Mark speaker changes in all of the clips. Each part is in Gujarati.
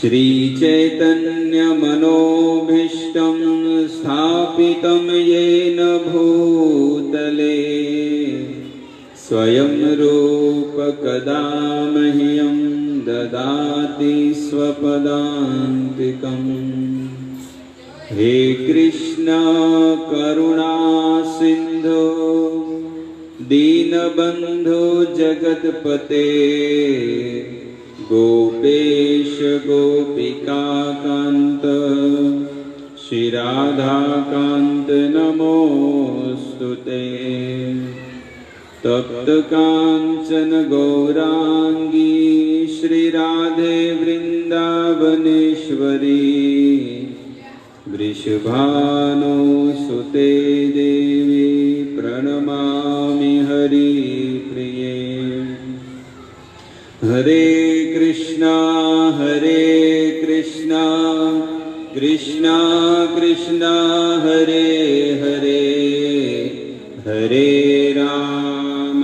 Speaker 1: श्रीचैतन्यमनोभीष्टं स्थापितं येन भूतले स्वयं रूप कदा मह्यं ददाति स्वपदान्तिकम्। हे कृष्ण करुणा सिन्धु दीनबन्धु जगत्पते गोपेश गोपिकाकान्त श्री राधाकान्त नमोस्तुते। तप्त कांचन गौरांगी श्री राधे वृंदावनेश्वरी वृषभानुसुते देवी प्रणमामि हरिप्रिये। हरे कृष्णा कृष्णा कृष्णा हरे हरे हरे राम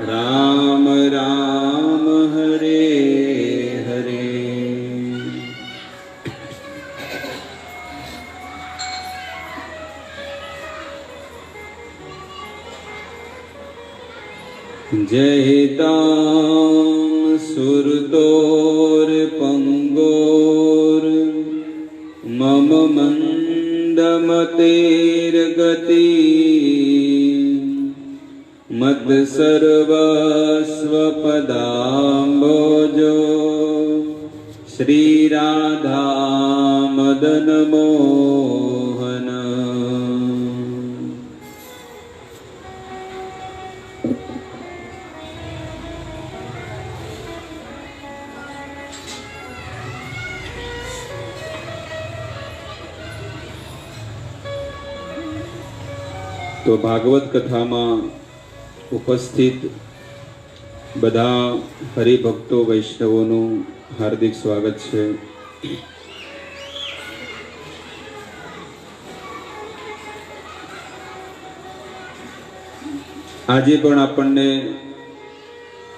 Speaker 1: राम राम हरे हरे। जयतां सुरतोर्पङ्गोर् मम मन्दमतेर्गति मत्सर्वस्वपदाम्बोजो श्रीराधा मदन मोहन। तो भागवत कथा में उपस्थित बधा हरिभक्तो वैष्णवों हार्दिक स्वागत है। आजे पण आपने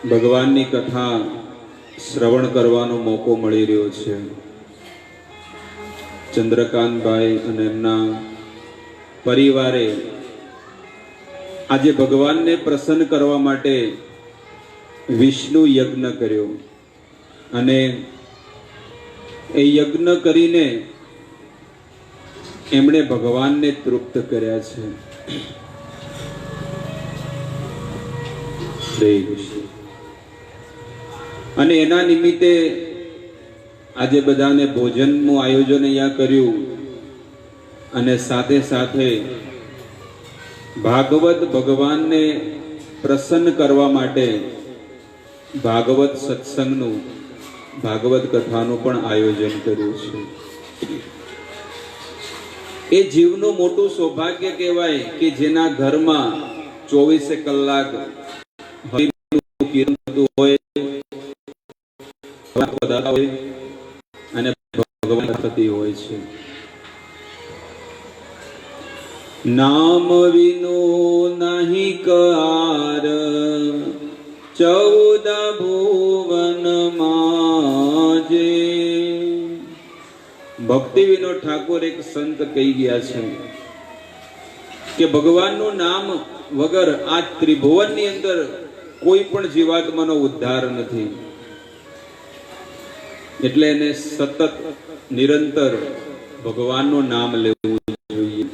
Speaker 1: भगवान की कथा श्रवण करवानो मौको मळी रह्यो छे। चंद्रकांत भाई अने एमना परिवारे આજે ભગવાનને પ્રસન્ન કરવા માટે વિષ્ણુ યજ્ઞ કર્યો અને એ યજ્ઞ કરીને એમણે ભગવાનને તૃપ્ત કર્યા છે। અને એના નિમિત્તે આજે બધાને ભોજનનું આયોજન અહીંયા કર્યું અને સાથે સાથે भागवत भगवान ने प्रसन्न करवा माटे भागवत सत्संगनु भागवत कथानु पण आयोजन कर्युं छे। ए जीवनु मोटुं सौभाग्य कहेवाय के जेना घरमां 24 कलाक हरिનું કીર્તન થતું હોય અને ભગવાન થતી હોય છે। नाम विनो नहीं कार 14 भुवन माजे। भक्ति विनोद ठाकुर एक संत कही गया है कि भगवान नु नाम वगर आज त्रिभुवन नी अंदर कोई पण जीवात्मा नो उद्धार नहीं। एटले एने सतत निरंतर भगवान नु नाम लेवुं जोईए।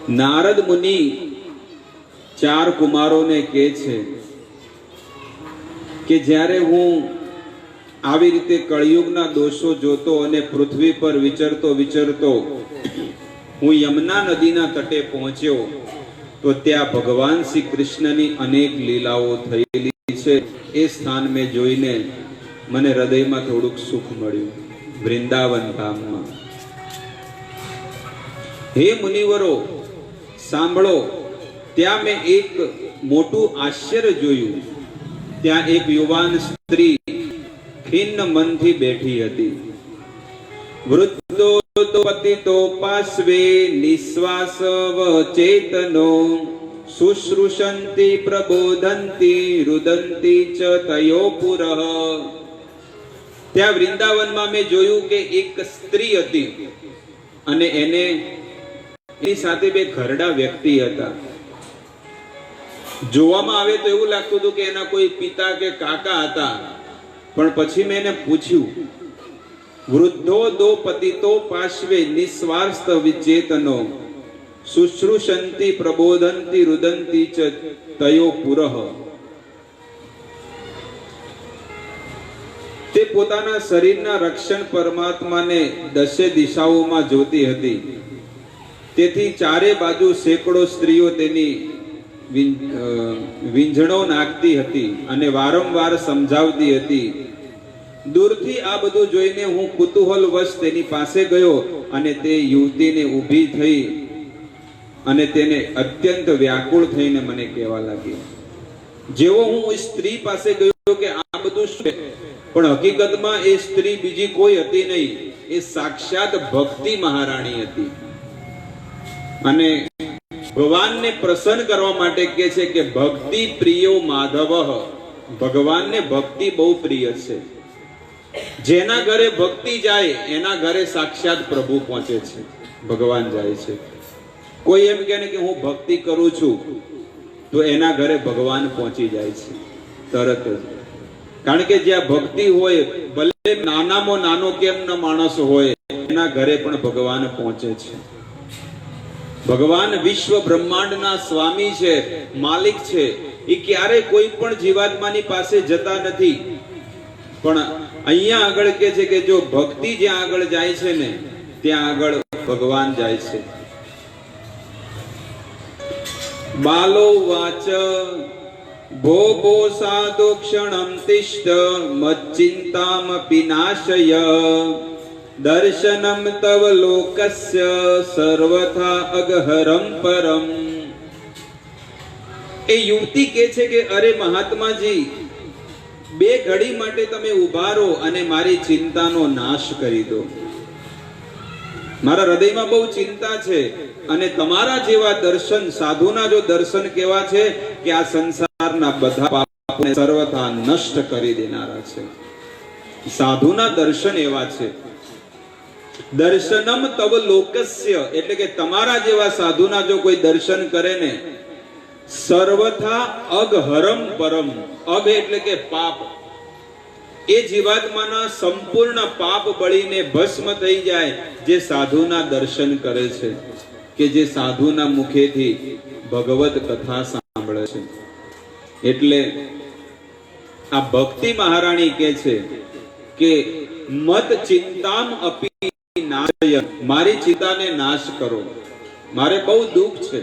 Speaker 1: नारद मुनि 4 कुमारों ने कहे छे कि ज्यारे हूँ आवी रीते कलियुगना दोषो जोतो अने पृथ्वी पर विचरतो विचरतो हूँ यमुना नदीना तटे पहोंच्यो तो त्या भगवान श्री कृष्णनी अनेक लीलाओ थयेली छे। ए स्थान में जोईने मने हृदयमां थोड़ुंक सुख मळ्युं। वृंदावन धाममां हे मुनिवरो सांभळो, त्या मैं एक मोटू आश्चर्य जोयुं। त्या एक युवान स्त्री खिन्न मन थी बैठी हती। वृद्धो तो पतितो पार्श्वे निश्वास व चेतनो શુશ્રુષંતિ પ્રબોધંતિ રુદંતિ ચ તયો પુરઃ. ત્યાં વૃંદાવનમાં મેં જોયું કે એક સ્ત્રી હતી અને એની સાથે બે ઘરડા વ્યક્તિ હતા. જોવામાં આવે તો એવું લાગતું હતું કે એના કોઈ પિતા કે કાકા હતા, પણ પછી મેં એને પૂછ્યું, વૃદ્ધો દો પતિતો પાર્શ્વે નિસ્વાર્થ વિચેતનો શુશ્રુષંતિ પ્રબોધંતિ રુદંતિ ચ તયો પુરઃ. તે પોતાના શરીરના રક્ષણ પરમાત્માને દશે દિશાઓમાં જોતી હતી. તેથી ચારે બાજુ સેંકડો સ્ત્રીઓ તેની વીંઝણો નાખતી હતી અને વારંવાર સમજાવતી હતી. દૂરથી આ બધું જોઈને હું કુતૂહલવશ તેની પાસે ગયો અને તે યુવતીને ઊભી થઈ અને તેને અત્યંત વ્યાકુળ થઈને મને કહેવા લાગી. જેવો હું એ સ્ત્રી પાસે ગયો કે આ બધું શું છે, પણ હકીકતમાં એ સ્ત્રી બીજી કોઈ હતી નહીં, એ સાક્ષાત ભક્તિ મહારાણી હતી. અને ભગવાનને પ્રસન્ન કરવા માટે કહે છે કે ભક્તિ પ્રિયો માધવ. ભગવાનને ભક્તિ બહુ પ્રિય છે. જેના ઘરે ભક્તિ જાય એના ઘરે સાક્ષાત પ્રભુ પહોંચે છે, ભગવાન જાય છે. કોઈ એમ કહે કે હું ભક્તિ કરું છું તો એના ઘરે ભગવાન પહોંચી જાય છે તરત જ. કારણ કે જ્યાં ભક્તિ હોય, ભલે નાનામાં નાનો કેમ ન માણસ હોય, એના ઘરે પણ ભગવાન પહોંચે છે. ભગવાન વિશ્વ બ્રહ્માંડના સ્વામી છે, માલિક છે. એ ક્યારે કોઈ પણ જીવાત્માની પાસે જતા નથી, પણ અહીંયા આગળ કે છે કે જો ભક્તિ જ્યાં આગળ જાય છે ને ત્યાં આગળ ભગવાન જાય છે. બાલો વાચ ભોગો સાધુ ક્ષણમ તિષ્ઠ મચ્ચિંતામપિ નાશય દર્શનમ તવ લોકસ્ય સર્વથા અગહરમ પરમ. એ યુવતી કહે છે કે અરે મહાત્માજી, બે ઘડી માટે તમે ઉભા રહો અને મારી ચિંતાનો નાશ કરી દો. મારા હૃદયમાં બહુ ચિંતા છે અને તમારા જેવા દર્શન, સાધુના જો દર્શન કેવા છે કે આ સંસારના બધા પાપોને સર્વથા નષ્ટ કરી દેનારા છે. સાધુના દર્શન એવા છે. દર્શનમ તવ લોકસ્ય એટલે કે તમારા જેવા સાધુના જો કોઈ દર્શન કરે ને, સર્વથા અગહરમ પરમ. અગ એટલે કે પાપ. એ જીવાત્માના સંપૂર્ણ પાપ બળીને ભસ્મ થઈ જાય જે સાધુના દર્શન કરે છે, કે જે સાધુના મુખેથી ભગવત કથા સાંભળે છે. એટલે આ ભક્તિ મહારાણી કહે છે કે મત ચિંતામ અપી નાશય, મારી ચિંતાને નાશ કરો, મારે બહુ દુઃખ છે.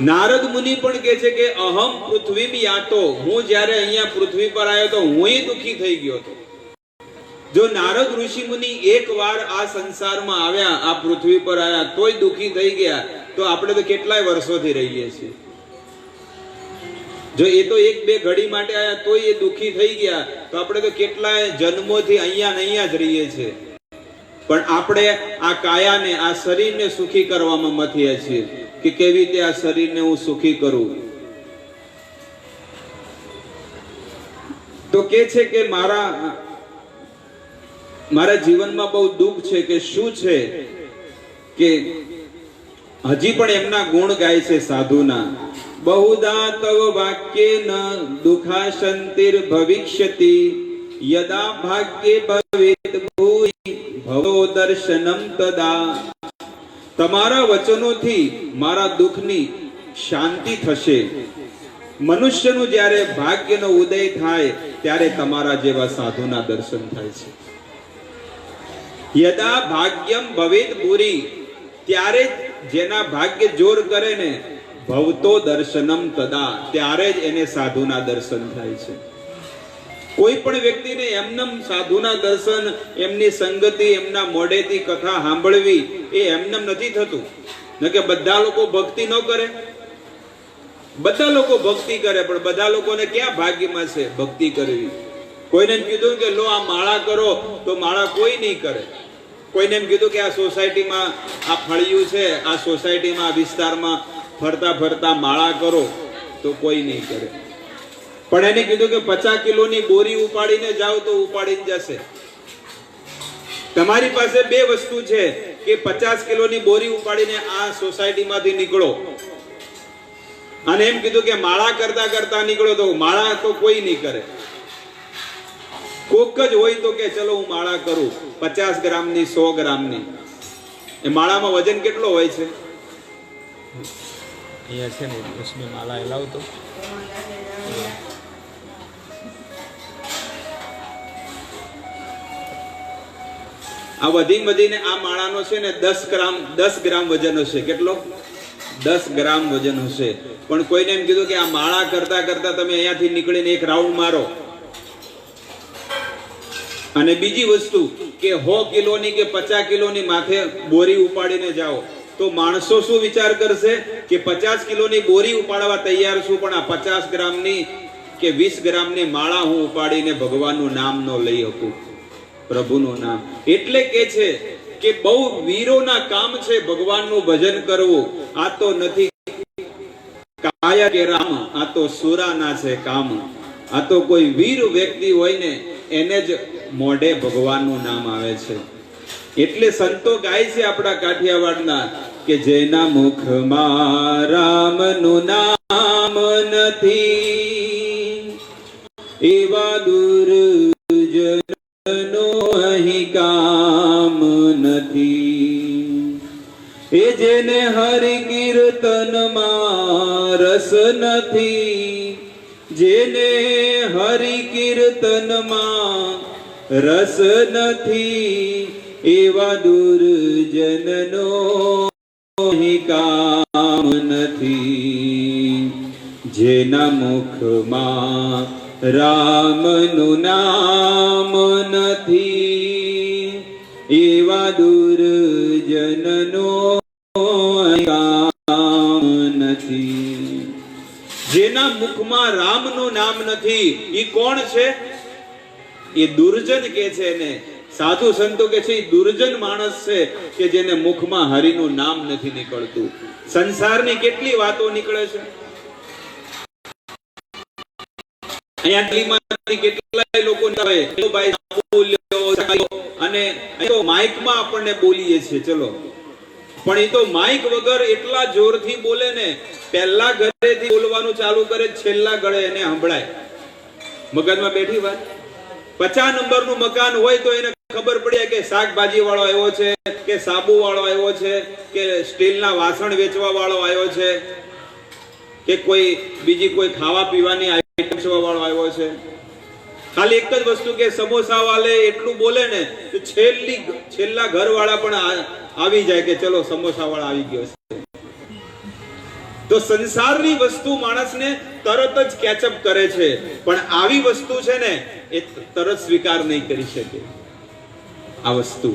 Speaker 1: નારદ મુનિ પણ કહે છે કે અહમ પૃથ્વી યાતો, હું જ્યારે અહીંયા પૃથ્વી પર આવ્યો તો હું દુઃખી થઈ ગયો હતો. જો નારદ ઋષિ મુનિ એક વાર આ સંસારમાં આવ્યા, આ પૃથ્વી પર આવ્યા તોય દુઃખી થઈ ગયા, તો આપણે તો કેટલાય વર્ષોથી રહીએ છીએ. જો એ તો એક બે ઘડી માટે આવ્યા તોય એ દુઃખી થઈ ગયા, તો આપણે તો કેટલાય જન્મોથી અહીંયા જ રહીએ છીએ. પણ આપણે આ કાયાને, આ શરીરને સુખી કરવામાં મથીએ છીએ કે કેવી રીતે આ શરીરને હું સુખી કરું. તો કે છે કે મારા જીવનમાં બહુ દુઃખ છે. કે શું છે કે હજી પણ એમના ગુણ ગાય છે સાધુના. બહુધા તવ વાક્યેન દુઃખાશંતિર ભવિષ્યતિ યદા ભાગ્યે ભવેત ભૂય ભવો દર્શનમ તદા. તમારા વચનોથી મારા દુઃખની શાંતિ થશે. મનુષ્યનું જ્યારે ભાગ્યનો ઉદય થાય ત્યારે તમારા જેવા સાધુના દર્શન થાય છે. યદા ભાગ્યમ ભવેત ભૂરી, ત્યારે જેના ભાગ્ય જોર કરે ને, ભવતો દર્શનમ તદા, ત્યારે જ એને સાધુના દર્શન થાય છે. કોઈ પણ વ્યક્તિને એમનેમ સાધુના દર્શન, એમની સંગતિ, એમના મોઢેથી કથા સાંભળવી એ એમનેમ નથી થતું. ન કે બધા લોકો ભક્તિ ન કરે, બધા લોકો ભક્તિ કરે, પણ બધા લોકોને ક્યાં ભાગ્યમાં છે ભક્તિ કરવી. કોઈને એમ કીધું કે લો આ માળા કરો, તો માળા કોઈ નહીં કરે. કોઈને એમ કીધું કે આ સોસાયટીમાં આ ફળિયું છે, આ સોસાયટીમાં આ વિસ્તારમાં ફરતા ફરતા માળા કરો તો કોઈ નહીં કરે. પણ એને કીધું કે 50 કિલોની બોરી ઉપાડીને જાઓ તો ઉપાડીને જશે. તમારી પાસે બે વસ્તુ છે કે 50 કિલોની બોરી ઉપાડીને આ સોસાયટીમાંથી નીકળો, અને એમ કીધું કે માળા કરતા કરતા નીકળો તો માળા તો કોઈ નહીં કરે. કોક જ હોય તો કે ચલો હું માળા કરું, 50 ગ્રામની 100 ગ્રામની. એ માળામાં વજન કેટલો હોય છે? અહીંયા છે ને उसमें माला हिलाओ तो આ વધીને આ માળાનો છે ને 10 ગ્રામ વજન હશે. કેટલો? 10 ગ્રામ વજન હશે. પણ કોઈને એમ કીધું કે આ માળા કરતા કરતા તમે અહીંયાથી નીકળીને એક રાઉન્ડ મારો. અને બીજી વસ્તુ કે 100 કિલોની કે 50 કિલોની માથે બોરી ઉપાડીને જાઓ તો માણસો શું વિચાર કરશે કે 50 કિલોની બોરી ઉપાડવા તૈયાર છું, પણ આ 50 ગ્રામની કે 20 ગ્રામની માળા હું ઉપાડીને ભગવાનનું નામ ન લઈ શકું, પ્રભુનું નામ. એટલે કે છે કે બહુ વીરોના કામ છે ભગવાનનું ભજન કરવું. આ તો નથી કાયા કે રામ, આ તો સુરાના છે કામ. આ તો કોઈ વીર વ્યક્તિ હોય ને એને જ મોઢે ભગવાનનું નામ આવે છે. એટલે સંતો ગાય છે આપણા કાઠિયાવાડના કે જેના મુખમાં રામનું નામ નથી એવા દુર્જનો અહીં કામ નથી. એ જેને હરિ કીર્તનમાં રસ નથી, જેને હરિ કીર્તનમાં રસ નથી એવા દુર્જનનો કામ નથી. જેના મુખમાં રામનું નામ નથી એવા દુર્જનનો કામ નથી. જેના મુખમાં રામનું નામ નથી એ કોણ છે? એ દુર્જન કે છે ને. સાધુ સંતો કે છે એ દુર્જન માણસ છે કે જેને મુખમાં હરિનું નામ નથી નીકળતું. સંસારની કેટલી વાતો નીકળે છે. અહીંયા દિલ્હીમાંથી કેટલાય લોકો અને તો માઇકમાં આપણને બોલીએ છીએ ચલો, પણ એ તો માઇક વગર એટલા જોરથી બોલે ને, પહેલા ઘરેથી બોલવાનું ચાલુ કરે, છેલ્લા ગળે એને સંભળાય. મગજમાં બેઠી વાત. 50 નંબરનું મકાન હોય તો એને ખબર પડે કે શાકભાજી વાળો આવ્યો છે, કે સાબુ વાળો આવ્યો છે, કે સ્ટીલના વાસણ વેચવા વાળો આવ્યો છે, કે કોઈ બીજી કોઈ ખાવા પીવાની આઈટમ વેચવા વાળો આવ્યો છે. ખાલી એક જ વસ્તુ કે સમોસા વાલે એટલું બોલે ને તો છેલ્લા ઘર વાળા પણ આવી જાય કે ચલો સમોસા વાળા આવી ગયો છે. તો સંસારની વસ્તુ માણસને તરત જ કેચઅપ કરે છે, પણ આવી વસ્તુ છે ને એ તરત સ્વીકાર નહીં કરી શકે. આ વસ્તુ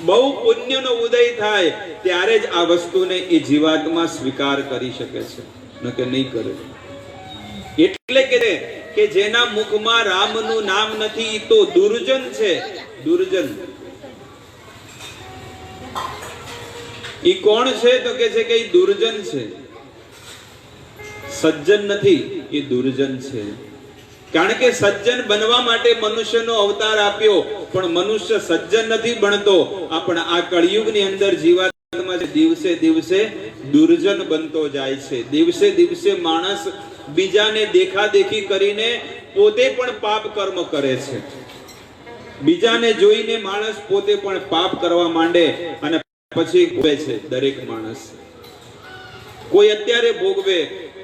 Speaker 1: બહુ પુણ્યનો ઉદય થાય ત્યારે જ આ વસ્તુને એ જીવાત્મા સ્વીકાર કરી શકે છે, ન કે નહીં કરે. એટલે કે જેના મુખમાં રામનું નામ નથી તો દુર્જન છે. દુર્જન ઈ કોણ છે? તો કે છે કે ઈ દુર્જન છે, સજ્જન નથી, એ દુર્જન છે. કારણ કે સજ્જન બનવા માટે મનુષ્યનો અવતાર આપ્યો, પણ મનુષ્ય સજ્જન નથી બનતો. આપણા આ કળિયુગની અંદર જીવાત્મા દિવસે દિવસે દુર્જન બનતો જાય છે. દિવસે દિવસે માણસ બીજાને દેખાદેખી કરીને પોતે પણ પાપ કર્મ કરે છે. બીજાને જોઈને માણસ પોતે પણ પાપ કરવા માંડે અને પછી ભોગવે છે. દરેક માણસ કોઈ અત્યારે ભોગવે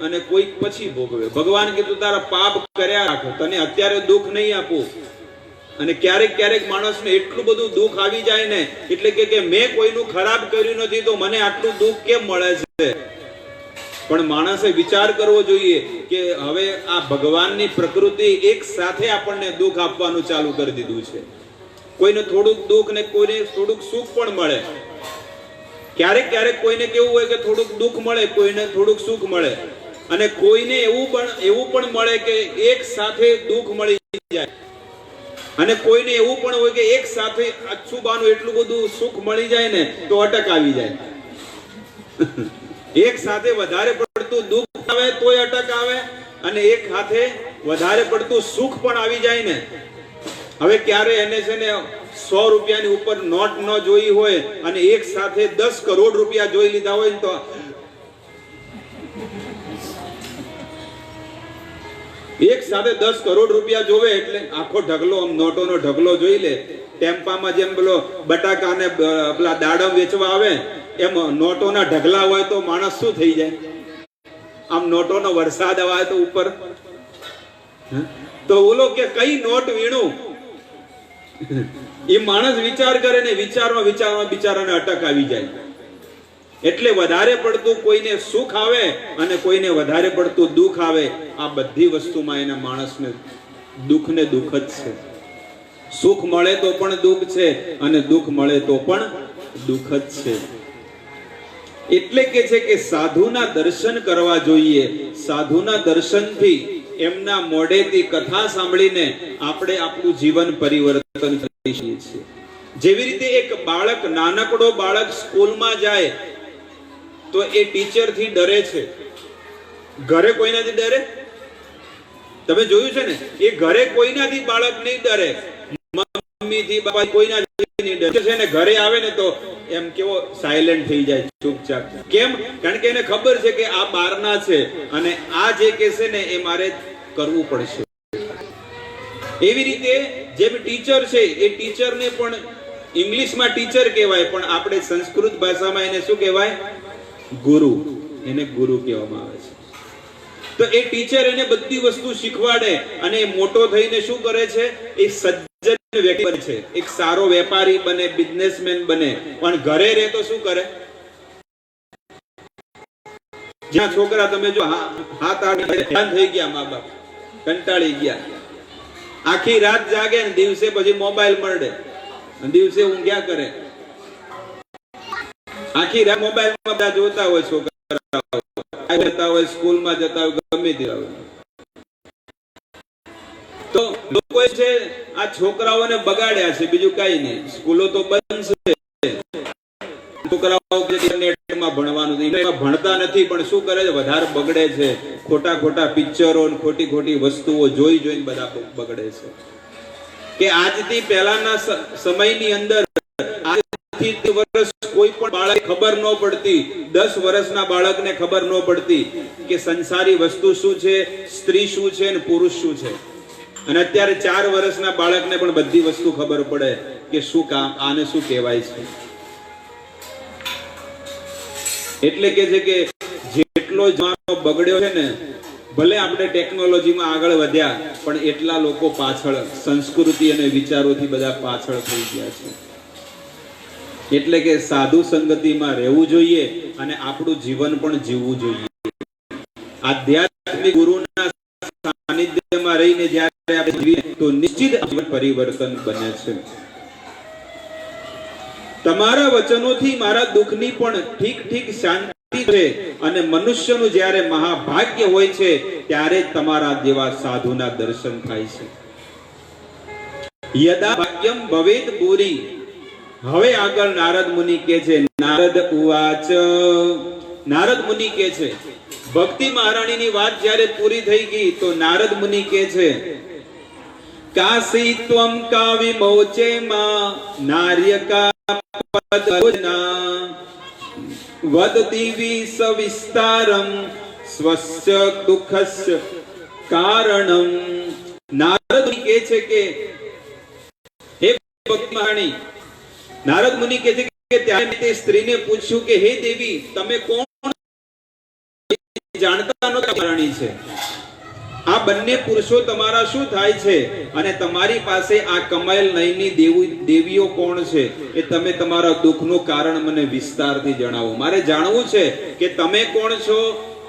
Speaker 1: અને કોઈ પછી ભોગવે. ભગવાન કીધું તારા પાપ કર્યા રાખો, તને અત્યારે દુઃખ નહીં આપું. અને ક્યારેક ક્યારેક માણસને એટલું બધું દુઃખ આવી જાય ને, એટલે કે મેં કોઈનું ખરાબ કર્યું નથી તો મને આટલું દુઃખ કેમ મળે છે. પણ માણસે વિચાર કરવો જોઈએ કે હવે આ ભગવાનની પ્રકૃતિ એક સાથે આપણને દુઃખ આપવાનું ચાલુ કરી દીધું છે. કોઈને થોડુંક દુઃખ ને કોઈને થોડુંક સુખ પણ મળે. ક્યારેક ક્યારેક કોઈને કેવું હોય કે થોડુંક દુઃખ મળે, કોઈને થોડુંક સુખ મળે, અને કોઈને એવું પણ મળે કે એક સાથે દુઃખ મળી જાય, અને કોઈને એવું પણ હોય કે એક સાથે અછુબાનું એટલું બધું સુખ મળી જાય ને તો અટક આવી જાય. એક સાથે વધારે પડતું દુઃખ આવે તોય અટક આવે, અને એક સાથે વધારે પડતું સુખ પણ આવી જાય ને. હવે ક્યારે એને છે ને 100 રૂપિયાની ઉપર નોટ ન જોઈ હોય અને એક સાથે 10 કરોડ રૂપિયા જોઈ લીધા હોય તો એક સાથે 10 કરોડ રૂપિયા જોવે એટલે આખો ઢગલો નોટોનો ઢગલો જોઈ લે. ટેમ્પામાં જેમ પેલો બટાકા ને પેલા દાડમ વેચવા આવે એમ નોટોના ઢગલા હોય તો માણસ શું થઈ જાય? આમ નોટોનો વરસાદ આવે તો ઉપર તો ઓલો કે કઈ નોટ વીણું, એ માણસ વિચાર કરે ને વિચારમાં બિચારાને અટક આવી જાય. એટલે વધારે પડતું કોઈને સુખ આવે અને કોઈને વધારે પડતું દુઃખ આવે, આ બધી વસ્તુમાં એના માણસને દુઃખ ને દુઃખ જ છે. સુખ મળે તો પણ દુઃખ છે અને દુઃખ મળે તો પણ દુઃખ જ છે. એટલે કે છે કે સાધુના દર્શન કરવા જોઈએ. સાધુના દર્શનથી, એમના મોઢેથી કથા સાંભળીને આપણે આપણું જીવન પરિવર્તન કરી શકીએ છીએ. જેવી રીતે એક બાળક, નાનકડો બાળક સ્કૂલમાં જાય તો એ ટીચર થી ડરે છે, ઘરે કોઈનાથી ડરે? તમે જોયું છે ને, એ ઘરે કોઈનાથી બાળક નહીં ડરે, મમ્મીથી બાપા કોઈનાથી નહીં ડરે છે ને. ઘરે આવે ને તો એમ કેવો સાયલેન્ટ થઈ જાય, ચૂપચાપ. કેમ? કારણ કે એને ખબર છે કે આ બહારના છે અને આ જે કહેશે ને એ મારે કરવું પડશે. એવી રીતે જેમ ટીચર છે, એ ટીચરને પણ ઇંગ્લિશમાં ટીચર કહેવાય, પણ આપણે સંસ્કૃત ભાષામાં એને શું કહેવાય? ગુરુ. એને ગુરુ કહેવામાં આવે છે. તો એ ટીચર એને બધી વસ્તુ શીખવાડે અને એ મોટો થઈને શું કરે છે? એ સજ્જન વ્યક્તિ બને છે, એક સારો વેપારી બને, બિઝનેસમેન બને. પણ ઘરે રહે તો શું કરે? જ્યાં છોકરા તમે જો હાથ આઠ થઈ ગયા, મા બાપ કંટાળી ગયા, આખી રાત જાગે ને દિવસે પછી મોબાઈલ મળે, દિવસે ઊંઘ્યા કરે. આખી રાત મોબાઈલમાં બધા જોતા હોય છોકરાઓ, જતા હોય સ્કૂલમાં જતા હોય, ગમે ત્યાં. તો લોકો છે આ છોકરાઓને બગાડ્યા છે, બીજું કઈ નહીં. સ્કૂલો તો બંધ છે, છોકરાઓ ઇન્ટરનેટમાં ભણવાનું, ઇન્ટરનેટમાં ભણતા નથી, પણ શું કરે છે? વધારે બગડે છે. ખોટા ખોટા પિક્ચરો, ખોટી ખોટી વસ્તુઓ જોઈ જોઈને બધા બગડે છે. કે આજથી પહેલાના સમયની અંદર, આજથી વર્ષ કોઈ પણ બાળક ખબર ન પડતી, 10 વર્ષના બાળકને ખબર ન પડતી કે સંસારી વસ્તુ શું છે, સ્ત્રી શું છે અને પુરુષ શું છે. અને અત્યારે 4 વર્ષના બાળકને પણ બધી વસ્તુ ખબર પડે કે શું કામ, આને શું કહેવાય છે. એટલે કે છે કે જેટલો જમાનો બગડ્યો છે ને, ભલે આપણે ટેકનોલોજીમાં આગળ વધ્યા, પણ એટલા લોકો પાછળ, સંસ્કૃતિ અને વિચારોથી બધા પાછળ થઈ ગયા છે. એટલે કે સાધુ સંગતિમાં રહેવું જોઈએ અને આપણું જીવન પણ જીવવું જોઈએ. આધ્યાત્મિક ગુરુના સાનિધ્યમાં રહીને જ્યારે આપણે જીવીએ તો નિશ્ચિત જીવન પરિવર્તન બને છે. તમારા વચનોથી મારા દુઃખની પણ ઠીક શાંતિ છે, અને મનુષ્યનું જ્યારે મહાભાગ્ય હોય છે ત્યારે તમારા જેવા સાધુના દર્શન થાય છે. યદા ભાગ્યમ ભવેત પુરી. હવે આગળ નારદ મુનિ કે છે, નારદ ઉવાચ, નારદ મુનિ કે છે, ભક્તિ મહારાણીની વાત જ્યારે પૂરી થઈ ગઈ તો નારદ મુનિ કે છે, કાશી ત્વમ કાવિ મોચેમાં નાર્યકા પદના વદતિ વિસવિસ્તારમ સ્વસ્ય દુઃખસ્ય કારણમ. નારદ મુનિ કહે છે કે હે ભક્તિ મહારાણી, નારદ મુનિ કહે છે કે ત્યારે તે સ્ત્રીને પૂછ્યું કે હે દેવી, તમે કોણ? જાણતા નહોતા મહારાણી છે. આ બંને પુરુષો તમારા શું થાય છે અને તમારી પાસે આ કમાયેલ નયની દેવીઓ કોણ છે? એ તમે તમારા દુઃખનું કારણ મને વિસ્તારથી જણાવો. મારે જાણવું છે કે તમે કોણ છો,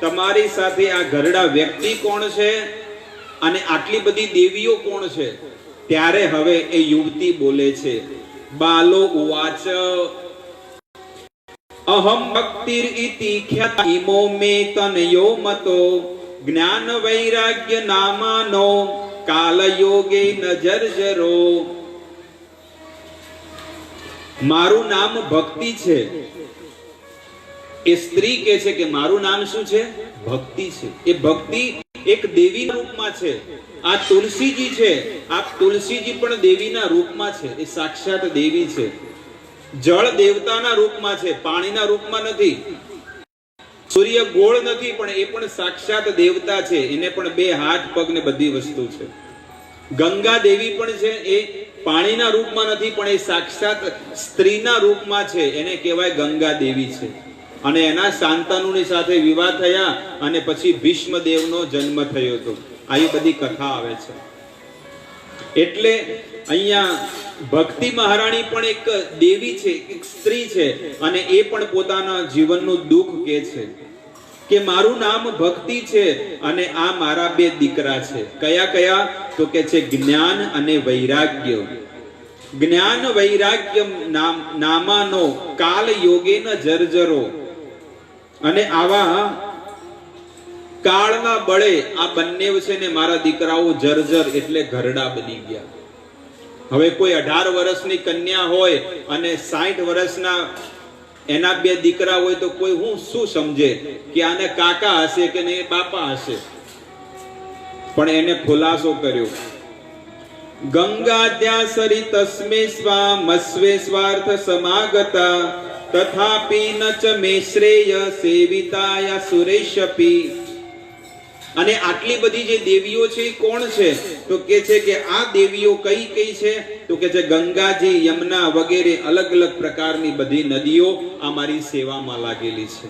Speaker 1: તમારી સાથે આ ઘરડા વ્યક્તિ કોણ છે અને આટલી બધી દેવીઓ કોણ છે. ત્યારે હવે એ યુવતી બોલે છે, બાલો ઉવાચ અહમ ભક્તિર ઇતિ ખ્યાતિમો મે તનયો મતો જ્ઞાન વૈરાગ્ય નામાનો કાલ યોગે નજરજરો. મારું નામ ભક્તિ છે એ સ્ત્રી કહે છે કે મારું નામ શું છે? ભક્તિ છે. એ ભક્તિ એક દેવીના રૂપમાં છે. આ તુલસીજી છે, આ તુલસીજી પણ દેવીના રૂપમાં છે. એ સાક્ષાત દેવી છે. જળ દેવતાના રૂપમાં છે, પાણીના રૂપમાં નથી. સૂર્ય ગોળ નથી, પણ એ પણ સાક્ષાત દેવતા છે. એને પણ 2 હાથ પગ ને બધી વસ્તુ છે. ગંગા દેવી પણ છે, એ પાણીના રૂપમાં નથી, પણ એ સાક્ષાત સ્ત્રીના રૂપમાં છે. એને કહેવાય ગંગા દેવી છે. અને એના શાંતનુની સાથે વિવાહ થયા અને પછી ભીષ્મ દેવનો જન્મ થયો હતો. આવી બધી કથા આવે છે. એટલે અહીંયા ભક્તિ મહારાણી પણ એક દેવી છે, એક સ્ત્રી છે. અને એ પણ પોતાના જીવનનું દુઃખ કહે છે કે મારું નામ ભક્તિ છે અને આ મારા 2 દીકરા છે. કયા કયા? તો કે છે જ્ઞાન અને વૈરાગ્ય. જ્ઞાન વૈરાગ્ય નામાનો કાલ યોગેન જર્જરો. અને આવા કાળના બળે આ બંને છે ને મારા દીકરાઓ જર્જર એટલે ઘરડા બની ગયા. હવે કોઈ 18 વર્ષની કન્યા હોય અને 60 વર્ષના એના 2 દીકરા હોય તો કોઈ શું સમજે કે આને કાકા હશે કે નહીં બાપા હશે. પણ એને ખુલાસો કર્યો. ગંગા ત્યાં સરી તસ્મે સ્વામસ્વે સ્વાર્થ સમાગતા તથાપી ન ચ મે શ્રેય સેવિતાયા સુરેશપી. અને આટલી બધી જે દેવીઓ છે એ કોણ છે? તો કે છે કે આ દેવીઓ કઈ કઈ છે? તો કે છે ગંગાજી, યમુના વગેરે અલગ અલગ પ્રકારની બધી નદીઓ આ મારી સેવામાં લાગેલી છે.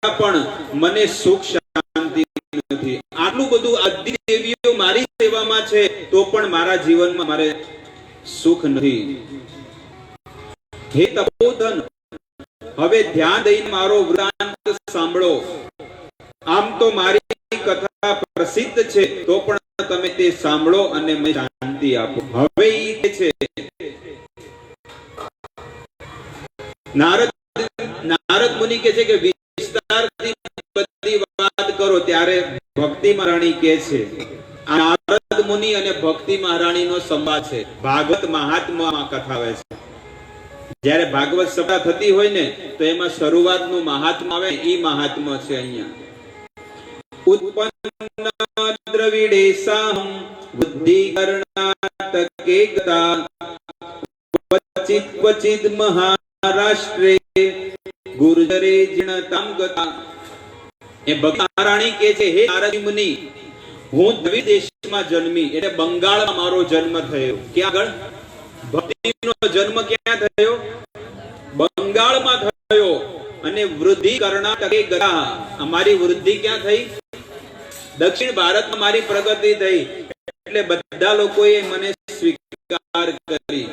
Speaker 1: આ પણ મને સુખ શાંતિ નથી. આટલું બધું આદિ દેવીઓ મારી સેવામાં છે તો પણ મારા જીવનમાં મારે સુખ નથી. હે તપોધન, હવે ધ્યાન દઈને મારો વૃતાંત સાંભળો. આમ તો મારી કથા પ્રસિદ્ધ છે તો પણ તમે તે સાંભળો અને મને શાંતિ આપો. હવે ઈ કે છે નારદ મુનિ કે છે કે વિસ્તારથી બધી વાત કરો. ત્યારે ભક્તિ મહારાણી કે છે, આ નારદ મુનિ અને ભક્તિ મહારાણીનો સંવાદ છે. ભાગવત મહાત્મામાં કથા આવે છે. જ્યારે ભાગવત સભા થતી હોય ને તો એમાં શરૂઆતનું મહાત્મા આવે, ઈ મહાત્મા છે અહીંયા. ઉત્પન્ન દ્રવિડેસાહં બુદ્ધિ કર્ણાટકે ગતા ક્વચિત ક્વચિત મહારાષ્ટ્રે ગુર્જરે જીણતામ ગતા. એ ભક્તિ મહારાણી કહે છે, હે નારદ મુનિ, હું દ્રવિડ દેશમાં જન્મી, એટલે બંગાળમાં મારો જન્મ થયો. ક્યાં આગળ? ભક્તિનો જન્મ ક્યાં થયો? બંગાળમાં થયો. અને વૃદ્ધિ કર્ણાટકે ગયા. અમારી વૃદ્ધિ ક્યાં થઈ? દક્ષિણ ભારતમાં મારી પ્રગતિ થઈ. એટલે બધા લોકોએ મને સ્વીકાર કરી.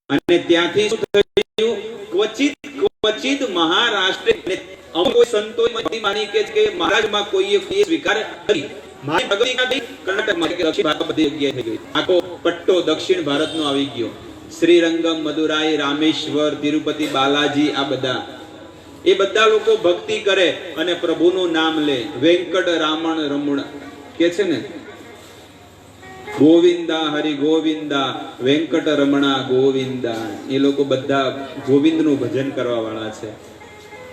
Speaker 1: અને ત્યાંથી શું થયું? ક્વચિત ક્વચિત મહારાષ્ટ્ર. અમુક સંતોએ મને માની કે મહારાજમાં કોઈએ સ્વીકાર કરી. મારી પ્રગતિ ક્યાં થઈ? કર્ણાટકમાં, દક્ષિણ ભારતમાં બધી જગ્યાએ થઈ ગઈ. આખો પટ્ટો દક્ષિણ ભારતનો આવી ગયો. શ્રીરંગમ, મદુરાઈ, રામેશ્વર, તિરુપતિ બાલાજી, આ બધા એ બધા લોકો ભક્તિ કરે અને પ્રભુનું નામ લે. વેંકટ રામણ રમણ કે છે ને, ગોવિંદા હરિ ગોવિંદા, વેંકટ રમણા ગોવિંદા. એ લોકો બધા ગોવિંદનું ભજન કરવા વાળા છે.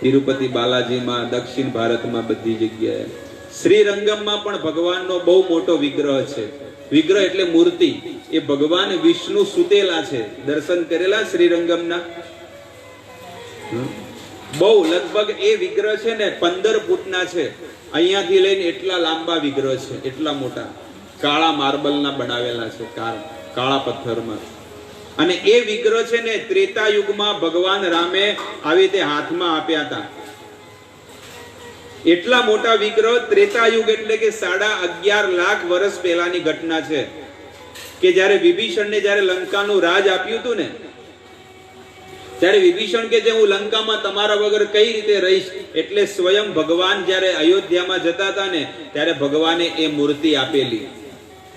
Speaker 1: તિરુપતિ બાલાજીમાં, દક્ષિણ ભારતમાં બધી જગ્યાએ. શ્રીરંગમમાં પણ ભગવાનનો બહુ મોટો વિગ્રહ છે. વિગ્રહ એટલે મૂર્તિ. એ ભગવાન વિષ્ણુ સુતેલા છે. દર્શન કરેલા શ્રીરંગમના? બહુ લગભગ એ વિગ્રહ છે ને 15 ફૂટના છે. અહીંયાથી લઈને એટલા લાંબા વિગ્રહ છે, એટલા મોટા. કાળા માર્બલના બનાવેલા છે, કાળા પથ્થરમાં. અને એ વિગ્રહ છે ને ત્રેતા યુગમાં ભગવાન રામે આવી રીતે હાથમાં આપ્યા હતા. એટલા મોટા વિગ્રહ. ત્રેતા યુગ એટલે કે 11.5 લાખ વર્ષ પહેલાની ઘટના છે કે જ્યારે વિભીષણને જ્યારે લંકાનું રાજ આપ્યું હતું ને, ત્યારે વિભીષણ કે હું લંકામાં તમારા વગર કઈ રીતે રહીશ. એટલે સ્વયં ભગવાન જ્યારે અયોધ્યામાં જતા હતા ને ત્યારે ભગવાને એ મૂર્તિ આપેલી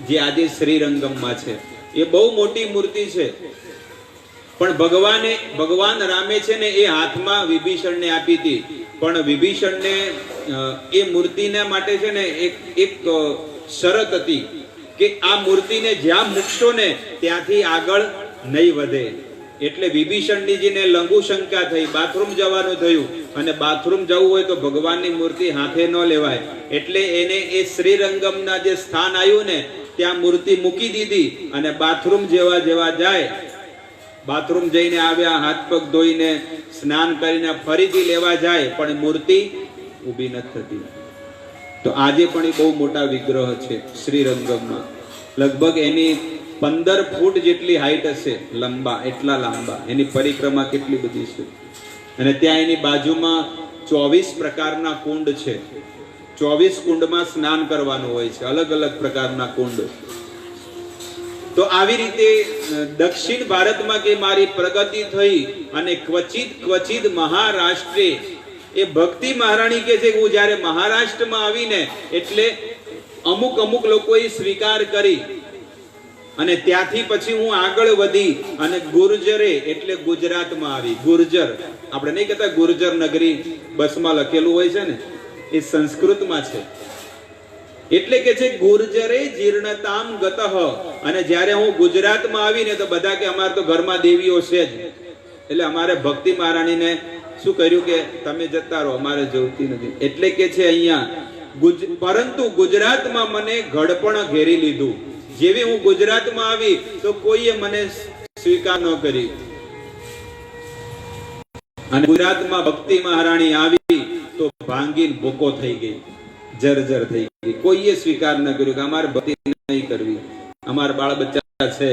Speaker 1: જે આજે શ્રીરંગમમાં છે. એ બહુ મોટી મૂર્તિ છે. પણ ભગવાન રામે છે ને એ હાથમાં વિભીષણને આપી હતી. પણ વિભીષણને એ મૂર્તિના માટે છે ને એક શરત હતી કે આ મૂર્તિને જ્યાં મૂકશો ને ત્યાંથી આગળ નહીં વધે. એટલે વિભીષણજીને લંગુ શંકા થઈ, બાથરૂમ જવાનું થયું, અને બાથરૂમ જવું હોય તો ભગવાનની મૂર્તિ હાથે ન લેવાય. એટલે એને એ શ્રીરંગમના જે સ્થાન આવ્યું ને ત્યાં મૂર્તિ મૂકી દીધી, અને બાથરૂમ જેવા જાય, બાથરૂમ જઈને આવ્યા, હાથ પગ ધોઈને સ્નાન કરીને ફરીથી લેવા જાય, પણ મૂર્તિ ઊભી નથી થતી. તો આજે પણ એ બહુ મોટા વિગ્રહ છે શ્રીરંગમમાં. લગભગ એની 15 ફૂટ જેટલી હાઈટ હશે, લંબા, એટલા લાંબા. એની પરિક્રમા કેટલી બધી છે. અને ત્યાં એની બાજુમાં 24 પ્રકારના કુંડ છે. 24 કુંડમાં સ્નાન કરવાનું હોય છે, અલગ અલગ પ્રકારના કુંડ. તો આવી રીતે દક્ષિણ ભારતમાં કે મારી પ્રગતિ થઈ, અને ક્વચિત મહારાષ્ટ્રે એ ભક્તિ મહારાણી કે છે, હું જ્યારે મહારાષ્ટ્રમાં આવીને એટલે અમુક લોકોએ સ્વીકાર કરી, અને ત્યાંથી પછી હું આગળ વધી અને ગુર્જરે એટલે ગુજરાતમાં આવી. ગુર્જર આપણે નહીં કહેતા ગુર્જર નગરી, બસમાં લખેલું હોય છે ને, એ સંસ્કૃતમાં છે. એટલે કે છે ગુર્જરે જીર્ણતામ ગતઃ. અને જ્યારે હું ગુજરાતમાં આવીને તો બધા કે અમારે તો ઘરમાં દેવીઓ છે જ, એટલે અમારે ભક્તિ મહારાણીને શું કર્યું કે તમે જતા રહો, અમારે જોતી નથી. એટલે કે છે અહીંયા પરંતુ ગુજરાતમાં મને ઘડપણ ઘેરી લીધું. જેવી હું ગુજરાતમાં આવી તો કોઈએ મને સ્વીકાર ન કરી, અને ગુજરાતમાં ભક્તિ મહારાણી આવી તો ભાંગીને ભૂકો થઈ ગઈ, જર્જર થઈ ગઈ. કોઈએ સ્વીકાર ન કર્યું કે અમારે ભક્તિ નહીં કરવી, અમારા બાળ બચ્ચા છે,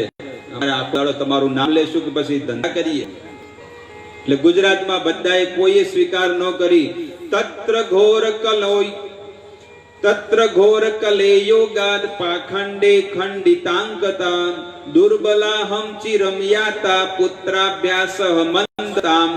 Speaker 1: અમારે આપડો તમારું નામ લેશું કે પછી ધંધા કરીએ. એટલે ગુજરાતમાં બધાએ કોઈએ સ્વીકાર ન કરી. તત્ર ઘોર કલેયોગાદ પાખંડે ખંડિતાંગતા દુર્બલાહમ ચિરમ યાતા પુત્રાભ્યાસ મંદતામ.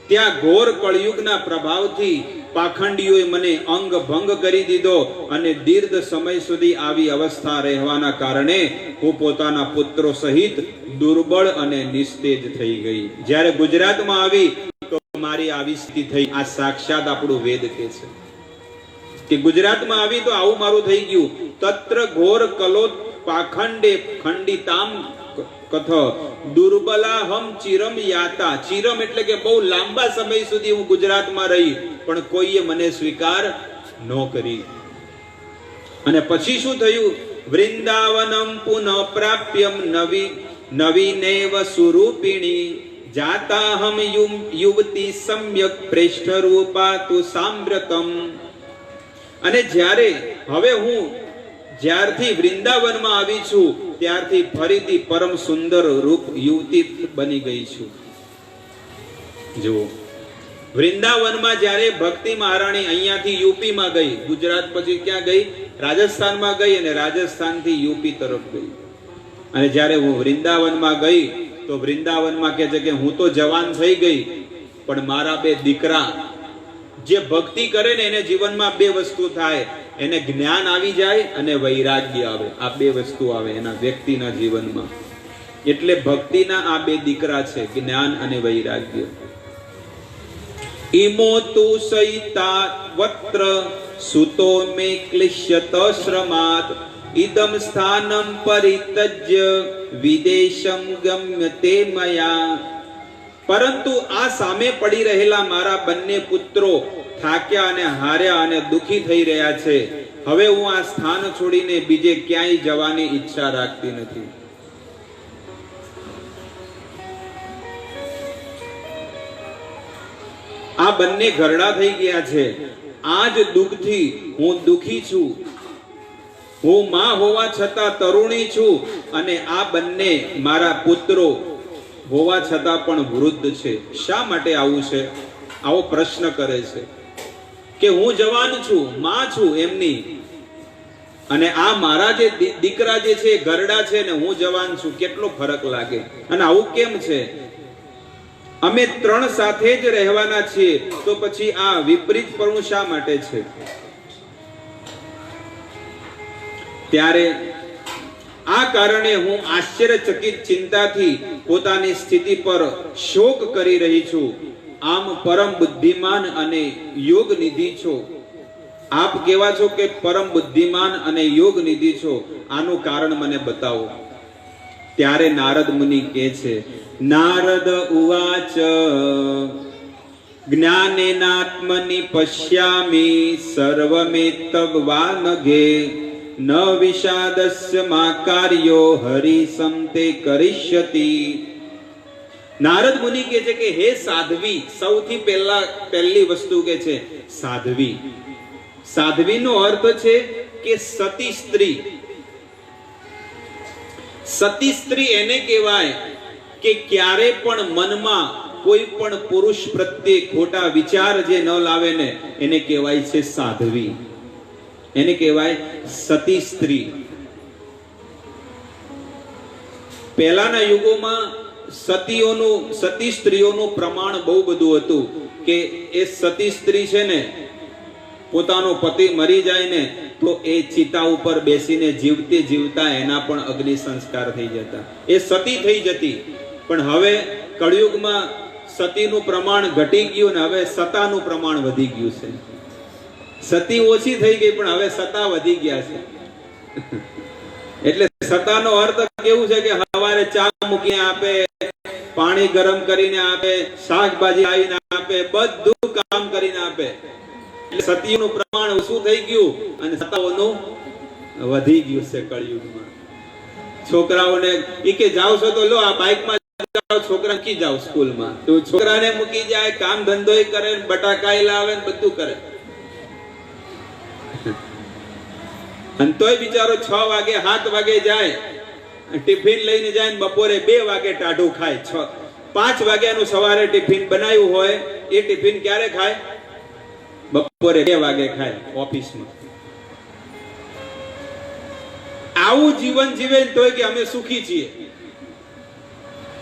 Speaker 1: ત્યાં ઘોર કળયુગના પ્રભાવથી પાખંડીઓએ મને અંગ ભંગ કરી દીધો, અને દીર્ઘ સમય સુધી આવી અવસ્થા રહેવાના કારણે હું પોતાના પુત્રો સહિત દુર્બળ અને નિસ્તેજ થઈ ગઈ. જ્યારે ગુજરાતમાં આવી તો મારી આવી સ્થિતિ થઈ. આ સાક્ષાત આપણું વેદ કે છે કે ગુજરાતમાં આવી તો આવું મારું થઈ ગયું. તત્ર ઘોર કલોત પાખંડે ખંડિતામ કથ દુર્બલાહમ ચિરમ યાતા. ચિરમ એટલે કે બહુ લાંબા સમય સુધી હું ગુજરાતમાં રહી, પણ કોઈએ મને સ્વીકાર ન કરી. અને પછી શું થયું? વૃંદાવનમ પુનઃ પ્રાપ્યમ નવીનેવ સુરૂપિણી જાતાહમ યુવતી સમ્યક પ્રેષ્ઠ રૂપા તુ સામ્રતમ. અને જ્યારે હવે હું જ્યારથી વૃંદાવનમાં આવી છું ત્યારથી ફરીથી પરમ સુંદર રૂપ યુવતી બની ગઈ છું. જુઓ, વૃંદાવનમાં જ્યારે ભક્તિ મહારાણી અહીંયાથી યુપીમાં ગઈ, ગુજરાત પછી ક્યાં ગઈ? રાજસ્થાનમાં ગઈ, અને રાજસ્થાનથી યુપી તરફ ગઈ. અને જ્યારે હું વૃંદાવનમાં ગઈ તો વૃંદાવનમાં કહે છે કે હું તો જવાન થઈ ગઈ, પણ મારા 2 દીકરા જે ભક્તિ કરે ને એને જીવનમાં 2 વસ્તુ થાય, એને જ્ઞાન આવી જાય અને વૈરાગ્ય આવે. આ 2 વસ્તુ આવે એના વ્યક્તિના જીવનમાં. એટલે ભક્તિના આ 2 દીકરા છે, જ્ઞાન અને વૈરાગ્ય. ઇમો તુ સૈતા વત્ર સુતો મે ક્લિશ્યત શ્રમાત ઇદમ સ્થાનમ પરિતજ્ય વિદેશમ ગમ્યતે મયા. પરંતુ આ સામે પડી રહેલા મારા બંને પુત્રો થાક્યા અને હાર્યા અને દુખી થઈ રહ્યા છે. હવે હું આ સ્થાન છોડીને બીજે ક્યાંય જવાની ઈચ્છા રાખતી નથી. આ બંને ઘરડા થઈ ગયા છે. આ જ દુઃખથી હું દુખી છું. હું માં હોવા છતાં તરુણી છું, અને આ બંને મારા પુત્રો હોવા છતાં પણ વૃદ્ધ છે. શા માટે આવું છે? આવો પ્રશ્ન કરે છે કે હું જવાન છું, માં છું એમની, અને આ મારા જે દીકરા જે છે ઘરડા છે ને હું જવાન છું. કેટલો ફરક લાગે. અને આવું કેમ છે? અમે 3 સાથે જ રહેવાના છીએ, તો પછી આ વિપરીત પણ શા માટે છે? ત્યારે આ કારણે હું આશ્ચર્યચકિત ચિંતાથી પોતાની સ્થિતિ પર શોક કરી રહી છું. આમ પરમ બુદ્ધિમાન અને યોગ નિધિ છો, આપ કેવા છો કે પરમ બુદ્ધિમાન અને યોગ નિધિ છો, આનું કારણ મને બતાવો. ત્યારે નારદ મુનિ કહે છે, નારદ ઉવાચ જ્ઞાનેનાત્મનિ પશ્યામિ સર્વમેતદ્વાનઘે ન વિષાદસ્ય મા કાર્યો હરિસંતે કરિષ્યતિ. નારદ મુનિ કહે છે કે હે સાધ્વી, સૌથી પહેલી વસ્તુ કે છે સાધ્વી. સાધ્વીનો અર્થ છે કે સતી સ્ત્રી. સતી સ્ત્રી એને કહેવાય કે ક્યારે પણ મનમાં કોઈ પણ પુરુષ પ્રત્યે ખોટા વિચાર જે ન લાવે ને એને કહેવાય છે સાધ્વી, એને કહેવાય સતી સ્ત્રી. પહેલાના યુગોમાં સતી સ્ત્રીઓનું પ્રમાણ બહુ બધું હતું કે એ સતી સ્ત્રી છે ને પોતાનો પતિ મરી જાય ને તો એ ચિતા ઉપર બેસીને જીવતે જીવતા એના પણ અગ્નિ સંસ્કાર થઈ જતા, એ સતી થઈ જતી. પણ હવે કળિયુગમાં સતીનું પ્રમાણ ઘટી ગયું ને હવે સતાનું પ્રમાણ વધી ગયું છે. સતી ઓછી થઈ ગઈ પણ હવે સતા વધી ગયા છે. એટલે સતાનો અર્થ કેવું છે કે સવારે ચા મૂકીને આપે, પાણી ગરમ કરીને આપે, શાકભાજી આવીને આપે, બધું કામ કરીને આપે. એટલે સતીનું પ્રમાણ ઓછું થઈ ગયું અને સતાઓનું વધી ગયું છે કળિયુગમાં. છોકરાઓને કે જાવ છો તો લો આ બાઇકમાં જાઓ, છોકરા કી જાવ સ્કૂલમાં, તો છોકરાને મૂકી જાય, કામ ધંધોય કરે, બટાકાઈ લાવે, બધું કરે. અને તોય બિચારો 6 વાગે 7 વાગે જાય, ટિફિન લઈને જાય ને બપોરે 2 વાગે ટાઢું ખાય. 5 વાગ્યાનું સવારે ટિફિન બનાવ્યું હોય એ ટિફિન ક્યારે ખાય? બપોરે 2 વાગે ખાય ઓફિસમાં. આવું જીવન જીવે તોય કે અમે સુખી છીએ,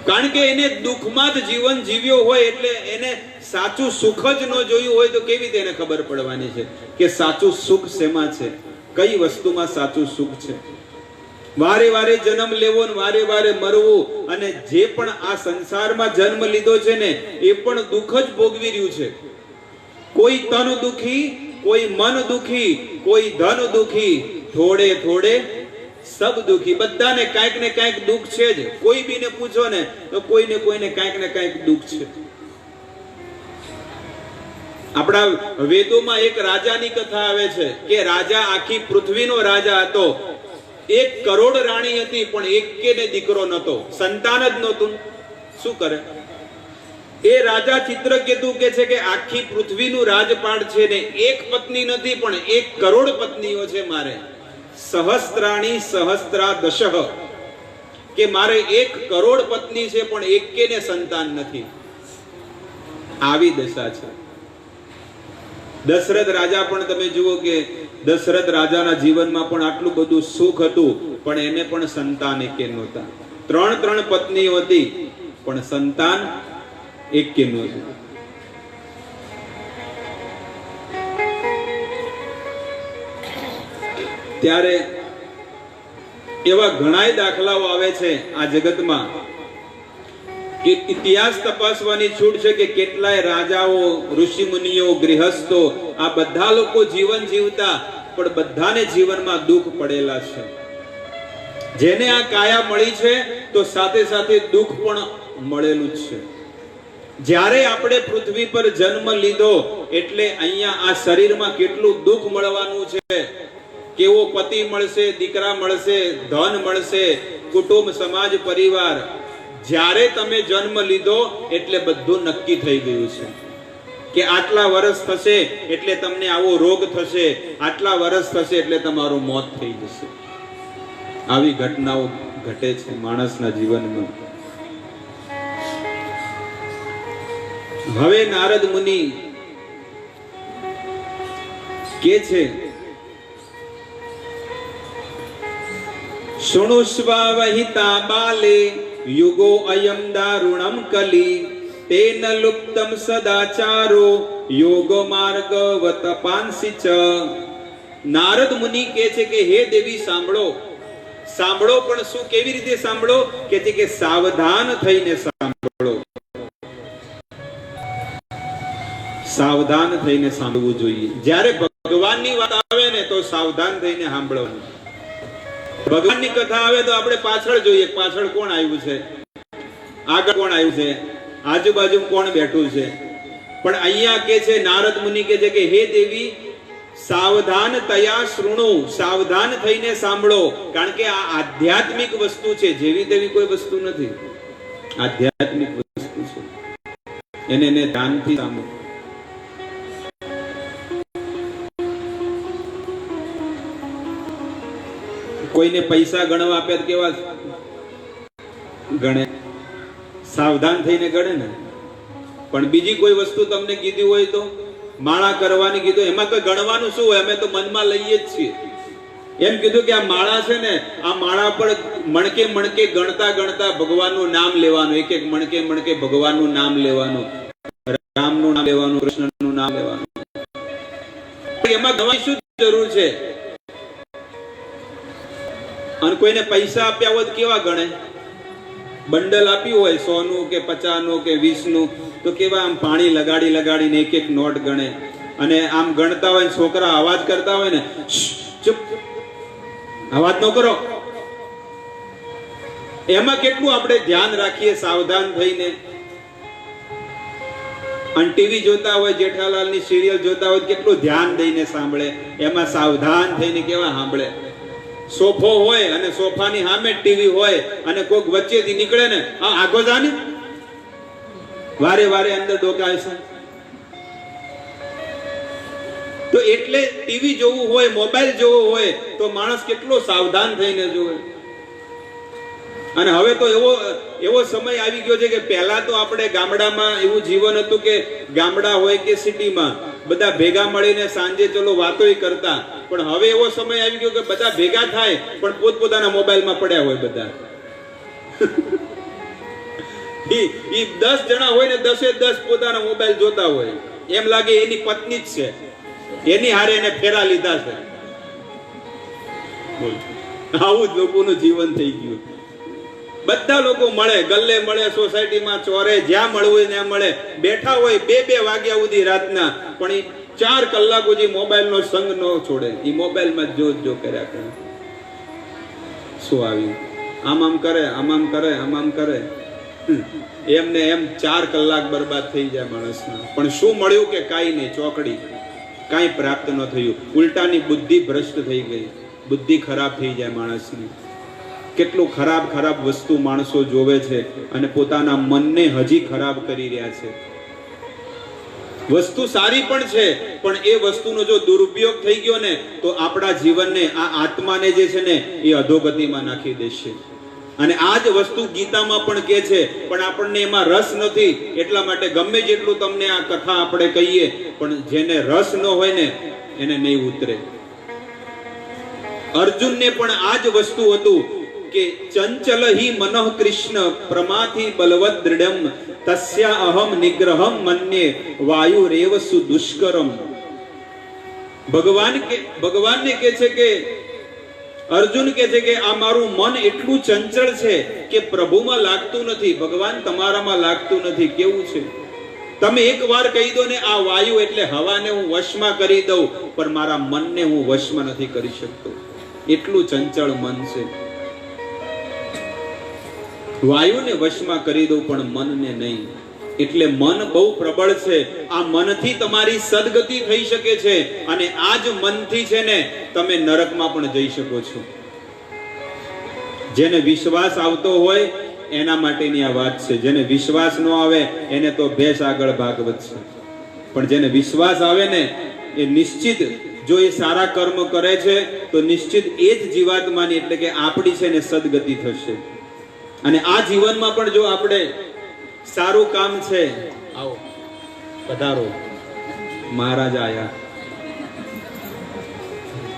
Speaker 1: કારણ કે એને દુઃખમાં જ જીવન જીવ્યો હોય એટલે એને સાચું સુખ જ ન જોયું હોય તો કેવી રીતે એને ખબર પડવાની છે કે સાચું સુખ શેમાં છે, કઈ વસ્તુમાં સાચું સુખ છે. વારે વારે જન્મ લેવો ને વારે વારે મરવું, અને જે પણ આ સંસારમાં જન્મ લીધો છે ને એ પણ દુઃખ જ ભોગવી રહ્યું છે. કોઈ તન દુખી, કોઈ મન દુખી, કોઈ ધન દુખી, થોડે થોડે સબ દુખી. બધાને કાંઈક ને કાંઈક દુઃખ છે જ. કોઈ બીને પૂછો ને તો કોઈને કાંઈક ને કાંઈક દુઃખ છે. આપણા વેદોમાં એક રાજાની કથા આવે છે કે રાજા આખી પૃથ્વીનો રાજા હતો. 1 કરોડ રાણી હતી પણ એકેને દીકરો નતો, સંતાન જ નહોતું. શું કરે? એ રાજા ચિત્રકેતુ કે છે કે આખી પૃથ્વીનું રાજપાટ છે ને એક પત્ની નથી પણ 1 કરોડ પત્નીઓ છે મારે. સહસ્ત્રાણી સહસ્ત્રા દશઃ, કે મારે 1 કરોડ પત્ની છે પણ એકેને સંતાન નથી. આવી દશા છે. દશરથ રાજા પણ તમે જુઓ કે દશરથ રાજાના જીવનમાં પણ આટલું બધું સુખ હતું પણ એને પણ સંતાન એકે નહોતા. 3 પત્નીઓ હતી પણ સંતાન એકે નહોતું. ત્યારે એવા ઘણાય દાખલાઓ આવે છે આ જગતમાં કે ઇતિહાસ તપાસવાની છૂટ છે કે કેટલાય રાજાઓ, ઋષિ મુનિઓ, ગૃહસ્થો આ બધા લોકો જીવન જીવતા પણ બધાને જીવનમાં દુઃખ પડેલા છે. જેને આ કાયા મળી છે તો સાથે સાથે દુઃખ પણ મળેલું જ છે. જ્યારે આપણે પૃથ્વી પર જન્મ લીધો એટલે અહીંયા આ શરીરમાં કેટલું દુઃખ મળવાનું છે. કેવો પતિ મળશે, દીકરા મળશે, ધન મળશે, કુટુંબ, સમાજ, પરિવાર. જ્યારે તમે જન્મ લીધો એટલે બધું નક્કી થઈ ગયું છે કે આટલા વર્ષ થશે એટલે તમને આવો રોગ થશે, આટલા વર્ષ થશે એટલે તમારું મોત થઈ જશે. આવી ઘટનાઓ ઘટે છે માણસના જીવનમાં. હવે નારદ મુનિ કે છે, શુણુષ્વા વહિતા બાલે યુગો અયમ દારુણમ કલી તેન લુપ્તમ સદાચારો યોગ માર્ગવત પાંસી ચ. નારદ મુનિ કહે છે કે હે દેવી સાંભળો, સાંભળો પણ શું, કેવી રીતે સાંભળો? કે છે કે સાવધાન થઈને સાંભળો, સાવધાન થઈને સાંભળવું જોઈએ. જ્યારે ભગવાન ભગવાનની વાત આવે ને તો સાવધાન થઈને સાંભળવાનું. ભગવાનની કથા આવે તો આપણે પાછળ જોઈએ, પાછળ કોણ આવ્યું છે, આગળ કોણ આવ્યું છે, આજુબાજુ કોણ બેઠું છે. પણ અહીંયા કે છે, નારદ મુનિ કે છે કે હે દેવી, સાવધાન તયા શૃણુ, સાવધાન થઈને સાંભળો. કારણ કે આ આધ્યાત્મિક વસ્તુ છે, જેવી તેવી કોઈ વસ્તુ નથી. આધ્યાત્મિક વસ્તુ છે, એને ધ્યાનથી સાંભળો. કોઈને પૈસા ગણવા આપે તો કેવા ગણે? સાવધાન થઈને ગણે ને. પણ બીજી કોઈ વસ્તુ તમને કીધી હોય તો, માળા કરવાની કીધું, એમાં કોઈ ગણવાનું શું હોય? અમે તો મનમાં લઈએ જ છીએ. એમ કીધું કે આ માળા છે ને, આ માળા પર મણકે મણકે ગણતા ગણતા ભગવાનનું નામ લેવાનું, એક એક મણકે મણકે ભગવાનનું નામ લેવાનું, રામનું નામ લેવાનું, કૃષ્ણનું નામ લેવાનું. એમાં ગણવાની શું જરૂર છે? અને કોઈને પૈસા આપ્યા હોય કેવા ગણે? બંડલ આપ્યું હોય 100 નું કે 50 નું કે 20 નું, તો કેવા આમ પાણી લગાડી લગાડીને એક એક નોટ ગણે. અને આમ ગણતા હોય, છોકરા અવાજ કરતા હોય ને, ચૂપ, અવાજ ન કરો. એમાં કેટલું આપણે ધ્યાન રાખીએ સાવધાન થઈને. અને ટીવી જોતા હોય, જેઠાલાલની સિરિયલ જોતા હોય, કેટલું ધ્યાન દઈને સાંભળે. એમાં સાવધાન થઈને કેવા સાંભળે. સોફો હોય અને સોફાની સામે ટીવી હોય અને કોઈક વચ્ચેથી નીકળે ને, આગો જાને, વારે વારે અંદર ડોકાય છે. તો એટલે ટીવી જોવું હોય, મોબાઈલ જોવો હોય તો માણસ કેટલો સાવધાન થઈને જોવે. અને હવે તો એવો સમય આવી ગયો છે કે પહેલા તો આપણે ગામડામાં એવું જીવન હતું કે ગામડા હોય કે સિટીમાં બધા ભેગા મળીને સાંજે ચલો વાતોય કરતા. પણ હવે એવો સમય આવી ગયો કે બધા ભેગા થાય પણ પોતપોતાના મોબાઈલમાં પડ્યા હોય. બધા 10 જણા હોય ને 10 પોતાના મોબાઈલ જોતા હોય. એમ લાગે એની પત્ની જ છે, એની હારે એને ફેરા લીધા છે. આવું જ લોકોનું જીવન થઈ ગયું. બધા લોકો મળે, ગલ્લે મળે, સોસાયટીમાં ચોરે, જ્યાં મળવું હોય ત્યાં મળે. બેઠા હોય 2 વાગ્યા સુધી રાતના, પણ 4 કલાક સુધી મોબાઈલનો સંગ ન છોડે. એ મોબાઈલમાં જો કર્યા કરે. શું આવ્યું? આમ કરે, આમ કરે, આમ કરે. એમને એમ 4 કલાક બરબાદ થઈ જાય માણસના. પણ શું મળ્યું? કે કાંઈ નહીં, ચોકડી. કાંઈ પ્રાપ્ત ન થયું. ઉલટાની બુદ્ધિ ભ્રષ્ટ થઈ ગઈ, બુદ્ધિ ખરાબ થઈ જાય માણસની. કેટલું ખરાબ ખરાબ વસ્તુ માણસો જોવે છે અને પોતાના મનને હજી ખરાબ કરી રહ્યા છે. વસ્તુ સારી પણ છે, પણ એ વસ્તુનો જો દુરુપયોગ થઈ ગયો ને તો આપણા જીવનને, આ આત્માને જે છે ને, એ અધોગતિમાં નાખી દેશે. અને આ જ વસ્તુ ગીતામાં પણ કહે છે, પણ આપણને એમાં રસ નથી. એટલા માટે ગમે જેટલું તમને આ કથા આપણે કહીએ, પણ જેને રસ ન હોય ને એને નહીં ઉતરે. અર્જુનને પણ આ જ વસ્તુ હતું કે ચંચલ હિ મનઃ કૃષ્ણ પ્રમાથી બલવદ દૃઢમ તસ્યા અહમ નિગ્રહમ મન્યે વાયુરેવ સુદુષ્કરમ. ભગવાનને કહે છે કે, અર્જુન કહે છે કે આ મારું મન એટલું ચંચળ છે કે પ્રભુમાં લાગતું નથી, ભગવાન તમારામાં લાગતું નથી. કેવું છે? તમે એકવાર કહી દો ને, આ વાયુ એટલે હવાને હું વશમાં કરી દઉં, પણ મારા મનને હું વશમાં નથી કરી શકતો. એટલું ચંચળ મન છે. વાયુને વશમાં કરી દઉં પણ મનને નહીં. એટલે મન બહુ પ્રબળ છે. આ મનથી તમારી સદગતિ થઈ શકે છે, અને આ જ મનથી છે ને તમે નરકમાં પણ જઈ શકો છો. જેને વિશ્વાસ આવતો હોય એના માટેની આ વાત છે. જેને વિશ્વાસ ન આવે એને તો ભેંસ આગળ ભાગવત છે. પણ જેને વિશ્વાસ આવે ને એ નિશ્ચિત, જો એ સારા કર્મ કરે છે તો નિશ્ચિત એ જ જીવાત્માની, એટલે કે આપણી છે ને સદગતિ થશે. અને આ જીવનમાં પણ જો આપણે સારું કામ છે, આવો પધારો, મહારાજ આયા,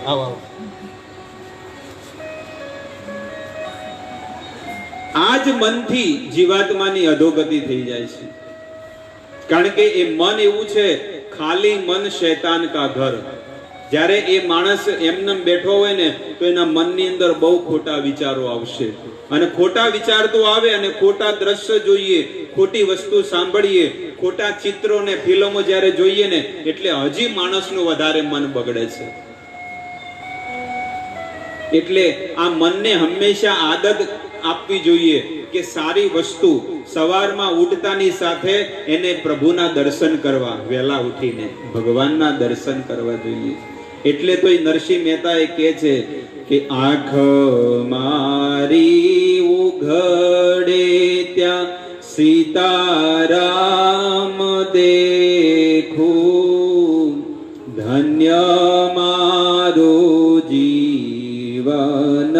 Speaker 1: આવો. આ જ મનથી જીવાત્માની અધોગતિ થઈ જાય છે. કારણ કે એ મન એવું છે, ખાલી મન શૈતાન કા ઘર. જ્યારે એ માણસ એમને બેઠો હોય ને તો એના મનની અંદર બહુ ખોટા વિચારો આવશે. અને ખોટા વિચાર તો આવે અને ખોટા દ્રશ્ય જોઈએ, ખોટી વસ્તુ સાંભળીએ, ખોટા ચિત્રો ને ફિલ્મો જ્યારે જોઈએ ને એટલે હજી માણસનું વધારે મન બગડે છે. એટલે આ મનને હંમેશા આદત આપવી જોઈએ કે સારી વસ્તુ સવારમાં ઉઠતાની સાથે એને પ્રભુના દર્શન કરવા, વહેલા ઉઠીને ભગવાનના દર્શન કરવા જોઈએ. એટલે તો નરસિંહ મહેતા એ કહે છે કે આંખ મારી ઉઘડે ત્યાં સીતારામ દેખું, ધન્ય મારું જીવન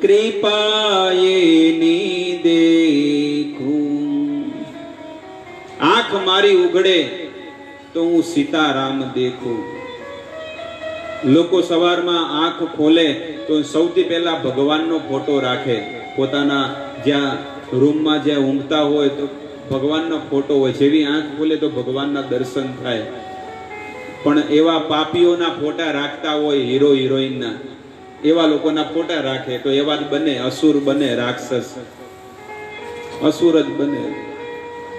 Speaker 1: કૃપાએની દેખું. આંખ મારી ઉઘડે તો હું સીતારામ દેખું. લોકો સવારમાં આંખ ખોલે તો સૌથી પહેલા ભગવાનનો ફોટો રાખે. પોતાના જ્યાં રૂમમાં જ્યાં ઊંઘતા હોય તો ભગવાનનો ફોટો હોય. જેવી આંખ ખોલે તો ભગવાનના દર્શન થાય. પણ એવા પાપીઓના ફોટા રાખતા હોય, હીરો હિરોઈનના, એવા લોકોના ફોટા રાખે તો એવા જ બને, અસુર બને, રાક્ષસ, અસુર જ બને.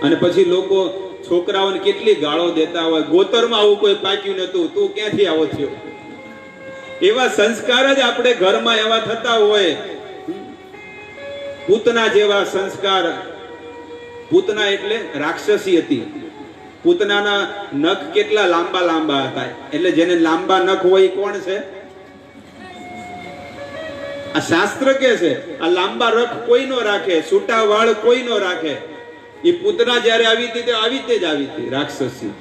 Speaker 1: અને પછી લોકો છોકરાઓને કેટલી ગાળો દેતા હોય, ગોતરમાં આવું કોઈ પાક્યું નતું, તું ક્યાંથી આવો થયો. એવા સંસ્કાર જ આપણે ઘરમાં એવા થતા હોય. પૂતના જેવા સંસ્કાર. પૂતના એટલે રાક્ષસી હતી. પૂતનાના નખ કેટલા લાંબા લાંબા હતા. એટલે જેને લાંબા નખ હોય એ કોણ છે? આ શાસ્ત્ર કે છે આ લાંબા રખ કોઈ નો રાખે, છૂટા વાળ કોઈ નો રાખે. એ પૂતના જ્યારે આવી હતી તે આવી તે જ આવી હતી, રાક્ષસી.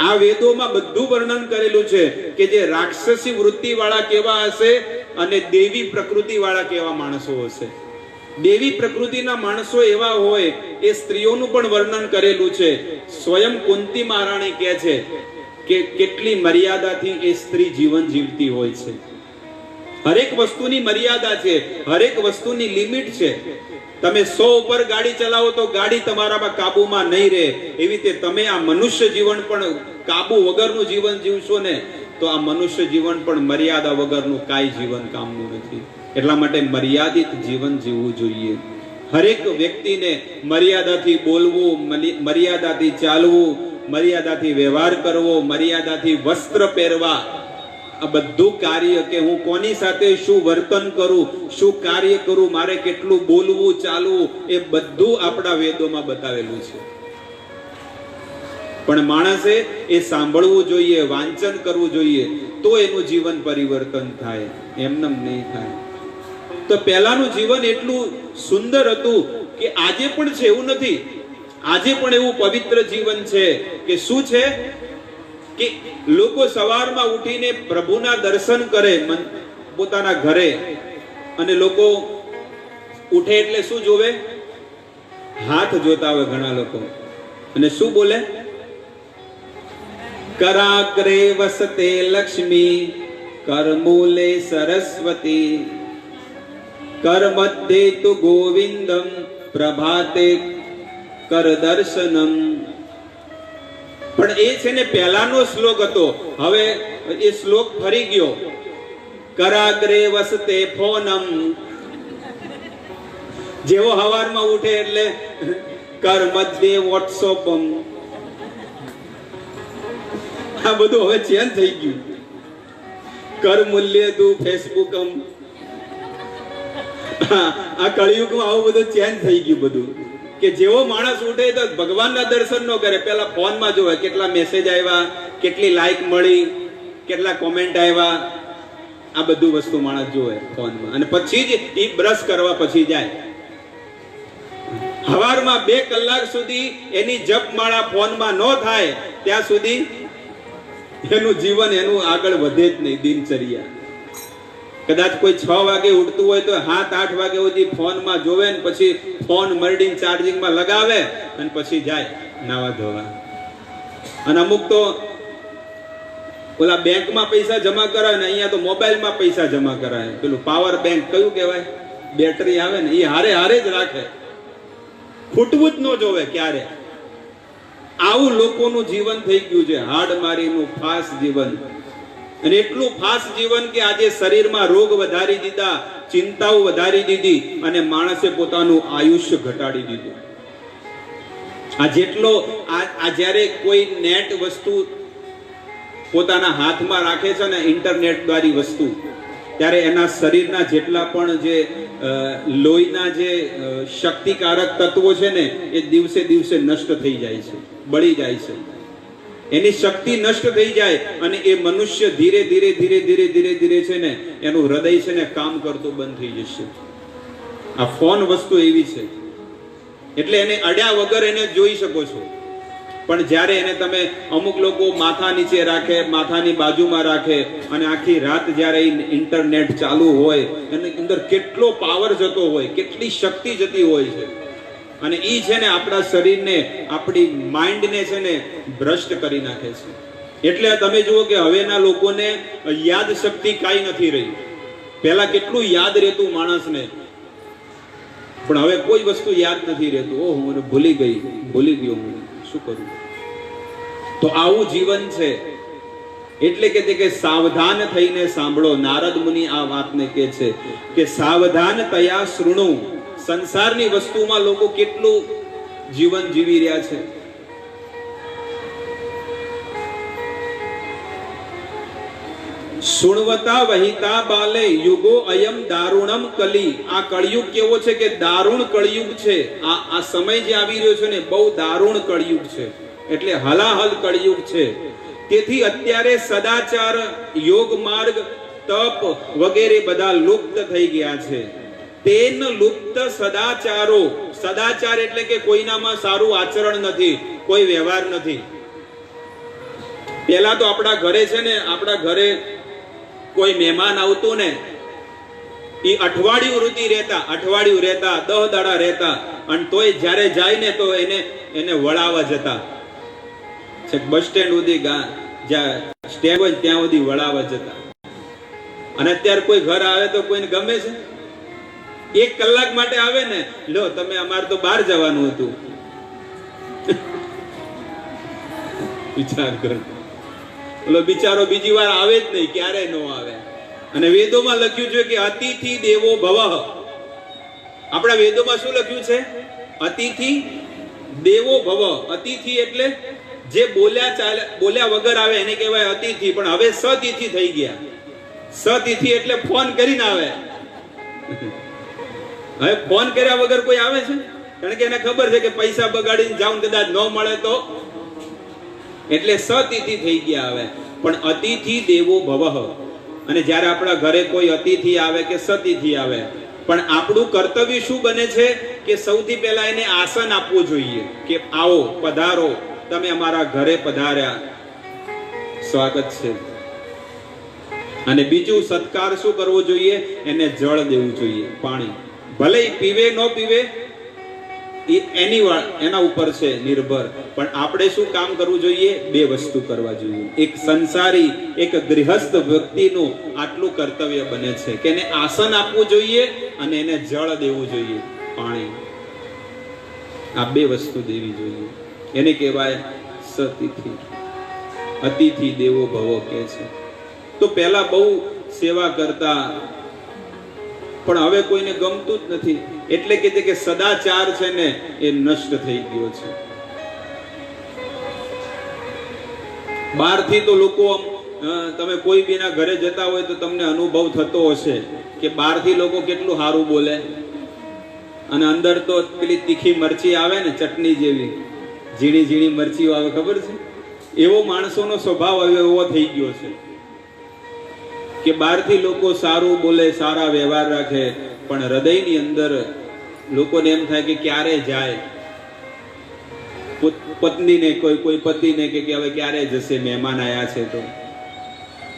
Speaker 1: આ વેદોમાં બધું વર્ણન કરેલું છે કે જે રાક્ષસી વૃત્તિ વાળા કેવા હશે અને દેવી પ્રકૃતિ વાળા કેવા માણસો હશે. દેવી પ્રકૃતિના માણસો એવા હોય એ સ્ત્રીઓનું પણ વર્ણન કરેલું છે. સ્વયં કુંતી મહારાણી કહે છે કે કેટલી મર્યાદાથી એ સ્ત્રી જીવન જીવતી હોય છે. હરેક વસ્તુની મર્યાદા છે, હરેક વસ્તુની લિમિટ છે. તમે 100 ઉપર ગાડી ચલાવો તો ગાડી તમારામાં કાબુમાં નહીં રહે. એવી રીતે તમે આ મનુષ્ય જીવન પણ કાબુ વગરનું જીવન જીવશો ને તો આ મનુષ્ય જીવન પણ મર્યાદા વગરનું કાંઈ જીવન કામનું નથી. એટલા માટે મર્યાદિત જીવન જીવવું જોઈએ. હરેક વ્યક્તિને મર્યાદાથી બોલવું, મર્યાદાથી ચાલવું, મર્યાદાથી વ્યવહાર કરવો, મર્યાદાથી વસ્ત્ર પહેરવા, આ બધું કાર્ય કે હું કોની સાથે શું વર્તન કરું, શું કાર્ય કરું, મારે કેટલું બોલવું, ચાલવું, એ બધું આપણા વેદોમાં બતાવેલું છે. પણ માણસે એ સાંભળવું જોઈએ, વાંચન કરવું જોઈએ, તો એનું જીવન પરિવર્તન થાય, એમનેમ નહીં થાય. તો પહેલાનું જીવન એટલું સુંદર હતું કે આજે પણ છે એવું નથી. આજે પણ એવું પવિત્ર જીવન છે કે શું છે કે લોકો સવારમાં ઉઠીને પ્રભુના દર્શન કરે પોતાના ઘરે. અને લોકો ઉઠે એટલે શું જોવે? હાથ જોતા હોય ઘણા લોકો. અને શું બોલે? કરાગ્રે વસતે લક્ષ્મી, કરમૂલે સરસ્વતી, કર મધ્યે તુ ગોવિંદમ, પ્રભાતે કર દર્શનમ. પણ એ છે ને પહેલાનો શ્લોક હતો. હવે એ શ્લોક ફરી ગયો. કરાગ્રે વસતે ફોનમ. જેવો હવારમાં ઉઠે એટલે કર મધ્યે વોટ્સઅપમ. આ બધું હવે ચેન્જ થઈ ગયું. કર મૂલ્ય તું ફેસબુકમ. આ કળિયુગમાં આવું બધું ચેન્જ થઈ ગયું બધું. કે જેવો માણસ ઉઠે તો ભગવાનના દર્શન ન કરે, પેલા ફોનમાં જોવે કેટલા મેસેજ આવ્યા, કેટલી લાઈક મળી, કેટલા કોમેન્ટ આવ્યા. આ બધું વસ્તુ માણસ જોવે ફોનમાં. અને પછી જ એ બ્રશ કરવા પછી જાય. સવારમાં 2 કલાક સુધી એની જપમાળા ફોનમાં ન થાય ત્યાં સુધી એનું જીવન એનું આગળ વધે જ નહીં. દિનચર્યા કદાચ કોઈ 6 વાગે ઉઠતું હોય તો 7-8 વાગે સુધી ફોનમાં જોવે ને પછી ફોન મરડીને ચાર્જિંગમાં લગાવે અને પછી જાય નાવા ધોવા. અને અમુક તો ઓલા બેંકમાં પૈસા જમા કરાવે ને અહીંયા તો મોબાઈલમાં પૈસા જમા કરાવે. પેલું પાવર બેંક કયું કહેવાય, બેટરી આવે ને એ હારે હારે જ રાખે, ખૂટવું જ ન જોવે ક્યારે. આવું લોકોનું જીવન થઈ ગયું છે, હાડમારીનું ફાસ્ટ જીવન. અને એટલું ફાસ્ટ જીવન કે આજે શરીરમાં રોગ વધારી દીધા, ચિંતાઓ વધારી દીધી અને માણસે પોતાનું આયુષ્ય ઘટાડી દીધું. આ જેટલો આ જ્યારે કોઈ નેટ વસ્તુ પોતાના હાથમાં રાખે છે ને, ઇન્ટરનેટ દ્વારા વસ્તુ, ત્યારે એના શરીરના જેટલા પણ જે લોહીના જે શક્તિકારક તત્વો છે ને, એ દિવસે દિવસે નષ્ટ થઈ જાય છે, બળી જાય છે. એની શક્તિ નષ્ટ થઈ જાય અને એ મનુષ્ય ધીરે ધીરે ધીરે ધીરે ધીરે ધીરે છે ને, એનું હૃદય છે ને કામ કરતું બંધ થઈ જશે. આ ફોન વસ્તુ એવી છે, એટલે એને અડ્યા વગર એને જોઈ શકો છો. પણ જ્યારે એને તમે, અમુક લોકો માથા નીચે રાખે, માથાની બાજુમાં રાખે અને આખી રાત જ્યારે ઇન્ટરનેટ ચાલુ હોય, એની અંદર કેટલો પાવર જતો હોય, કેટલી શક્તિ જતી હોય છે. અને ઈ છે ને આપણા શરીરને, આપણી માઇન્ડને છે ને ભ્રષ્ટ કરી નાખે છે. એટલે તમે જુઓ કે હવેના લોકોને યાદ શક્તિ કાંઈ નથી રહી. પહેલા કેટલું યાદ રહેતું માણસને, પણ હવે કોઈ વસ્તુ યાદ નથી રહેતું. ઓહ, મને ભૂલી ગયો હું, શું કરું? તો આવું જીવન છે. એટલે કે સાવધાન થઈને સાંભળો. નારદ મુનિ આ વાતને કહે છે કે સાવધાન તયા શૃણુ. સંસારની વસ્તુમાં લોકો કેટલું જીવન જીવી રહ્યા છે. સુણવતા વહિતા બાલે યુગો અયમ દારુણમ કલી. આ કળિયુગ કેવો છે કે દારૂણ કળિયુગ છે. આ સમય જે આવી રહ્યો છે ને, બહુ દારૂણ કળિયુગ છે, એટલે હલાહલ કળિયુગ છે. તેથી અત્યારે સદાચાર, યોગ માર્ગ, તપ વગેરે બધા લુપ્ત થઈ ગયા છે. તેન લુપ્ત સદાચારો. સદાચાર એટલે કે કોઈનામાં સારું આચરણ નથી, કોઈ વ્યવહાર નથી. પેલા તો આપણા ઘરે છે ને, આપણા ઘરે કોઈ મહેમાન આવતું ને, એ અઠવાડિયું રૂતી રહેતા, 10 દાડા રહેતા, અને તોય જ્યારે જાય ને તો એને વળાવવા જતા. બસ સ્ટેન્ડ સુધી, જ્યાં સ્ટેન્ડ હોય ત્યાં સુધી વળાવવા જતા. અને અત્યારે કોઈ ઘર આવે તો કોઈને ગમે છે? 1 કલાક માટે આવે ને, લો તમે, અમારે તો બહાર જવાનું હતું. વિચાર કરો. બોલો, બિચારો બીજી વાર આવે જ નહીં, ક્યારે ન આવે. અને વેદોમાં લખ્યું છે કે અતિથિ દેવો ભવ. આપણા વેદોમાં શું લખ્યું છે? અતિથિ દેવો ભવ. અતિથિ એટલે જે બોલ્યા વગર આવે એને કહેવાય અતિથિ. પણ હવે સતિથિ થઈ ગયા. સતિથિ એટલે ફોન કરીને આવે. હવે ફોન કર્યા વગર કોઈ આવે છે? કારણ કે એને ખબર છે કે પૈસા બગાડીને જાઉં, કદાચ ન મળે તો, એટલે સતિથિ થઈ ગયા હવે. પણ અતિથિ દેવો ભવ. અને જ્યારે આપણા ઘરે કોઈ અતિથિ આવે કે સતિથિ આવે, પણ આપણું કર્તવ્ય શું બને છે કે સૌથી પહેલા એને આસન આપવું જોઈએ કે આવો, પધારો, તમે અમારા ઘરે પધાર્યા, સ્વાગત છે. અને બીજું સત્કાર શું કરવો જોઈએ? એને જળ દેવું જોઈએ, પાણી. ભલે પીવે ન પીવે એના ઉપર છે નિર્ભર, પણ આપણે શું કામ કરવું જોઈએ? 2 વસ્તુ કરવા જોઈએ. એક સંસારી, એક ગૃહસ્થ વ્યક્તિનું આટલું કર્તવ્ય બને છે કે એને આસન આપવું જોઈએ અને એને જળ દેવું જોઈએ, પાણી. આ 2 વસ્તુ દેવી જોઈએ. એને કહેવાય સતિથિ. અતિથિ દેવો ભવ કહે છે. તો પહેલા બહુ સેવા કરતા, પણ હવે કોઈને ગમતું જ નથી. એટલે કે સદાચાર છે ને એ નષ્ટ થઈ ગયો છે. બહારથી તો લોકો, તમે કોઈ બીના ઘરે જતા હોય તો તમને અનુભવ થતો હશે કે બહારથી લોકો કેટલું સારું બોલે, અને અંદર તો પેલી તીખી મરચી આવે ને, ચટણી જેવી ઝીણી ઝીણી મરચીઓ આવે, ખબર છે? એવો માણસોનો સ્વભાવ હવે એવો થઈ ગયો છે કે બહારથી લોકો સારું બોલે, સારા વ્યવહાર રાખે, પણ હૃદયની અંદર લોકોને એમ થાય કે ક્યારે જાય. પત્નીને કોઈ પતિને કે હવે ક્યારે જશે, મહેમાન આયા છે તો.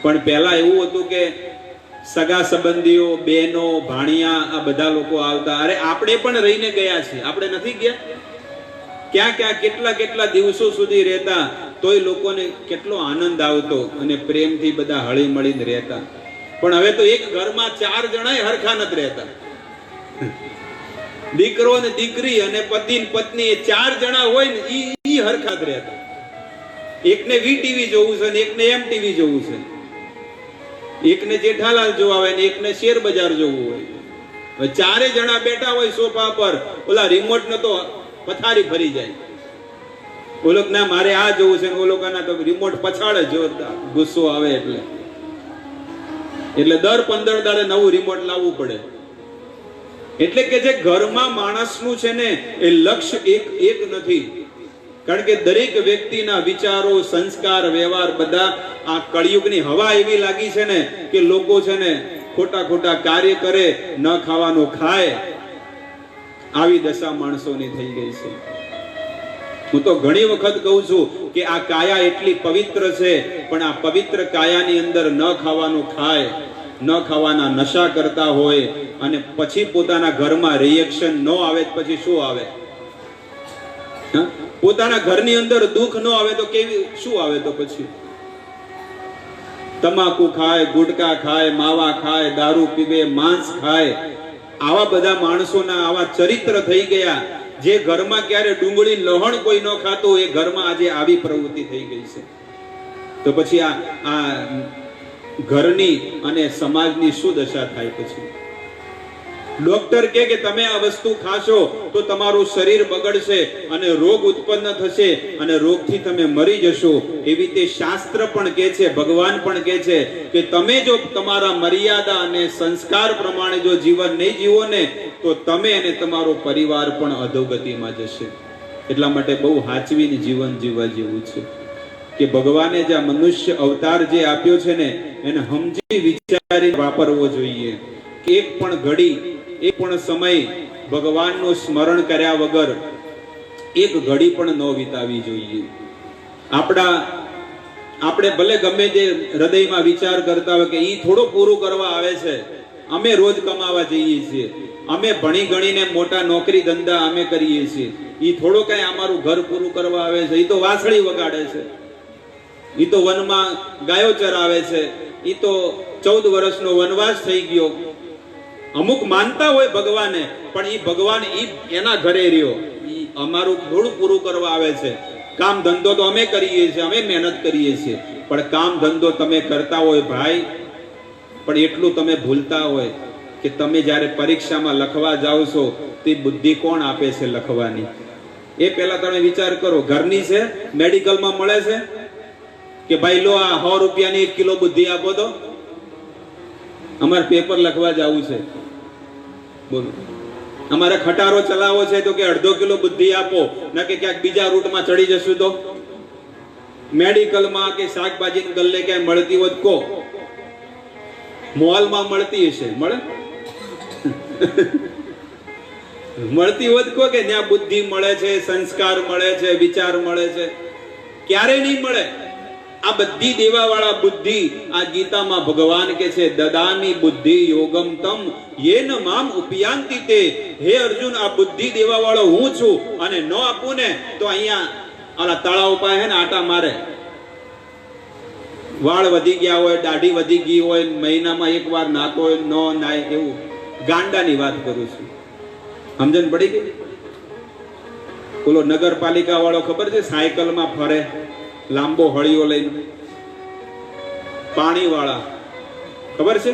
Speaker 1: પણ પહેલા એવું હતું કે સગા સંબંધીઓ, બહેનો, ભાણિયા, આ બધા લોકો આવતા. અરે આપણે પણ રહીને ગયા છીએ, આપણે નથી ગયા? ક્યાં કેટલા દિવસો સુધી રહેતા, તોય લોકોને કેટલો આનંદ આવતો અને પ્રેમથી બધા હળી મળીને રહેતા. પણ હવે તો એક ઘરમાં 4 જણાય હરખા નથી રહેતા. દીકરો ને દીકરી અને પતિ ને પત્ની, એ 4 જણા હોય ને, ઈ હરખા જ રહેતા. એકને વીટીવી જોવું છે ને એકને MTV જોવું છે, એકને જેઠાલાલ જોવા હોય ને એકને શેર બજાર જોવું હોય. ચારે જણા બેઠા હોય સોફા પર, ઓલા રિમોટ ને તો પથારી ફરી જાય. ઓલો ના મારે આ જોવું છે, ઓલો કાના તો રિમોટ પછાડે, જોરદાર ગુસ્સો આવે એટલે દર 15 દાડે નવું રિમોટ લાવવું પડે. એટલે કે જે ઘરમાં માણસનું છે ને એ લક્ષ્ય એક નથી. કારણ કે દરેક વ્યક્તિના વિચારો, સંસ્કાર, વ્યવહાર બધા આ કળિયુગની હવા એવી લાગી છે ને કે લોકો છે ને ખોટા કાર્ય કરે, ન ખાવાનું ખાય, આવી દશા માણસોની થઈ ગઈ છે. હું તો ઘણી વખત કહું છું કે આ કાયા એટલી પવિત્ર છે, પણ આ પવિત્ર કાયાની અંદર ન ખાવાનું ખાય, ન ખાવાના નશા કરતા હોય અને પછી પોતાના ઘરમાં રિએક્શન ન આવે, પછી શું આવે? પોતાના ઘરની અંદર દુઃખ ન આવે તો કેવી શું આવે? તો પછી તમાકુ ખાય, ગુટકા ખાય, માવા ખાય, દારૂ પીવે, માંસ ખાય. આવા બધા માણસોના આવા ચરિત્ર થઈ ગયા. જે ઘરમાં ક્યારે ડુંગળી લહણ કોઈ ન ખાતું, એ ઘરમાં આજે આવી પ્રવૃત્તિ થઈ ગઈ છે. તો પછી આ ઘરની અને સમાજની શું દશા થાય? પછી ડોક્ટર કહે કે તમે આ વસ્તુ ખાશો તો તમારું શરીર બગડશે અને રોગ ઉત્પન્ન થશે અને રોગથી તમે મરી જશો. એવી રીતે શાસ્ત્ર પણ કહે છે, ભગવાન પણ કહે છે કે તમે જો તમારા મર્યાદા અને સંસ્કાર પ્રમાણે જો જીવન નહીં જીવો ને તો તમે અને તમારો પરિવાર પણ અધોગતિમાં જશે. એટલા માટે બહુ હાચવીને જીવન જીવવા જેવું છે કે ભગવાને જે મનુષ્ય અવતાર જે આપ્યો છે ને એને સમજી વિચારી વાપરવો જોઈએ. એક પણ ઘડી, એક પણ સમય ભગવાનનું સ્મરણ કર્યા વગર એક ઘડી પણ ન વિતાવી જોઈએ. આપણે ભલે ગમે તે હૃદયમાં વિચાર કરતા હોય કે ઈ થોડું પૂરું કરવા આવે છે, અમે રોજ કમાવા જઈએ છીએ, અમે ભણી ગણીને મોટા નોકરી ધંધા અમે કરીએ છીએ, ઈ થોડો કઈ અમારું ઘર પૂરું કરવા આવે છે? ઈ તો વાંસળી વગાડે છે, ઈ તો વનમાં ગાયો ચરાવે છે, ઈ તો 14 વર્ષનો વનવાસ થઈ ગયો. અમુક માનતા હોય ભગવાને, પણ ઈ ભગવાન એના ઘરે રહ્યો, ઈ અમારું થોડું પૂરું કરવા આવે છે. કામ ધંધો તો અમે કરીએ છીએ, અમે મહેનત કરીએ છીએ, પણ કામ ધંધો તમે કરતા હોય ભાઈ, પણ એટલું તમે ભૂલતા હોય કે તમે જ્યારે પરીક્ષામાં લખવા જાઓ છો તે બુદ્ધિ કોણ આપે છે લખવાની? એ પહેલા તમે વિચાર કરો. ઘરની છે, મેડિકલમાં મળે છે કે ભાઈ લો આ 100 રૂપિયાની 1 કિલો બુદ્ધિ આપો તો અમારે પેપર લખવા જવું છે. બોલો, અમારે ખટારો ચલાવવો છે તો કે 1/2 કિલો બુદ્ધિ આપો, ના કે ક્યાંક બીજા રૂટમાં ચડી જશું તો? મેડિકલમાં કે શાકભાજી ગલ્લે ક્યાંય મળતી હોત કો? મોલમાં મળતી હશે, મળે? મળતી હોત કો કે ત્યાં બુદ્ધિ મળે છે, સંસ્કાર મળે છે, વિચાર મળે છે? ક્યારે નહીં મળે. આ બધી દેવાવાળા બુદ્ધિ આ ગીતામાં ભગવાન કે છે દદામી બુદ્ધિ યોગમ તમ યેન મામ ઉપયાંતિ તે. હે અર્જુન, આ બુદ્ધિ દેવાવાળો હું છું, અને ન આપું ને તો અહીંયા આલા તળાવ પાસે હે ને આટા મારે. વાળ વધી ગયા હોય, દાઢી વધી ગઈ હોય, મહિનામાં એકવાર નાતો હોય, ન નાય, એવું ગાંડાની વાત કરું છું. સમજણ પડી ગઈ? બોલો, નગરપાલિકા વાળો ખબર છે સાયકલમાં ફરે, લાંબો હળિયો લઈને. પાણી વાળા ખબર છે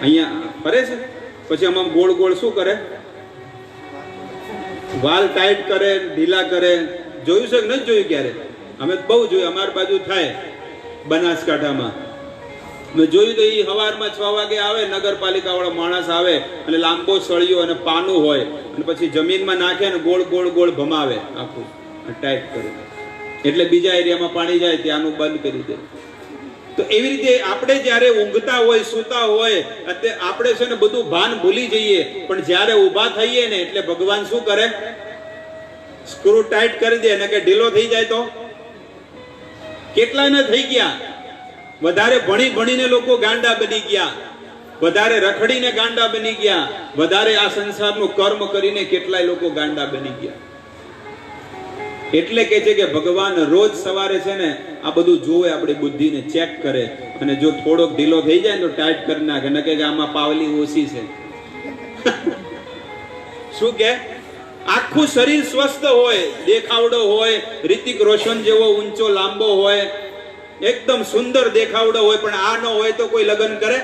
Speaker 1: અહીંયા ફરે છે, પછી આમાં ગોળ ગોળ શું કરે? વાલ ટાઈટ કરે, ઢીલા કરે. જોયું છે કે નથી જોયું ક્યારે? અમે બહુ જોયું, અમારી બાજુ થાય બનાસકાંઠામાં. મેં જોયું તો એ સવારમાં 6 વાગે આવે, નગરપાલિકા વાળો માણસ આવે અને લાંબો સળિયો અને પાનું હોય અને પછી જમીનમાં નાખે અને ગોળ ગોળ ગોળ ભમાવે, આખું ટાઈટ કરે, એટલે બીજા એરિયામાં પાણી જાય ત્યાંનું બંધ કરી દે. તો એવી રીતે આપણે જ્યારે ઊંઘતા હોય, સૂતા હોય, આપણે છે ને બધું ભાન ભૂલી જઈએ, પણ જ્યારે ઊભા થઈએ ને એટલે ભગવાન શું કરે? સ્ક્રૂ ટાઈટ કરી દે, અને કે ઢીલો થઈ જાય તો કેટલાય ન થઈ ગયા. વધારે ભણી ભણીને લોકો ગાંડા બની ગયા, વધારે રખડીને ગાંડા બની ગયા, વધારે આ સંસારનું કર્મ કરીને કેટલાય લોકો ગાંડા બની ગયા. એટલે કે છે કે ભગવાન રોજ સવારે છે ને આ બધું જોવે, આપણી બુદ્ધિને ચેક કરે, અને જો થોડોક ઢીલો થઈ જાય ને તો ટાઈટ કરી નાખે, ન કે આમાં પાવલી ઓછી છે. શું કે? આખું શરીર સ્વસ્થ હોય, દેખાવડો હોય, રિતિક રોશન જેવો ઊંચો લાંબો હોય, એકદમ સુંદર દેખાવડો હોય, પણ આ ન હોય તો કોઈ લગ્ન કરે?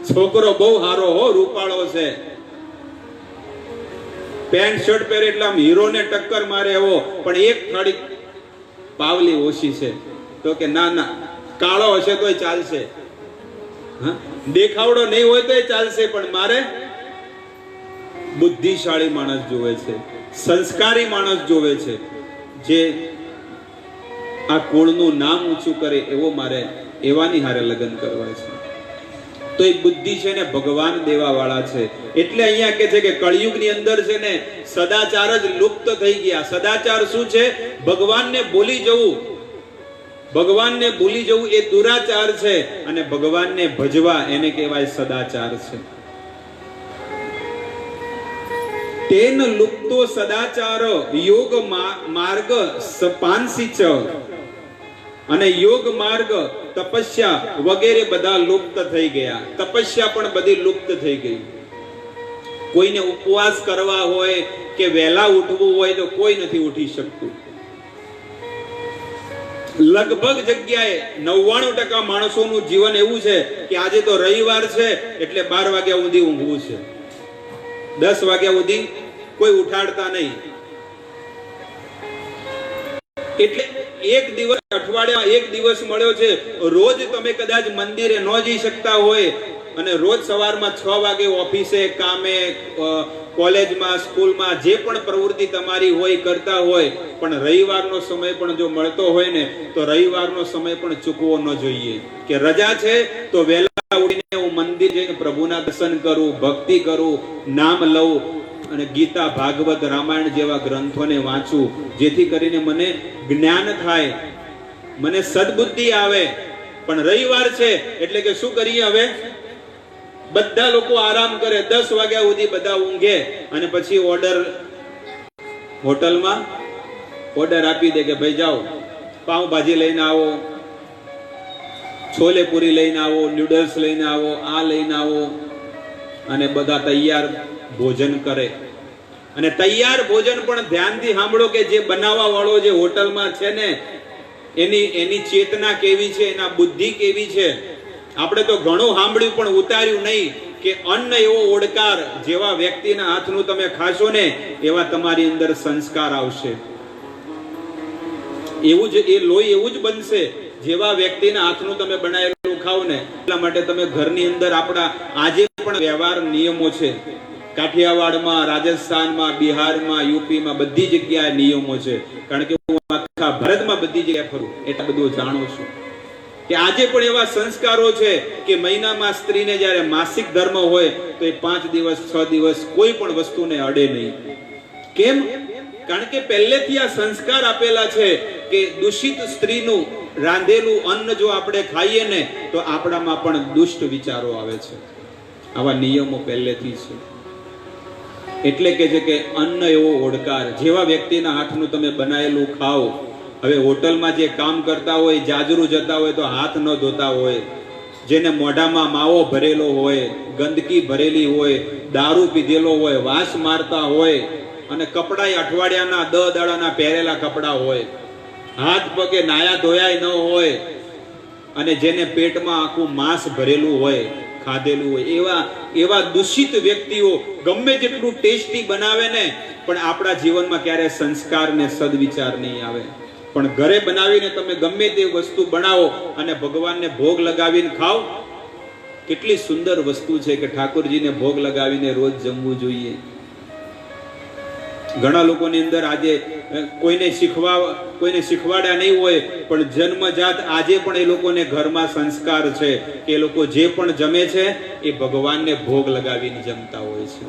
Speaker 1: છોકરો બહુ સારો હો, રૂપાળો છે, પેન્ટ શર્ટ પહેરે એટલે આમ હીરોને ટક્કર મારે એવો, પણ એક થોડી પાવલી ઓછી છે. તો કે ના ના, કાળો હશે તોય ચાલશે, દેખાવડો નહીં હોય તોય ચાલશે, પણ મારે બુદ્ધિશાળી માણસ જોવે છે, સંસ્કારી માણસ જોવે છે, જે આ કુળનું નામ ઊંચું કરે એવો મારે એવાની હારે લગ્ન કરવા છે. તો એ બુદ્ધિ છે ને ભગવાન દેવા વાળા છે. એટલે અહીંયા કે છે કે કળિયુગની અંદર છે ને સદાચાર જ લુપ્ત થઈ ગયા. સદાચાર શું છે? ભગવાનને ભૂલી જવું. ભગવાનને ભૂલી જવું એ દુરાચાર છે, અને ભગવાનને ભજવા એને કહેવાય સદાચાર છે. તેન લુપ્તો સદાચાર યોગ માર્ગ સપાંસિચ, અને યોગ માર્ગ, તપસ્યા વગેરે બધા લુપ્ત થઈ ગયા. તપસ્યા પણ બધી લુપ્ત થઈ ગઈ. કોઈને ઉપવાસ કરવા હોય કે વહેલા ઉઠવું હોય તો કોઈ નથી ઉઠી શકતું. લગભગ જગ્યાએ 99% માણસોનું જીવન એવું છે કે આજે તો રવિવાર છે એટલે 12 વાગ્યા સુધી ઊંઘવું છે, 10 વાગ્યા સુધી કોઈ ઉઠાડતા નહીં. એટલે એક દિવસ, અઠવાડિયામાં એક દિવસ મળ્યો છે, રોજ તમે કદાચ મંદિરે ન જઈ શકતા હોય અને રોજ સવારમાં 6 વાગે ઓફિસે, કામે, કોલેજમાં, સ્કૂલમાં જે પણ પ્રવૃત્તિ તમારી હોય કરતા હોય, પણ રવિવારનો સમય પણ જો મળતો હોય ને તો રવિવારનો સમય પણ ચૂકવો ન જોઈએ. કે રજા છે તો વહેલા ઉઠીને હું મંદિર જઈને પ્રભુના દર્શન કરું, ભક્તિ કરું, નામ લઉં અને ગીતા, ભાગવત, રામાયણ જેવા ગ્રંથોને વાંચું, જેથી કરીને મને જ્ઞાન થાય, મને સદબુદ્ધિ આવે. પણ રવિવાર છે એટલે કે શું કરીએ હવે? બધા લોકો આરામ કરે, 10 વાગ્યા સુધી બધા ઊંઘે, અને પછી ઓર્ડર, હોટલમાં ઓર્ડર આપી દે કે ભાઈ જાઓ પાઉંભાજી લઈને આવો, છોલે પૂરી લઈને આવો, નૂડલ્સ લઈને આવો, આ લઈને આવો, અને બધા તૈયાર ભોજન કરે. અને તૈયાર ભોજન પણ ધ્યાનથી સાંભળો કે જે બનાવવા વાળો જે હોટલમાં છે ને એની ચેતના કેવી છે, એના બુદ્ધિ કેવી છે. આપણે તો ઘણું સાંભળ્યું પણ ઉતાર્યું નહીં કે અન્ન એવો ઓડકાર, જેવા વ્યક્તિના હાથનું તમે ખાશો ને એવા તમારી અંદર સંસ્કાર આવશે. એવું જ એ લોહી એવું જ બનશે જેવા વ્યક્તિના હાથનું તમે બનાવેલું ખાવ ને. એટલા માટે તમે ઘરની અંદર આપણા આજે પણ વ્યવહાર નિયમો છે. કાઠિયાવાડમાં, રાજસ્થાનમાં, બિહારમાં, યુપીમાં બધી જગ્યાએ નિયમો છે. કારણ કે હું આખા ભારતમાં બધી જગ્યાએ ફરું એટલે બધું જાણું છું કે આજે પણ એવા સંસ્કારો છે કે મહિનામાં સ્ત્રીને જ્યારે માસિક ધર્મ હોય તો એ 5 દિવસ 6 દિવસ કોઈ પણ વસ્તુને અડે નહીં. કેમ? કારણ કે પહેલેથી આ સંસ્કાર આપેલા છે કે દૂષિત સ્ત્રીનું રાંધેલું અન્ન જો આપણે ખાઈએ ને તો આપણામાં પણ દુષ્ટ વિચારો આવે છે. આવા નિયમો પહેલેથી છે. એટલે કે છે કે અન્ન એવો ઓડકાર, જેવા વ્યક્તિના હાથનું તમે બનાવેલું ખાઓ. હવે હોટલમાં જે કામ કરતા હોય, જાજરૂ જતા હોય તો હાથ ન ધોતા હોય, જેને મોઢામાં માવો ભરેલો હોય, ગંદકી ભરેલી હોય, દારૂ પીધેલો હોય, વાસ મારતા હોય, અને કપડાય અઠવાડિયાના 10 દાડાના પહેરેલા કપડા હોય, હાથ પગે નાયા ધોયા ન હોય, અને જેને પેટમાં આખું માંસ ભરેલું હોય, ખાધેલું હોય, એવા દૂષિત વ્યક્તિઓ ગમે જેટલું ટેસ્ટી બનાવે ને પણ આપણા જીવનમાં ક્યારે સંસ્કાર ને સદવિચાર નહીં આવે. પણ ઘરે બનાવીને તમે ગમે તે વસ્તુ બનાવો અને ભગવાનને ભોગ લગાવીને ખાઓ, કેટલી સુંદર વસ્તુ છે કે ઠાકોરજીને ભોગ લગાવીને રોજ જમવું જોઈએ. ઘણા લોકોની અંદર આજે કોઈને શીખવાડ્યા નહીં હોય પણ જન્મજાત આજે પણ એ લોકોને ઘરમાં સંસ્કાર છે કે એ લોકો જે પણ જમે છે એ ભગવાનને ભોગ લગાવીને જમતા હોય છે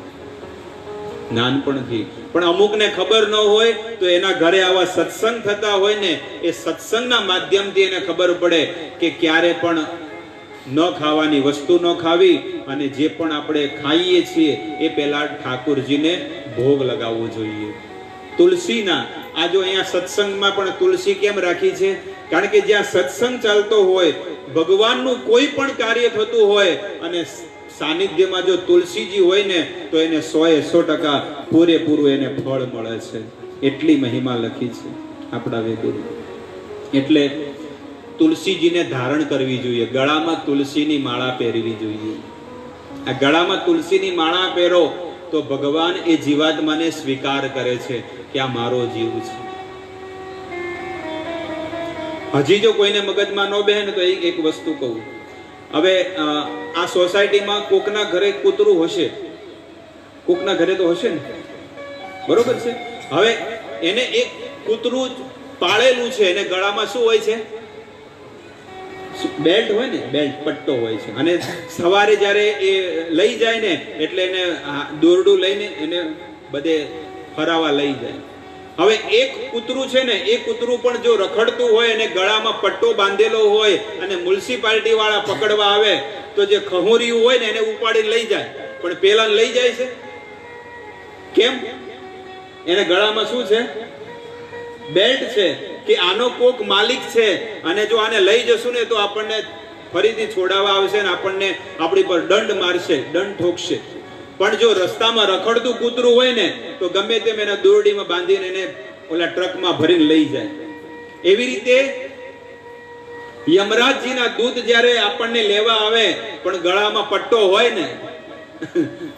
Speaker 1: નાનપણથી. પણ અમુકને ખબર ન હોય તો એના ઘરે આવા સત્સંગ થતા હોય ને એ સત્સંગના માધ્યમથી એને ખબર પડે કે ક્યારે પણ ન ખાવાની વસ્તુ ન ખાવી, અને જે પણ આપણે ખાઈએ છીએ એ પહેલા ઠાકોરજીને ભોગ લગાવવો જોઈએ. તુલસીના આ જો અહીંયા સત્સંગમાં પણ તુલસી કેમ રાખી છે? કારણ કે જ્યાં સત્સંગ ચાલતો હોય, ભગવાનનું કોઈ પણ કાર્ય થતું હોય અને સાનિધ્યમાં જો તુલસીજી હોય ને તો એને 100% પૂરેપૂરું એને ફળ મળે છે. એટલી મહિમા લખી છે આપણા વેદોએ. એટલે તુલસીજીને ધારણ કરવી જોઈએ, ગળામાં તુલસીની માળા પહેરવી જોઈએ. આ ગળામાં તુલસીની માળા પહેરો તો ભગવાન એ જીવાત્માને સ્વીકાર કરે છે કે આ મારો જીવ છે. હજી જો કોઈને મગજમાં ન બેહે ને તો એક વસ્તુ કહું. હવે આ સોસાયટીમાં કોકના ઘરે કૂતરું હશે, કોકના ઘરે તો હશે ને, બરોબર છે. હવે એને એક કૂતરું પાળેલું છે, એને ગળામાં શું હોય છે? બેલ્ટ હોય ને, બેલ્ટ પટ્ટો હોય છે. અને સવારે જ્યારે એ લઈ જાય ને એટલે એને દોરડું લઈને એને બધે ફરાવા લઈ જાય. હવે એક કૂતરું છે ને, એ કૂતરું પણ જો રખડતું હોય અને ગળામાં પટ્ટો બાંધેલો હોય અને મ્યુનિસિપાલિટી વાળા પકડવા આવે તો જે ખહુરિયું હોય ને એને ઉપાડીને લઈ જાય, પણ પેલા લઈ જાય છે કેમ? એને ગળામાં શું છે? બેલ્ટ છે કે આનો કોક માલિક છે, અને જો આને લઈ જશું ને તો આપણને ફરીથી છોડાવવા આવશે ને આપણને આપણી પર દંડ મારશે, દંડ ઠોકશે. પણ જો રસ્તામાં રખડતું કૂતરું હોય ને તો ગમે તેમ એને દોરડીમાં બાંધીને એને ઓલા ટ્રકમાં ભરીને લઈ જાય. એવી રીતે યમરાજજીના દૂત જ્યારે આપણને લેવા આવે પણ ગળામાં પટ્ટો હોય ને,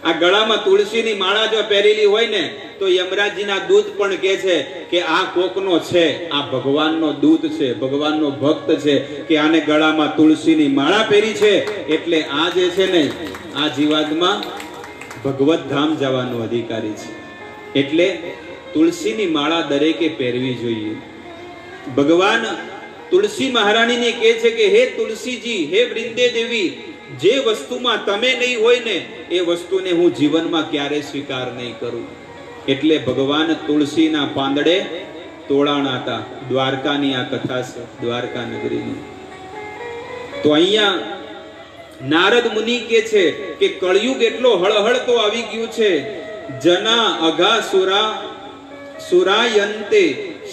Speaker 1: આ ગળામાં તુલસીની માળા જો પહેરેલી હોય ને તો યમરાજજીના દૂત પણ કહે છે કે આ કોકનો છે, આ ભગવાનનો દૂત છે, ભગવાનનો ભક્ત છે, કે આને ગળામાં તુલસીની માળા પહેરી છે એટલે આ જે છે ને આ જીવાત્મા ભગવત ધામ જવાનો અધિકારી છે. એટલે તુલસીની માળા દરેકે પહેરવી જોઈએ. ભગવાન તુલસી મહારાણીને કહે છે કે હે તુલસીજી, હે વૃંદે દેવી, જે વસ્તુમાં તમે નહીં હોય ને એ વસ્તુને હું જીવનમાં ક્યારે સ્વીકાર નહીં કરું. એટલે ભગવાન તુલસીના પાંદડે તોળાણા હતા. દ્વારકાની આ કથા છે, દ્વારકા નગરીની. તો અહીંયા નારદ મુનિ કહે છે કે કળયુગ એટલો હળહળતો આવી ગયું છે. જના અઘા સુરાયંતે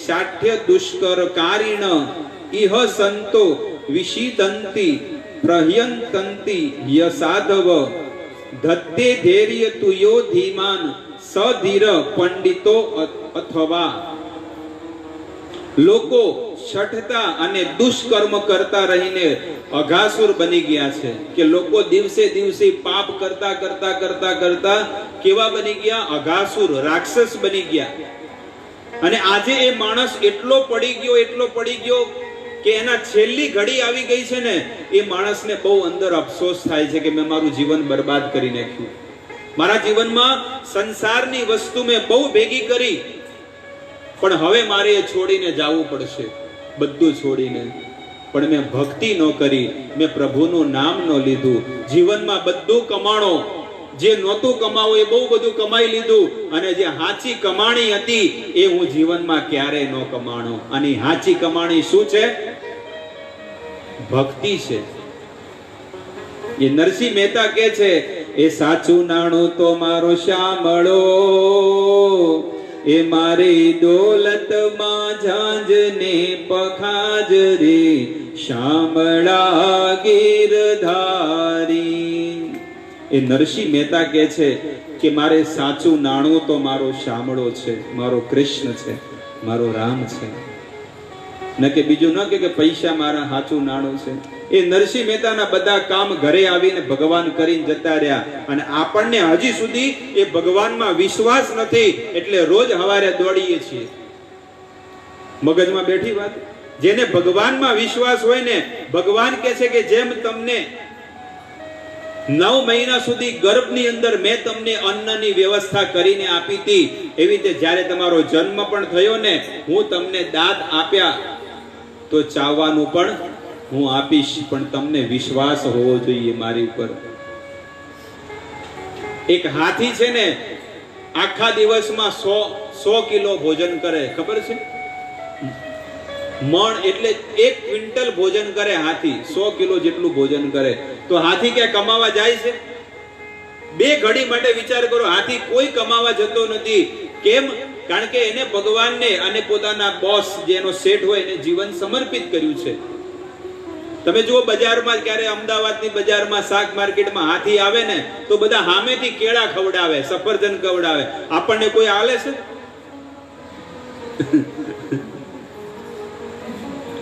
Speaker 1: શાઠ્ય દુષ્કર કારિણ ઇહ સંતો વિષિદંતિ પ્રહ્યંતંતિ યસાધવ ધત્તે ધૈર્ય તુયો ધીમાન સધીર પંડિતો અથવા. લોકો છઠતા અને દુષ્કર્મ કરતા રહીને અઘાસુર બની ગયા છે. કે લોકો દિવસે દિવસે પાપ કરતા કરતા કરતા કરતા કેવા બની ગયા? અઘાસુર, રાક્ષસ બની ગયા. અને આજે એ માણસ એટલો પડી ગયો કે એના છેલ્લી ઘડી આવી ગઈ છે ને, એ માણસને બહુ અંદર અફસોસ થાય છે કે મેં મારું જીવન બરબાદ કરી નાખ્યું. મારા જીવનમાં સંસારની વસ્તુ મેં બહુ ભેગી કરી, પણ હવે મારે એ છોડીને જવું પડશે, બધું છોડીને. પણ મેં ભક્તિ ન કરી, મેં પ્રભુનું નામ ન લીધું. જીવનમાં બધું કમાણો, જે નહોતું કમાવું એ બહુ બધું કમાઈ લીધું, અને જે હાચી કમાણી હતી એ હું જીવનમાં ક્યારેય ન કમાણો. અને હાચી કમાણી શું છે? ભક્તિ છે. એ નરસિંહ મહેતા કહે છે, એ સાચું નાણું તો મારો શામળો, એ મારી દોલતમાં ઝાંઝને પખાજ રે શામળા ગીરધારી. એ નરસિંહ મહેતા કહે છે કે મારે સાચું નાણું તો મારો શામળો છે, મારો કૃષ્ણ છે, મારો રામ છે. ન કે બીજું ન કે પૈસા મારા સાચું નાણું છે. એ નરસિંહ મહેતાના બધા કામ ઘરે આવીને ભગવાન કરીને જતા રહ્યા, અને આપણને હજી સુધી એ ભગવાનમાં વિશ્વાસ નથી, એટલે રોજ સવારે દોડીએ છીએ. મગજમાં બેઠી વાત. જેને ભગવાનમાં વિશ્વાસ હોય ને, ભગવાન કહે છે કે જેમ તમને 9 મહિના સુધી ગર્ભની અંદર મેં તમને અન્નની વ્યવસ્થા કરીને આપી હતી, એવી રીતે જ્યારે તમારો જન્મ પણ થયો ને, હું તમને દાંત આપ્યા તો ચાવવાનું પણ હું આપીશ, પણ તમને વિશ્વાસ હોવો જોઈએ મારી ઉપર. એક હાથી છે ને, આખા દિવસમાં 100 કિલો ભોજન કરે, ખબર છે? મણ એટલે 1 ક્વિન્ટલ ભોજન કરે હાથી. 100 કિલો જેટલું ભોજન કરે. તો હાથી ક્યાં કમાવા જાય છે? 2 ઘડી માટે વિચાર કરો, હાથી કોઈ કમાવા જતો નથી. કેમ? કારણ કે એને ભગવાનને અને પોતાના બોસ જેનો શેઠ હોય એને જીવન સમર્પિત કર્યું છે. તમે જુઓ બજારમાં, ક્યારે અમદાવાદની બજારમાં શાક માર્કેટમાં હાથી આવે ને તો બધા સામેથી કેળા ખવડાવે, સફરજન ખવડાવે. આપણને કોઈ આલે છે?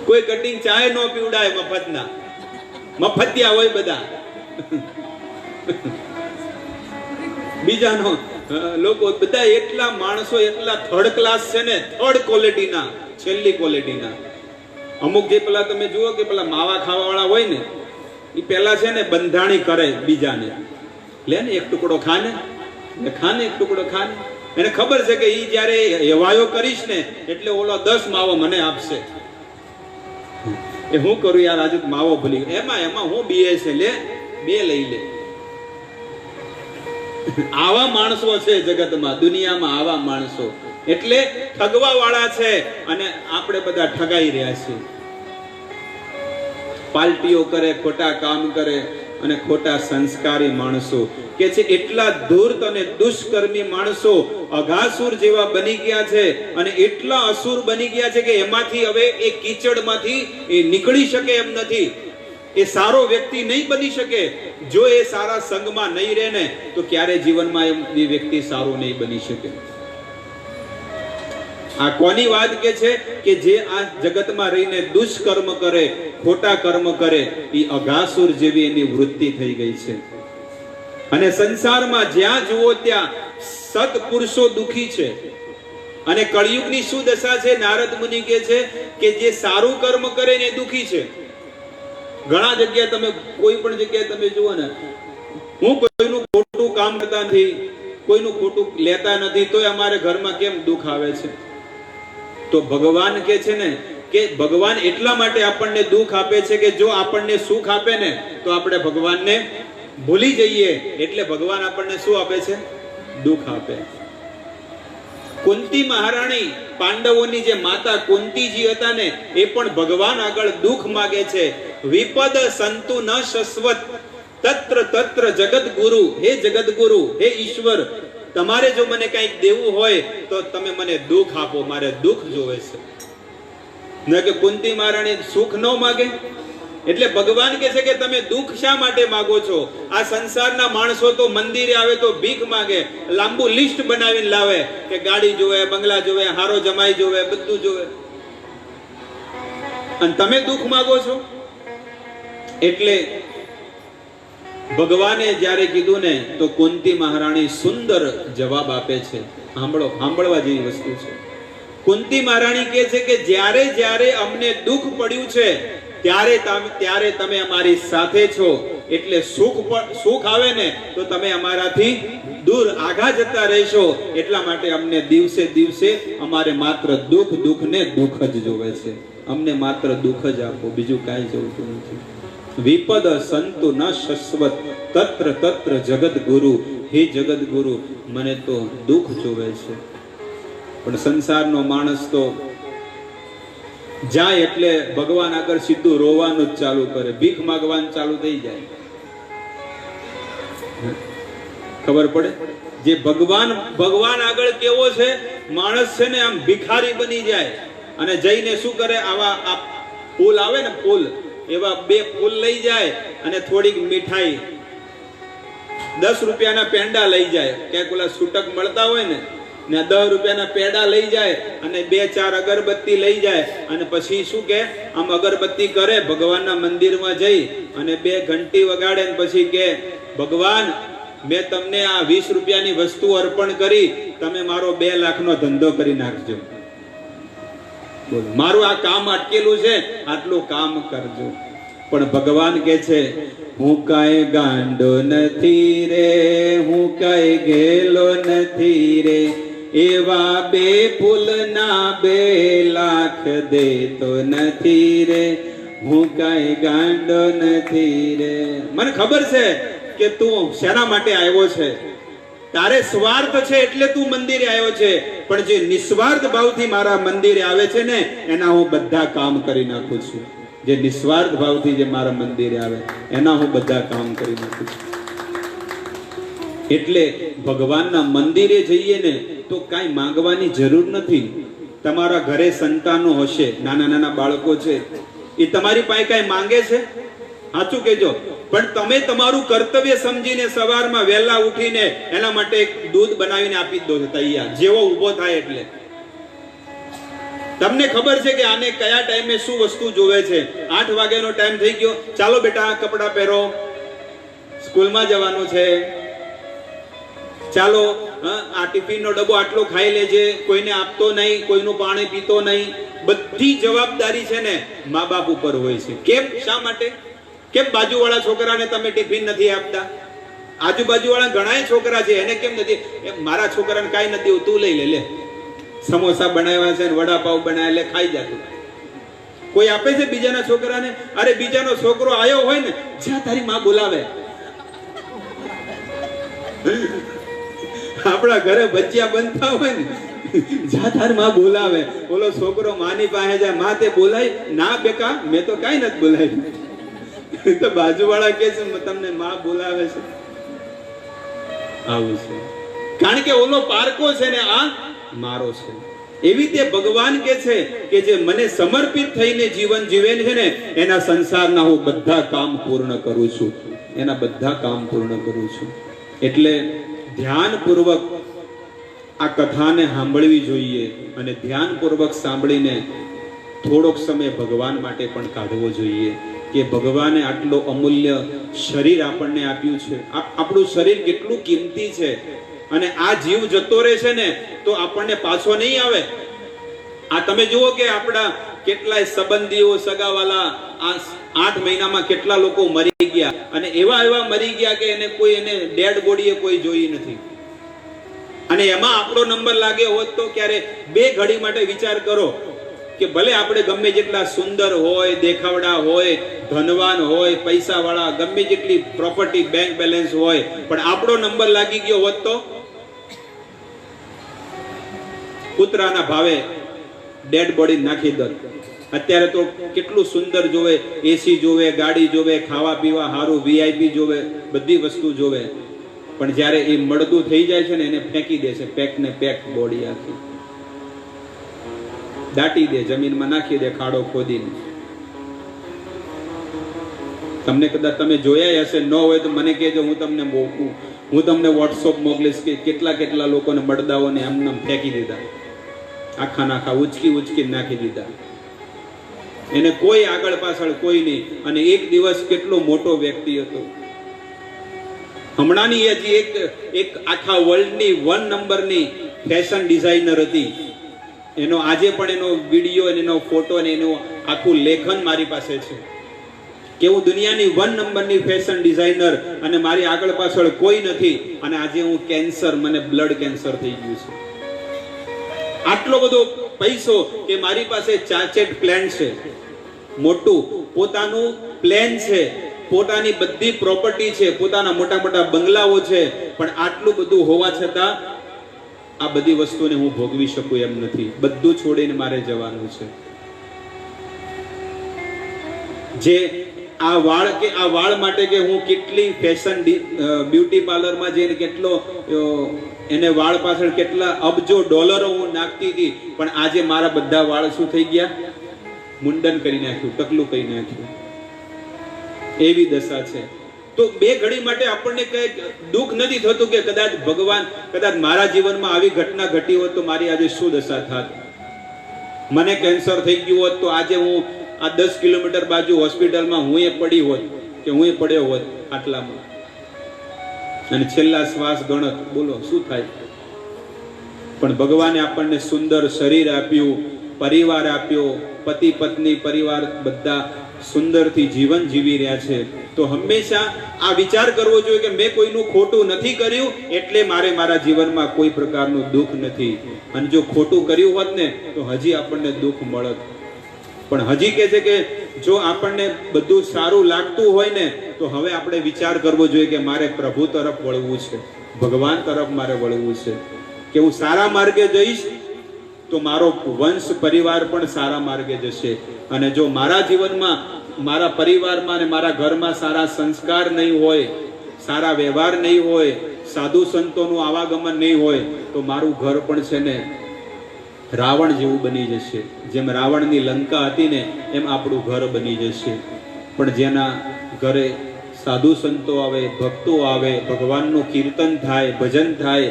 Speaker 1: કોઈ કટિંગ ચાય નો પીવડાય મફતના. મફતિયા હોય બધા. બીજાનો લોકો બધા એટલા માણસો એટલા થર્ડ ક્લાસ છે ને, થર્ડ ક્વોલિટીના, છેલ્લી ક્વોલિટીના. અમુક જે પેલા તમે જુઓ કે પેલા માવા ખાવા વાળા હોય ને, એ પેલા છે ને બંધાણી કરે બીજાને, લે ને એક ટુકડો ખાને, ખાને એક ટુકડો ખાને. એને ખબર છે કે ઈ જયારે હેવાયો કરીશ ને એટલે ઓલો 10 માવો મને આપશે. એ હું કરું યાર, આજે માવો ભૂલી એમાં હું બીએ છે, લે 2 લઈ લે. આવા માણસો છે જગતમાં, દુનિયામાં આવા માણસો. એટલે ઠગવા વાળા છે અને આપણે બધા ઠગાઈ રહ્યા છીએ. પાર્ટીઓ કરે, ખોટા કામ કરે અને ખોટા સંસ્કારી માણસો કે છે એટલા ધૂર્ત અને દુષ્કર્મી માણસો અઘાસુર જેવા બની ગયા છે અને એટલા અસુર બની ગયા છે કે એમાંથી હવે એ કીચડમાંથી એ નીકળી શકે એમ નથી. એ સારો વ્યક્તિ નહીં બની શકે. જો એ સારા સંગમાં નહીં રહે ને તો ક્યારે જીવનમાં એ વ્યક્તિ સારો નહીં બની શકે. આ કોની વાત કે છે કે જે આ જગતમાં રહીને દુષ્કર્મ કરે, ખોટા કર્મ કરે, એ અઘાસુર જેવી એની વૃત્તિ થઈ ગઈ છે. અને સંસારમાં જ્યાં જુઓ ત્યાં સત્પુરુષો દુખી છે. અને કળિયુગની શું દશા છે? નારદ મુનિ કહે છે કે જે સારું કર્મ કરે ને એ દુખી છે. ઘણા જગ્યાએ તમે કોઈ પણ જગ્યાએ તમે જુઓ ને, હું કોઈનું ખોટું કામ કરતા નથી, કોઈનું ખોટું લેતા નથી, તોય અમારે ઘરમાં કેમ દુઃખ આવે છે? તો ભગવાન કે છે ને કે ભગવાન એટલા માટે આપણને દુઃખ આપે છે કે જો આપણને સુખ આપે ને તો આપણે ભગવાનને ભૂલી જઈએ. એટલે ભગવાન આપણને શું આપે છે? દુઃખ આપે. કુંતી મહારાણી, પાંડવોની જે માતા કુંતીજી હતા ને, એ પણ ભગવાન આગળ દુઃખ માગે છે. વિપદ સંતુ ન શશ્વત તત્ર તત્ર જગત ગુરુ. હે જગત ગુરુ, હે ઈશ્વર, તમારે જો મને કંઈક દેવું હોય તો તમે મને દુઃખ આપો, મારે દુઃખ જોવે છે. ન કે કુંતી મહારાણી સુખ ન માગે. એટલે ભગવાન કહે છે કે તમે દુઃખ શા માટે માંગો છો? આ સંસારના માણસો તો મંદિરે આવે તો ભીખ માંગે, લાંબુ લિસ્ટ બનાવીને લાવે કે ગાડી જોવે, બંગલા જોવે, હારો જમાઈ જોવે, બધું જોવે, અને તમે દુઃખ માંગો છો. એટલે ભગવાને જ્યારે કીધું ને તો કુંતી મહારાણી સુંદર જવાબ આપે છે. સાંભળો, સાંભળવા જેવી વસ્તુ છે. કુંતી મહારાણી કહે છે કે જ્યારે જ્યારે અમને દુઃખ પડ્યું છે ત્યારે તમે અમારી સાથે છો. એટલે સુખ આવે ને તો તમે અમારાથી દૂર આઘા જતા રહેશો. એટલા માટે અમને દિવસે દિવસે અમારે માત્ર દુઃખ ને દુઃખ જ જોવે છે. અમને માત્ર દુઃખ જ આપો, બીજું કાંઈ જોતું નથી. વિપદ સંતુ ન શશ્વત તત્ર તત્ર જગત ગુરુ. હે જગત ગુરુ, મને તો દુઃખ જોવે છે. પણ સંસારનો માણસ તો જાય એટલે ભગવાન આગળ સીધું રોવાનું જ ચાલુ કરે, ભીખ માંગવાનું ચાલુ થઈ જાય. ખબર પડે? જે ભગવાન આગળ કેવો છે માણસ છે ને, આમ ભિખારી બની જાય. અને જઈને શું કરે? આવા આ ફૂલ આવે ને, ફૂલ, એવા 2 ફૂલ લઈ જાય અને થોડીક મીઠાઈ, 10 રૂપિયાના પેંડા લઈ જાય. ક્યાંક ઓલા છૂટક મળતા હોય ને, 10 રૂપિયાના પેડા લઈ જાય અને 2-4 અગરબત્તી લઈ જાય. અને પછી શું કે, આમ અગરબત્તી કરે, ભગવાનના મંદિરમાં જઈ અને 2 ઘંટી વગાડે ને પછી કે, ભગવાન, મેં તમને આ 20 રૂપિયાની વસ્તુ અર્પણ કરી, તમે મારો 2 લાખનો ધંધો કરી નાખજો. બોલો, મારું આ કામ અટકેલું છે, આટલું કામ કરજો. પણ ભગવાન કે છે, હું કાંઈ ગાંડો નથી રે, હું કાંઈ ગેલો નથી રે, એવા 2 ફૂલના 2 લાખ દેતો નથી રે, હું કાંઈ ગાંડો નથી રે. મને ખબર છે કે તું શેના માટે આવ્યો છે. તારે સ્વાર્થ છે એટલે તું મંદિરે આવ્યો છે, પણ જે નિસ્વાર્થ ભાવથી મારા મંદિરે આવે છે ને, એના હું બધા કામ કરી નાખું છું. જે નિસ્વાર્થ ભાવથી જે મારા મંદિરે આવે એના હું બધા કામ કરી નાખું છું. એટલે ભગવાનના મંદિરે જઈએ ને તો કાંઈ માંગવાની જરૂર નથી. તમારા ઘરે સંતાનો હશે, નાના નાના બાળકો છે, એ તમારી પાસે કાંઈ માંગે છે? સાચું કહેજો. પણ તમે તમારું કર્તવ્ય સમજીને સવારમાં વહેલા ઉઠીને એના માટે દૂધ બનાવીને આપી દો છો તૈયાર, જેવો ઊભો થાય એટલે. તમને ખબર છે કે આને કયા ટાઈમે શું વસ્તુ જોવે છે. 8 વાગ્યાનો ટાઈમ થઈ ગયો, ચાલો બેટા કપડાં પહેરો, સ્કૂલમાં જવાનું છે. ચાલો આ ટિફિનનો ડબ્બો આટલો ખાઈ લેજે, કોઈને આપતો નહીં, કોઈનું પાણી પીતો નહીં. બધી જવાબદારી છે ને મા બાપ ઉપર હોય છે. કેમ? શા માટે? કેમ બાજુવાળા છોકરાને તમે ટિફિન નથી આપતા? આજુબાજુવાળા ઘણા છોકરા છે, એને કેમ નથી? મારા છોકરાને કાંઈ નથી, તું લઈ લે, સમોસા બનાવ્યા છે, વડાપાવ બનાવ્યા, લે ખાઈ જાતું. કોઈ આપે છે બીજાના છોકરાને? અરે બીજાનો છોકરો આવ્યો હોય ને, જ્યાં તારી માં બોલાવે. આપણા ઘરે ભજીયા બનતા હોય ને, જ્યાં તારી માં બોલાવે, બોલો છોકરો માની પાસે જાય, માં તે બોલાય ના બેકા, મેં તો કાંઈ નથી બોલાવ્યું. તો બાજુવાળા કે છે તમને માં બોલાવે છે. આવું છે, કારણ કે ઓલો પારકો છે ને આ મારો છે. એવી રીતે ભગવાન કે છે કે જે મને સમર્પિત થઈને જીવન જીવે છે ને, એના સંસારના હું બધા કામ પૂર્ણ કરું છું, એના બધા કામ પૂર્ણ કરું છું. એટલે ધ્યાનપૂર્વક આ કથાને સાંભળવી જોઈએ, અને ધ્યાનપૂર્વક સાંભળીને થોડોક સમય ભગવાન માટે પણ કાઢવો જોઈએ કે ભગવાને આટલો અમૂલ્ય શરીર આપણને આપ્યું છે. આપણું શરીર કેટલું કિંમતી છે, અને આ જીવ જતો રહે છે ને તો આપણને પાછો નહીં આવે. આ તમે જુઓ કે આપણા કેટલાય સંબંધીઓ, સગાવાલા આ 8 મહિનામાં કેટલા લોકો મરી ગયા, અને એવા મરી ગયા કે એને કોઈ એને ડેડ બોડીએ કોઈ જોઈ નથી. અને એમાં આપણો નંબર લાગ્યો હોત તો ક્યારે 2 ઘડી માટે વિચાર કરો કે ભલે આપણે ગમે જેટલા સુંદર હોય, દેખાવડા હોય, ધનવાન હોય, પૈસા વાળા, ગમે જેટલી પ્રોપર્ટી, બેંક બેલેન્સ હોય, પણ આપણો નંબર લાગી ગયો હોત તો કૂતરાના ભાવે ડેડ બોડી નાખી દો. અત્યારે તો કેટલું સુંદર જોવે, એસી જોવે, ગાડી જોવે, ખાવા પીવા સારું, વીઆઈપી જોવે, બધી વસ્તુ જોવે, પણ જ્યારે એ મળદું થઈ જાય છે ને એને ફેંકી દે છે. પેક ને પેક બોડી આખી દાટી દે, જમીનમાં નાખી દે, ખાડો ખોદીને. તમને કદાચ તમે જોયા હશે, ન હોય તો મને કહેજો, હું તમને વોટ્સઅપ મોકલીશ કે કેટલા લોકોને મળદાઓને એમને ફેંકી દીધા, આખા ઉચકી નાખી દીધા. એને કોઈ આગળ પાછળ કોઈ નહીં. અને એક દિવસ કેટલો મોટો વ્યક્તિ હતો. હમણાંની હજી એક આખા વર્લ્ડની 1 નંબરની ફેશન ડિઝાઇનર હતી. એનો આજે પણ એનો વિડીયો, એનો ફોટો અને એનું આખું લેખન મારી પાસે છે. કે હું દુનિયાની 1 નંબરની ફેશન ડિઝાઇનર, અને મારી આગળ પાછળ કોઈ નથી, અને આજે હું કેન્સર, મને બ્લડ કેન્સર થઈ ગયું છે. આટલો બધો પૈસો કે મારી પાસે ચાર્ટેડ પ્લાન છે, મોટું પોતાનું પ્લાન છે, પોતાની બધી પ્રોપર્ટી છે, પોતાના મોટા બંગલાઓ છે, પણ આટલું બધું હોવા છતાં આ બધી વસ્તુને હું ભોગવી શકું એમ નથી. બધું છોડીને મારે જવાનું છે. જે આ વાળ માટે કે હું કેટલી ફેશન બ્યુટી પાર્લરમાં જઈને કેટલો એને વાળ પાછળ કેટલા અબજો ડોલરો હું નાખતી હતી, પણ આજે મારા બધા વાળ શું થઈ ગયા? મુંડન કરી નાખ્યું, ટકલું કરી નાખ્યું. એવી દશા છે. તો 2 ઘડી માટે આપણને કઈ દુઃખ નથી થતું કે કદાચ મારા જીવનમાં આવી ઘટના ઘટી હોત તો મારી આજે શું દશા થાત? મને કેન્સર થઈ ગયું હોત તો આજે હું આ 10 કિલોમીટર બાજુ હોસ્પિટલમાં હું પડી હોત કે હું પડ્યો હોત આટલામાં, અને છેલ્લા શ્વાસ ગણત, બોલો શું થાય? પણ ભગવાને આપણને સુંદર શરીર આપ્યું, પરિવાર આપ્યો, પતિ પત્ની પરિવાર બધા સુંદરથી જીવન જીવી રહ્યા છે. તો હંમેશા આ વિચાર કરવો જોઈએ કે મેં કોઈનું ખોટું નથી કર્યું એટલે મારા જીવનમાં કોઈ પ્રકારનું દુઃખ નથી. અને જો ખોટું કર્યું હોત ને તો હજી આપણને દુઃખ મળત. પણ હજી કહે છે કે જો આપણને બધું સારું લાગતું હોય ને તો હવે આપણે વિચાર કરવો જોઈએ કે મારે પ્રભુ તરફ વળવું છે, ભગવાન તરફ મારે વળવું છે. કે હું સારા માર્ગે જઈશ તો મારો વંશ પરિવાર પણ સારા માર્ગે જશે. અને જો મારા જીવનમાં, મારા પરિવારમાં અને મારા ઘરમાં સારા સંસ્કાર નહીં હોય, સારા વ્યવહાર નહીં હોય, સાધુ સંતોનું આવાગમન નહીં હોય, તો મારું ઘર પણ છે ને રાવણ જેવું બની જશે. જેમ રાવણની લંકા હતી ને એમ આપણું ઘર બની જશે. પણ જેના ઘરે સાધુ સંતો આવે, ભક્તો આવે, ભગવાનનું કીર્તન થાય, ભજન થાય,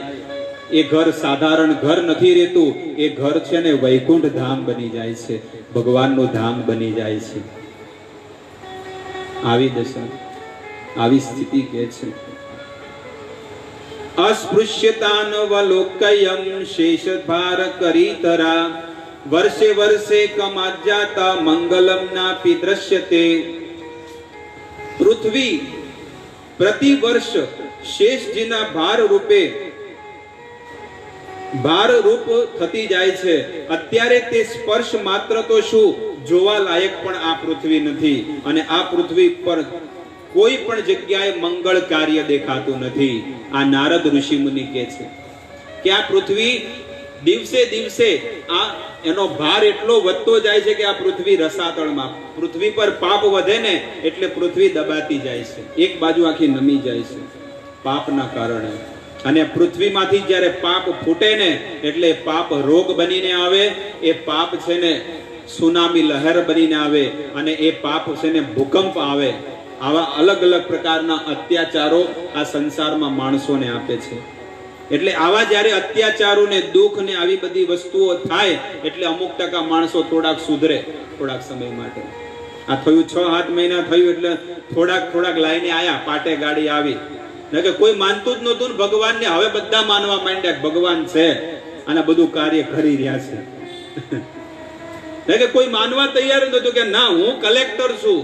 Speaker 1: એ ઘર સાધારણ ઘર નથી રહેતું. એ ઘર છે ને વૈકુંઠ ધામ બની જાય છે, ભગવાનનું ધામ બની જાય છે. આવી દશા, આવી સ્થિતિ કે છે. अस्पृश्यतानवलोकयं शेषभार करीतरा वर्षे वर्षे कमाज्याता मंगलम नापि दृश्यते। पृथ्वी प्रति वर्ष शेषजीना भार रूपे ભાર રૂપ થતી જાય છે। અત્યારે તે સ્પર્શ માત્ર તો શું જોવા લાયક પણ આ પૃથ્વી નથી, અને આ પૃથ્વી પર કોઈ પણ જગ્યાએ મંગળ કાર્ય દેખાતું નથી। આ નારદ ઋષિ મુનિ કહે છે કે આ પૃથ્વી દિવસે દિવસે આ એનો ભાર એટલો વધતો જાય છે કે આ પૃથ્વી રસાતળમાં, પૃથ્વી પર પાપ વધે ને એટલે પૃથ્વી દબાતી જાય છે, એક બાજુ આખી નમી જાય છે પાપના કારણે। અને પૃથ્વીમાંથી જ્યારે પાપ ફૂટે ને એટલે પાપ રોગ બનીને આવે, એ પાપ છે ને સુનામી લહેર બનીને આવે, અને એ પાપ છે ને ભૂકંપ આવે। આવા અલગ અલગ પ્રકારના અત્યાચારો આ સંસારમાં માણસોને આપે છે। એટલે આવા જ્યારે અત્યાચારો ને દુઃખ ને આવી બધી વસ્તુઓ થાય એટલે અમુક ટકા માણસો થોડાક સુધરે, થોડાક સમય માટે। આ થયું 6-7 મહિના થયું એટલે થોડાક લાઈને આયા, પાટે ગાડી આવી, કે કોઈ માનતું જ નહોતું ને ભગવાનને, હવે બધા માનવા માંડ્યા ભગવાન છે અને બધું કાર્ય કરી રહ્યા છે। કે કોઈ માનવા તૈયાર નહોતું કે ના, હું કલેક્ટર છું,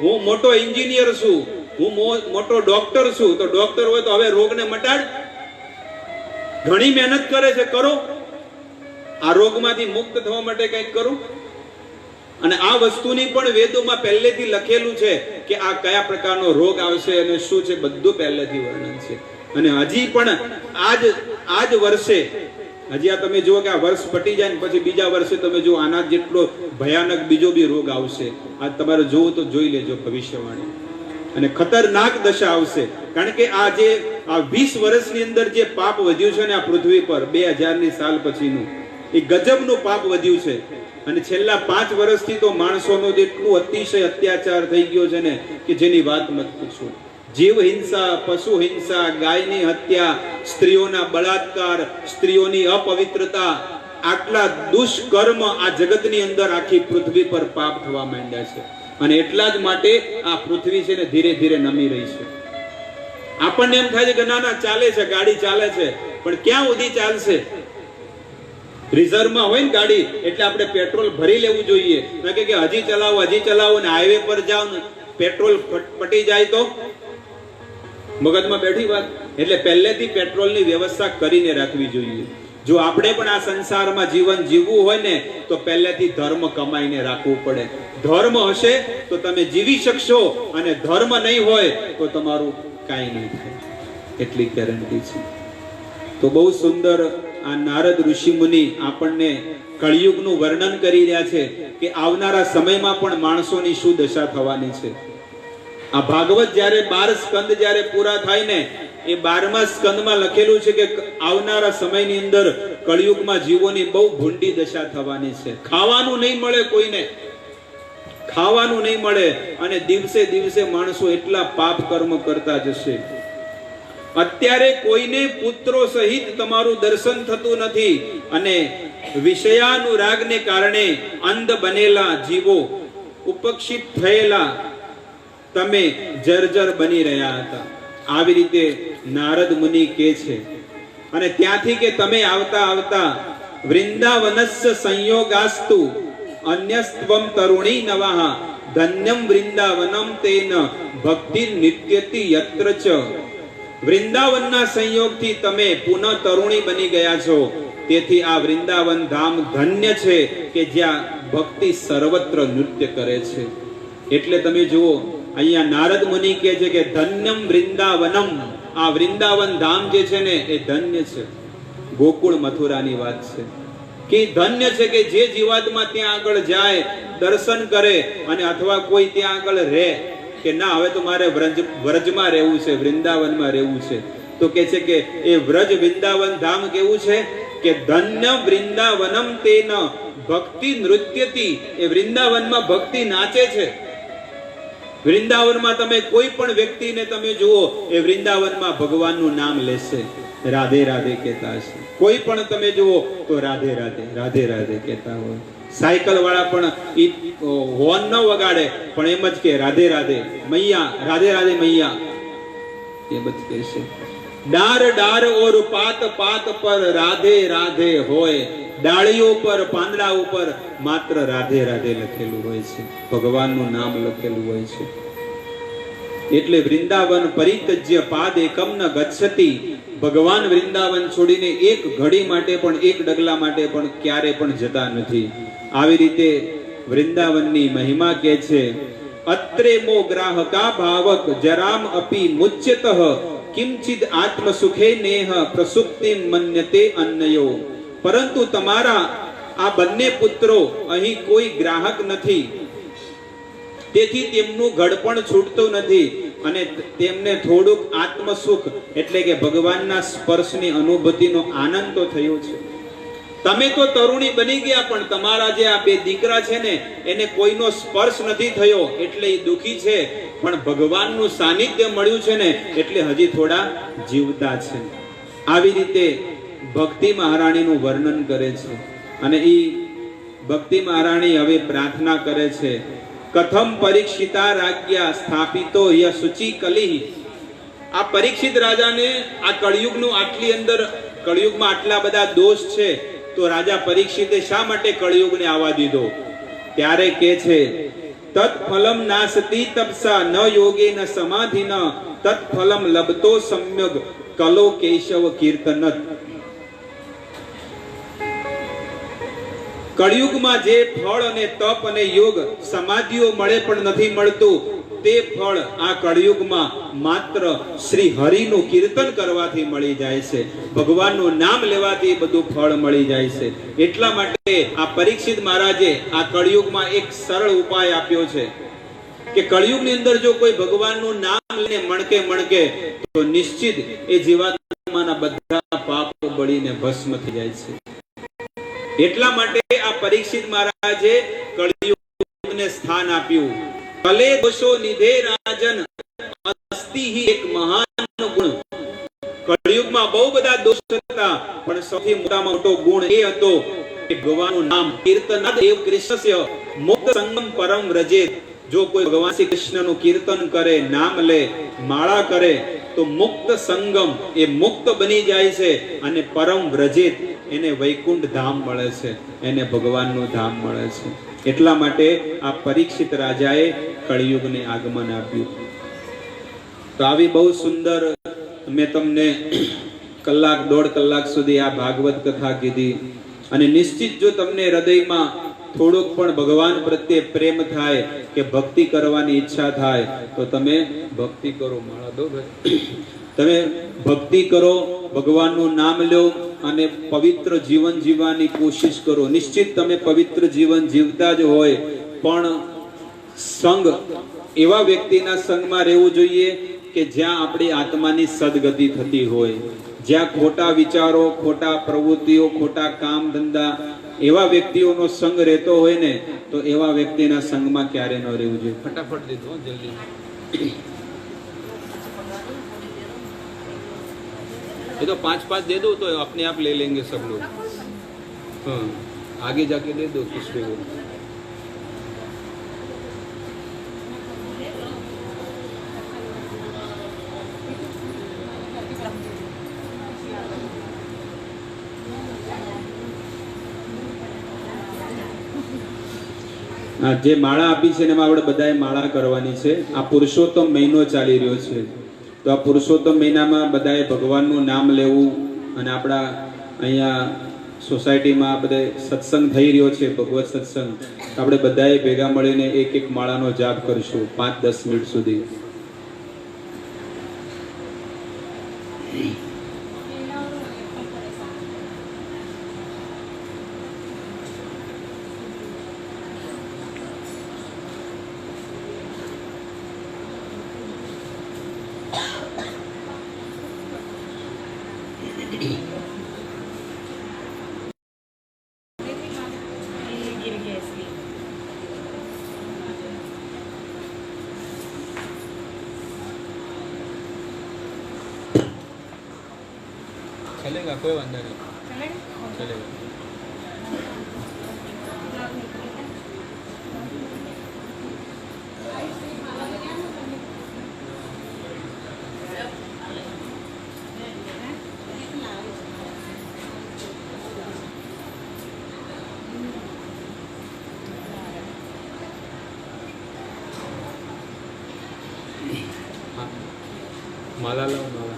Speaker 1: હું મોટો એન્જિનિયર છું, હું મોટો ડોક્ટર છું, તો ડોક્ટર હોય તો હવે રોગને મટાડ, ઘણી મહેનત કરે છે, કરો આ રોગમાંથી મુક્ત થવા માટે કંઈક કરો। અને આ વસ્તુની પણ વેદોમાં પહેલેથી લખેલું છે કે આ કયા પ્રકારનો રોગ આવશે અને શું છે, બધું પહેલેથી વર્ણન છે। અને હજી પણ આજ વર્ષે, હજી આ તમે જુઓ કે આ વર્ષ પટી જાય ને પછી બીજા વર્ષે તમે જુઓ આના જેટલો ભયાનક બીજો બી રોગ આવશે। આ તમારે જોવું તો જોઈ લેજો ભવિષ્યવાણી, અને ખતરનાક દશા આવશે। કારણ કે આ 20 વર્ષની અંદર જે પાપ વધ્યું છે ને આ પૃથ્વી પર 2000ની સાલ પછીનું, એ ગજબનું પાપ વધ્યું છે। અને છેલ્લા 5 વર્ષથી તો માણસોનો જેટલું અતિશય અત્યાચાર થઈ ગયો છે ને કે જેની વાત મત પૂછો। જીવ હિંસા, પશુ હિંસા, ગાયની હત્યા, સ્ત્રીઓના બળાત્કાર, સ્ત્રીઓની અપવિત્રતા, આટલા દુષ્કર્મ આ જગતની અંદર આખી પૃથ્વી પર પાપ થવા માંડ્યા છે। અને એટલા જ માટે આ પૃથ્વી છે ને ધીરે ધીરે નમી રહી છે। આપણને એમ થાય છે કે ના ચાલે છે, ગાડી ચાલે છે, પણ ક્યાં સુધી ચાલશે? રિઝર્વમાં હોય ને ગાડી એટલે આપણે પેટ્રોલ ભરી લેવું જોઈએ, ના કે હજી ચલાવો ને હાઈવે પર જાઓ ને પેટ્રોલ પટી જાય તો મગજમાં બેઠી વાત। એટલે પહેલેથી પેટ્રોલની વ્યવસ્થા કરીને રાખવી જોઈએ। જો આપણે પણ આ સંસારમાં જીવન જીવવું હોય ને તો પહેલેથી ધર્મ કમાઈને રાખવું પડે। ધર્મ હશે તો તમે જીવી શકશો, અને ધર્મ નહીં હોય તો તમારું કાંઈ નહીં થાય, એટલી ગેરંટી છે। તો બહુ સુંદર આ નારદ ઋષિ મુનિ આપણને કળિયુગનું વર્ણન કરી રહ્યા છે કે આવનારા સમયમાં પણ માણસોની શું દશા થવાની છે। આ ભાગવત જ્યારે 12 સ્કંદ જ્યારે પૂરા થાય ને, એ 12મા સ્કંદમાં લખેલું છે કે આવનારા સમયની અંદર કળિયુગમાં જીવોની બહુ ભૂંડી દશા થવાની છે। ખાવાનું નહીં મળે કોઈને, ખાવાનું નહીં મળે, અને દિવસે દિવસે માણસો એટલા પાપ કર્મ કરતા જશે। અત્યારે કોઈને પુત્રો સહિત તમારું દર્શન થતું નથી, અને વિષયાનુરાગને કારણે અંધ બનેલા જીવો, ઉપક્ષિત થયેલા તમે જર્જર બની રહ્યા હતા। આવી રીતે નારદ મુનિ કહે છે। અને ત્યાંથી કે તમે આવતા આવતા વૃંદાવનસ્ય સંયોગાસ્તુ અન્યસ્ત્વમ તરુણી નવાહ ધન્યમ વૃંદાવનમ તેન ભક્તિ નિત્યતિ યત્ર ચ। વૃંદાવનના સંયોગથી તમે પુનઃ તરુણી બની ગયા છો, તેથી આ વૃંદાવન ધામ ધન્ય છે કે જ્યાં ભક્તિ સર્વત્ર નૃત્ય કરે છે। એટલે તમે જુઓ અહીંયા નારદ મુનિ કહે છે કે ધન્યમ વૃંદાવનમ, આ વૃંદાવન ધામ જે છે ને એ ધન્ય છે। ગોકુળ મથુરાની વાત છે કે ધન્ય છે કે જે જીવાત્મા ત્યાં આગળ જાય, દર્શન કરે, અને અથવા કોઈ ત્યાં આગળ રહે કે ના હવે તો મારે વ્રજમાં રહેવું છે, વૃંદાવનમાં રહેવું છે, તો કે છે કે એ વ્રજ વૃંદાવન ધામ કેવું છે કે ધન્ય વૃંદાવનમ તેન ભક્તિ નૃત્યતિ। એ વૃંદાવનમાં ભક્તિ નાચે છે। વૃંદાવનમાં તમે કોઈ પણ વ્યક્તિને તમે જુઓ એ વૃંદાવનમાં ભગવાનનું નામ લેશે, રાધે રાધે કહેતા હશે। કોઈ પણ તમે જુઓ તો રાધે રાધે રાધે રાધે કહેતા હોય। સાયકલ વાળા પણ હોર્ન ન વગાડે પણ એમ જ કે રાધે રાધે મૈયા, રાધે રાધે મૈયા, એમ જ કહેશે। डार डार और पात पात पर राधे राधे होय, ડાળીઓ પર પાંદડા ઉપર માત્ર રાધે રાધે લખેલું હોય છે, ભગવાનનું નામ લખેલું હોય છે. એટલે વૃંદાવન પરિત્યજ્ય પાદ એકમ ન ગચ્છતિ, ભગવાન વૃંદાવન છોડીને એક ઘડી માટે પણ, એક ડગલા માટે પણ ક્યારે પણ જતા નથી. આવી રીતે વૃંદાવનની મહિમા કહે છે. અત્રે મો ગ્રાહકા ભાવક જરામ અપી મુચ્યતઃ, કિંચિદ આત્મ સુખે નેહ પ્રસુપ્તિમ મન્યતે અન્યયો. પરંતુ તમારા આ બંને પુત્રો અહીં કોઈ ગ્રાહક નથી, તેથી તેમનું ઘડપણ છૂટતું નથી અને તેમને થોડુંક આત્મસુખ એટલે કે ભગવાનના સ્પર્શની અનુભૂતિનો આનંદ તો થયો છે. તમે તો તરુણી બની ગયા, પણ તમારા જે આ બે દીકરા છે ને એને કોઈનો સ્પર્શ નથી થયો એટલે એ દુખી છે, પણ ભગવાનનું સાનિધ્ય મળ્યું છે ને એટલે હજી થોડા જીવતા છે. આવી રીતે ભક્તિ મહારાણીનું વર્ણન કરે છે. અને એ ભક્તિ મહારાણી હવે પ્રાર્થના કરે છે. કથમ પરીક્ષિતા રાજ્યા સ્થાપિતો ય શુચિ કલિ. આ પરીક્ષિત રાજાને આ કળિયુગનું આટલી અંદર, કળિયુગમાં આટલા બધા દોષ છે, તો રાજા પરીક્ષિતે શા માટે કળિયુગને આવવા દીધો? ત્યારે કે છે તત્ફલમ નાસતી તપસા ન યોગે ન સમાધિ ન તત્ફલમ લબતો સમ્યગ કલો કેશવ કીર્તનત. કળિયુગમાં જે ફળ અને તપ અને યોગ સમાધિઓ મળે પણ નથી મળતું, તે ફળ આ કળિયુગમાં માત્ર શ્રી હરિનું કીર્તન કરવાથી મળી જાય છે, ભગવાનનું નામ લેવાથી બધું ફળ મળી જાય છે. એટલા માટે આ પરીક્ષિત મહારાજે આ કળિયુગમાં એક સરળ ઉપાય આપ્યો છે કે કળિયુગની અંદર જો કોઈ ભગવાનનું નામ લઈને મણકે તો નિશ્ચિત એ જીવાત્માના બધા પાપો બળીને ભસ્મ થઈ જાય છે. એટલા માટે આ પરીક્ષિત મહારાજે કળિયુગને સ્થાન આપ્યું. કલે દોષો નિધે રાજન અસ્તિ હિ એક મહાન ગુણ. કળિયુગમાં બહુ બધા દોષ હતા, પણ સૌથી મોટામાં મોટો ગુણ એ હતો કે ભગવાનનું નામ કીર્તન દેવ કૃષ્ણસ્ય મુક્ત સંગમ પરમ વ્રજેત. જો કોઈ ભગવાન શ્રી કૃષ્ણનું કીર્તન કરે, નામ લે, માળા કરે તો મુક્ત સંગમ, એ મુક્ત બની જાય છે અને પરમ વ્રજેત, એને વૈકુંઠ ધામ મળે છે, એને ભગવાનનું ધામ મળે છે. એટલા માટે આ પરીક્ષિત રાજાએ કળિયુગને આગમન આપ્યું. તો આવી બહુ સુંદર મેં તમને કલાક દોઢ કલાક સુધી આ ભાગવત કથા કીધી. અને નિશ્ચિત જો તમને હૃદયમાં થોડોક પણ ભગવાન પ્રત્યે પ્રેમ થાય કે ભક્તિ કરવાની ઈચ્છા થાય તો તમે ભક્તિ કરો. માળા દો ભાઈ. તમે ભક્તિ કરો, ભગવાનનું નામ લો અને પવિત્ર જીવન જીવવાની કોશિશ કરો. નિશ્ચિત તમે પવિત્ર જીવન જીવતા જ હોય, પણ સંગ, એવા વ્યક્તિના સંગમાં રહેવું જોઈએ કે જ્યાં આપણી આત્માની સદગતિ થતી હોય, જ્યાં ખોટા વિચારો, ખોટા પ્રવૃત્તિઓ, ખોટા કામ ધંધા, એવા વ્યક્તિઓનો સંગ રહેતો હોય ને તો એવા વ્યક્તિના સંગમાં ક્યારે ન રહેવું જોઈએ. ફટાફટ દીધો જલ્દી. ये तो 5-5 दे दो तो अपने आप ले लेंगे सब लोग. हाँ, आगे जाके दे दो किसी को. જે માળા આપી છે એમાં આપણે બધાએ માળા કરવાની છે. આ પુરુષોત્તમ મહિનો ચાલી રહ્યો છે, તો આ પુરુષોત્તમ મહિનામાં બધાએ ભગવાનનું નામ લેવું. અને આપણા અહીંયા સોસાયટીમાં બધે સત્સંગ થઈ રહ્યો છે, ભગવત સત્સંગ. આપણે બધાએ ભેગા મળીને એક માળાનો જાપ કરીશું 5-10 મિનિટ સુધી. चलेगा, कोई वांधा नहीं, चलेगा. माला लाओ, माला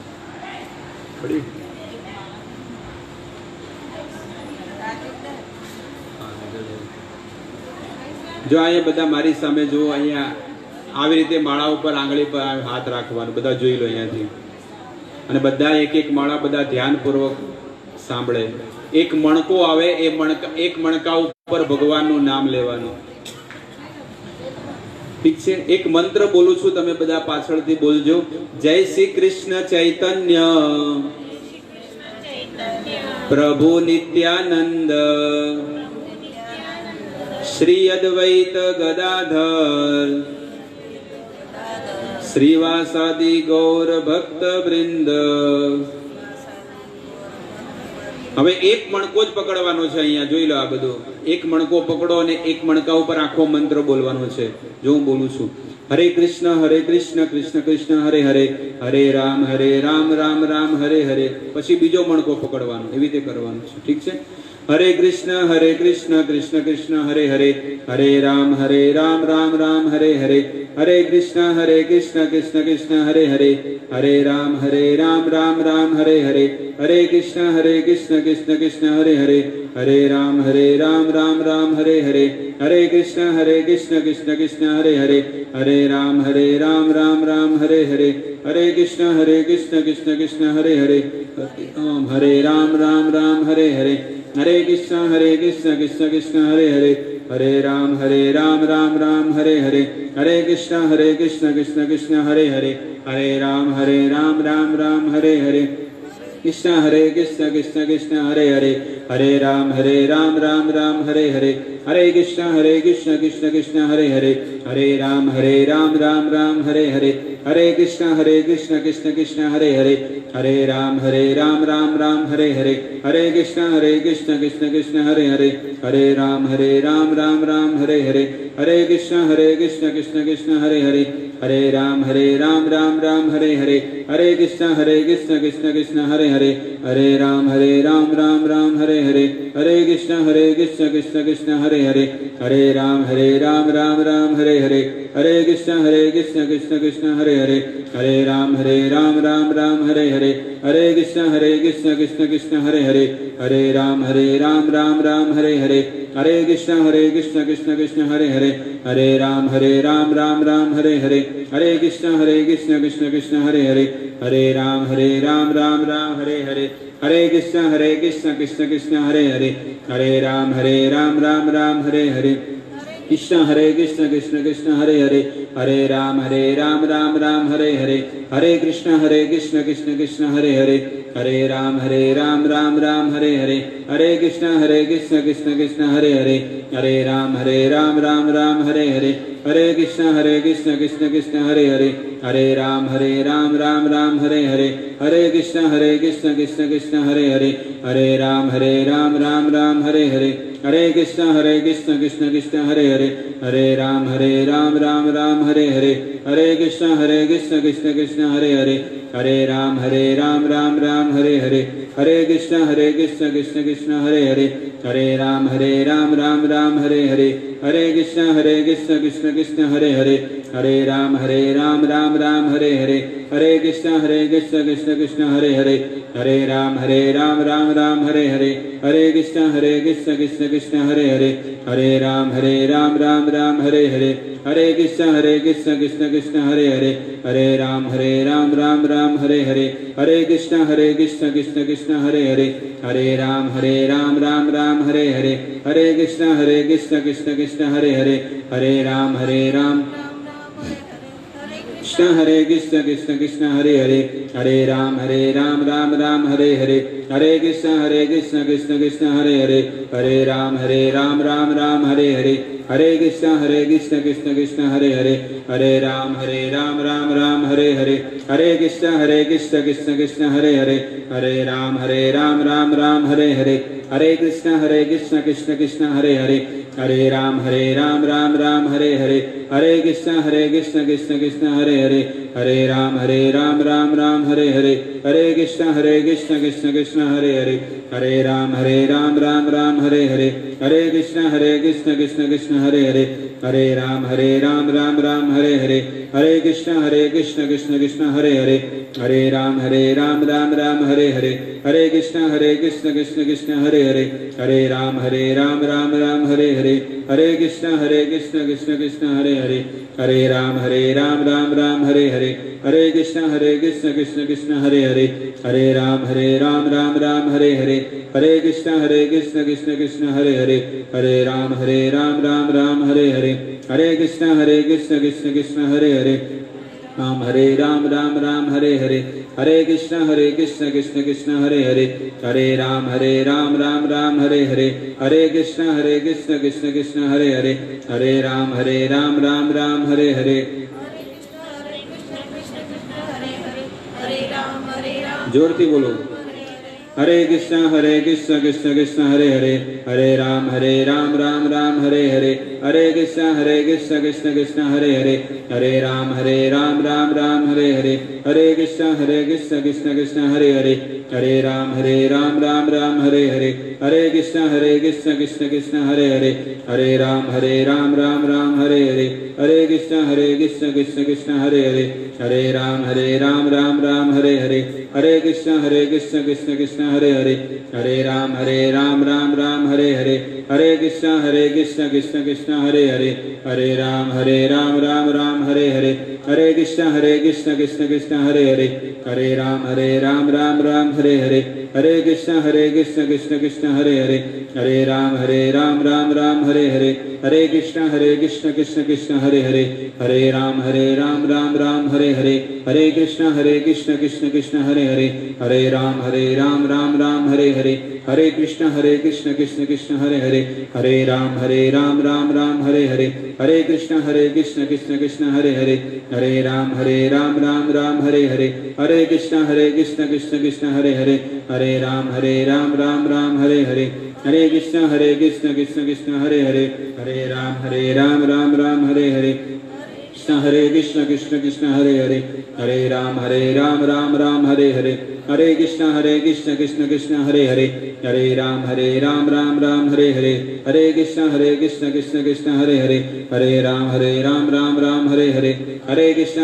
Speaker 1: पड़ी। जो अँ बधा मारी सामे जो अँ આવી રીતે માળા ઉપર આંગળી પર હાથ રાખવાનો, બધા જોઈ લો અહીંયાથી, અને બધા એક એક માળા બધા ધ્યાનપૂર્વક સાંભળે. એક મણકો આવે, એ એક મણકા ઉપર ભગવાનનું નામ લેવાનું. ઠીક છે? એક મંત્ર બોલું છું, તમે બધા પાછળથી બોલજો. જય શ્રી કૃષ્ણ ચૈતન્ય પ્રભુ નિત્યાનંદ શ્રી અદ્વૈત ગદાધર श्रीवासादि गौर भक्त वृंद. હવે એક મણકો જ પકડવાનો છે. અહીંયા જોઈ લો, આ બધું એક મણકો પકડો અને એક મણકા ઉપર આખો મંત્ર બોલવાનો છે. જો હું બોલું છું, હરે કૃષ્ણ કૃષ્ણ કૃષ્ણ હરે હરે, હરે રામ રામ રામ હરે હરે. પછી બીજો મણકો પકડવાનો, એવી રીતે કરવાનું છે. ઠીક છે? હરે કૃષ્ણ કૃષ્ણ કૃષ્ણ હરે હરે, હરે રામ રામ રામ હરે હરે, હરે કૃષ્ણ કૃષ્ણ કૃષ્ણ હરે હરે, હરે રામ રામ રામ હરે હરે, હરે કૃષ્ણ કૃષ્ણ કૃષ્ણ હરે હરે, હરે રામ રામ રામ હરે હરે, હરે કૃષ્ણ કૃષ્ણ કૃષ્ણ હરે હરે, હરે રામ રામ રામ હરે હરે, હરે કૃષ્ણ કૃષ્ણ કૃષ્ણ હરે હરે, હરે રામ રામ હરે હરે, हरे कृष्ण कृष्ण कृष्ण हरे हरे, हरे राम राम राम हरे हरे, हरे कृष्ण कृष्ण कृष्ण हरे हरे, हरे राम राम राम हरे हरे, कृष्ण कृष्ण कृष्ण हरे हरे, हरे राम राम राम हरे हरे, हरे कृष्ण कृष्ण कृष्ण हरे हरे, हरे राम राम राम हरे हरे, हरे कृष्ण कृष्ण कृष्ण हरे हरे, हरे राम राम राम हरे हरे, हरे कृष्ण कृष्ण कृष्ण हरे हरे, हरे राम राम राम हरे हरे, हरे कृष्ण कृष्ण कृष्ण हरे हरे, हरे राम राम राम हरे हरे, हरे कृष्ण कृष्ण कृष्ण हरे हरे, हरे राम राम राम हरे हरे, हरे कृष्ण कृष्ण कृष्ण हरे हरे, हरे राम राम राम हरे हरे, हरे कृष्ण कृष्ण कृष्ण हरे हरे, हरे राम राम राम हरे हरे, हरे कृष्ण कृष्ण कृष्ण हरे हरे, हरे राम राम राम हरे हरे, हरे कृष्ण कृष्ण कृष्ण हरे हरे, हरे राम राम राम हरे हरे, हरे कृष्ण कृष्ण कृष्ण हरे हरे, हरे राम राम राम हरे हरे, हरे कृष्ण कृष्ण कृष्ण हरे हरे, हरे राम राम राम हरे हरे, कृष्ण कृष्ण कृष्ण हरे हरे, हरे राम राम राम हरे हरे, हरे कृष्ण कृष्ण कृष्ण हरे हरे, हरे राम राम राम हरे हरे, हरे कृष्ण कृष्ण कृष्ण हरे हरे, हरे राम राम राम हरे हरे, हरे कृष्ण कृष्ण कृष्ण हरे हरे, हरे राम राम राम हरे हरे, हरे कृष्ण कृष्ण कृष्ण हरे हरे, हरे राम राम राम हरे हरे, हरे कृष्ण कृष्ण कृष्ण कृष्ण हरे हरे, हरे राम राम राम हरे हरे, हरे कृष्ण कृष्ण कृष्ण कृष्ण हरे हरे, हरे राम राम राम हरे हरे, हरे कृष्ण कृष्ण कृष्ण कृष्ण हरे हरे, हरे राम राम राम हरे हरे, हरे कृष्ण कृष्ण कृष्ण कृष्ण हरे हरे, हरे राम राम राम हरे हरे, हरे कृष्ण कृष्ण कृष्ण कृष्ण हरे हरे, हरे राम राम राम हरे हरे, हरे कृष्ण कृष्ण कृष्ण कृष्ण हरे हरे, हरे राम राम राम हरे हरे, हरे कृष्ण कृष्ण कृष्ण कृष्ण हरे हरे, हरे राम राम राम हरे हरे, हरे कृष्ण कृष्ण कृष्ण कृष्ण हरे हरे, हरे राम राम राम हरे हरे, हरे कृष्ण कृष्ण कृष्ण कृष्ण हरे हरे, हरे राम कृष्ण कृष्ण कृष्ण हरे हरे, हरे राम राम राम हरे हरे, हरे कृष्ण कृष्ण कृष्ण हरे हरे, हरे राम राम राम हरे हरे, हरे कृष्ण कृष्ण कृष्ण हरे हरे, हरे राम राम राम हरे हरे, हरे कृष्ण कृष्ण कृष्ण हरे हरे, हरे राम राम राम हरे हरे, हरे कृष्ण कृष्ण कृष्ण हरे हरे, हरे राम राम राम हरे हरे, हरे कृष्ण कृष्ण कृष्ण हरे हरे, हरे राम राम राम हरे हरे, हरे कृष्ण कृष्ण कृष्ण हरे हरे, हरे राम राम राम हरे हरे, हरे कृष्ण कृष्ण कृष्ण हरे हरे, हरे राम राम राम हरे हरे, हरे कृष्ण कृष्ण कृष्ण हरे हरे, हरे राम राम हरे हरे, हरे कृष्ण कृष्ण कृष्ण हरे हरे, हरे राम राम हरे हरे, हरे कृष्ण कृष्ण कृष्ण हरे हरे, हरे राम राम हरे हरे, हरे कृष्ण कृष्ण कृष्ण हरे हरे, हरे राम राम हरे हरे, हरे कृष्ण कृष्ण कृष्ण हरे हरे, हरे राम राम हरे हरे, हरे कृष्ण कृष्ण कृष्ण हरे हरे, राम राम हरे हरे, हरे कृष्ण कृष्ण कृष्ण हरे हरे, हरे राम राम हरे हरे, हरे कृष्ण कृष्ण कृष्ण हरे हरे, हरे राम राम हरे हरे। जोरती बोलो, हरे कृष्ण कृष्ण कृष्ण हरे हरे, हरे राम राम हरे हरे, हरे कृष्ण कृष्ण कृष्ण हरे हरे, हरे राम राम हरे हरे, हरे कृष्ण कृष्ण कृष्ण हरे हरे, हरे राम राम हरे हरे, हरे कृष्ण कृष्ण कृष्ण हरे हरे, हरे राम राम हरे हरे, हरे कृष्ण कृष्ण कृष्ण हरे हरे, हरे राम राम हरे हरे, हरे कृष्ण कृष्ण कृष्ण हरे हरे, हरे राम राम हरे हरे, हरे कृष्ण कृष्ण कृष्ण हरे हरे, हरे राम राम हरे हरे, हरे कृष्ण कृष्ण कृष्ण हरे हरे, हरे राम राम हरे हरे, हरे कृष्ण कृष्ण कृष्ण हरे हरे, हरे राम राम हरे हरे, हरे कृष्ण कृष्ण कृष्ण हरे हरे, हरे राम राम हरे हरे, हरे कृष्ण कृष्ण कृष्ण हरे हरे, हरे राम राम हरे हरे, हरे कृष्ण कृष्ण कृष्ण हरे हरे, हरे राम राम हरे हरे, हरे कृष्ण कृष्ण कृष्ण हरे हरे, हरे राम राम हरे हरे, हरे कृष्ण कृष्ण कृष्ण हरे हरे, हरे राम राम हरे हरे, हरे कृष्ण कृष्ण कृष्ण हरे हरे, हरे राम राम हरे हरे, कृष्ण कृष्ण कृष्ण हरे हरे, हरे राम राम हरे हरे, हरे कृष्ण कृष्ण कृष्ण हरे हरे, हरे राम राम हरे हरे, हरे कृष्ण कृष्ण कृष्ण हरे हरे, हरे राम राम हरे हरे, हरे कृष्ण कृष्ण कृष्ण हरे हरे, हरे राम राम हरे हरे, हरे कृष्ण कृष्ण कृष्ण हरे हरे, हरे राम राम हरे हरे, हरे कृष्ण कृष्ण कृष्ण हरे हरे, हरे राम राम हरे हरे, हरे कृष्ण कृष्ण कृष्ण हरे हरे, हरे राम राम हरे हरे, हरे कृष्ण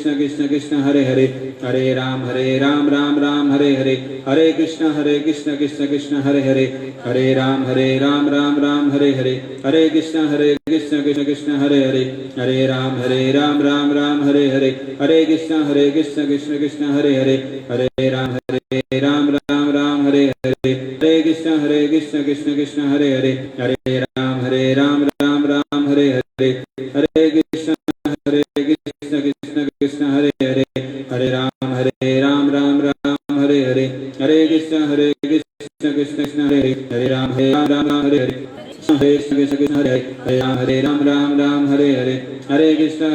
Speaker 1: कृष्ण कृष्ण हरे हरे, हरे राम राम हरे हरे, हरे कृष्ण कृष्ण कृष्ण हरे हरे, हरे राम राम हरे हरे, हरे कृष्ण कृष्ण कृष्ण हरे हरे, हरे राम हरे हरे, कृष्ण कृष्ण हरे हरे, राम राम हरे हरे, हरे कृष्ण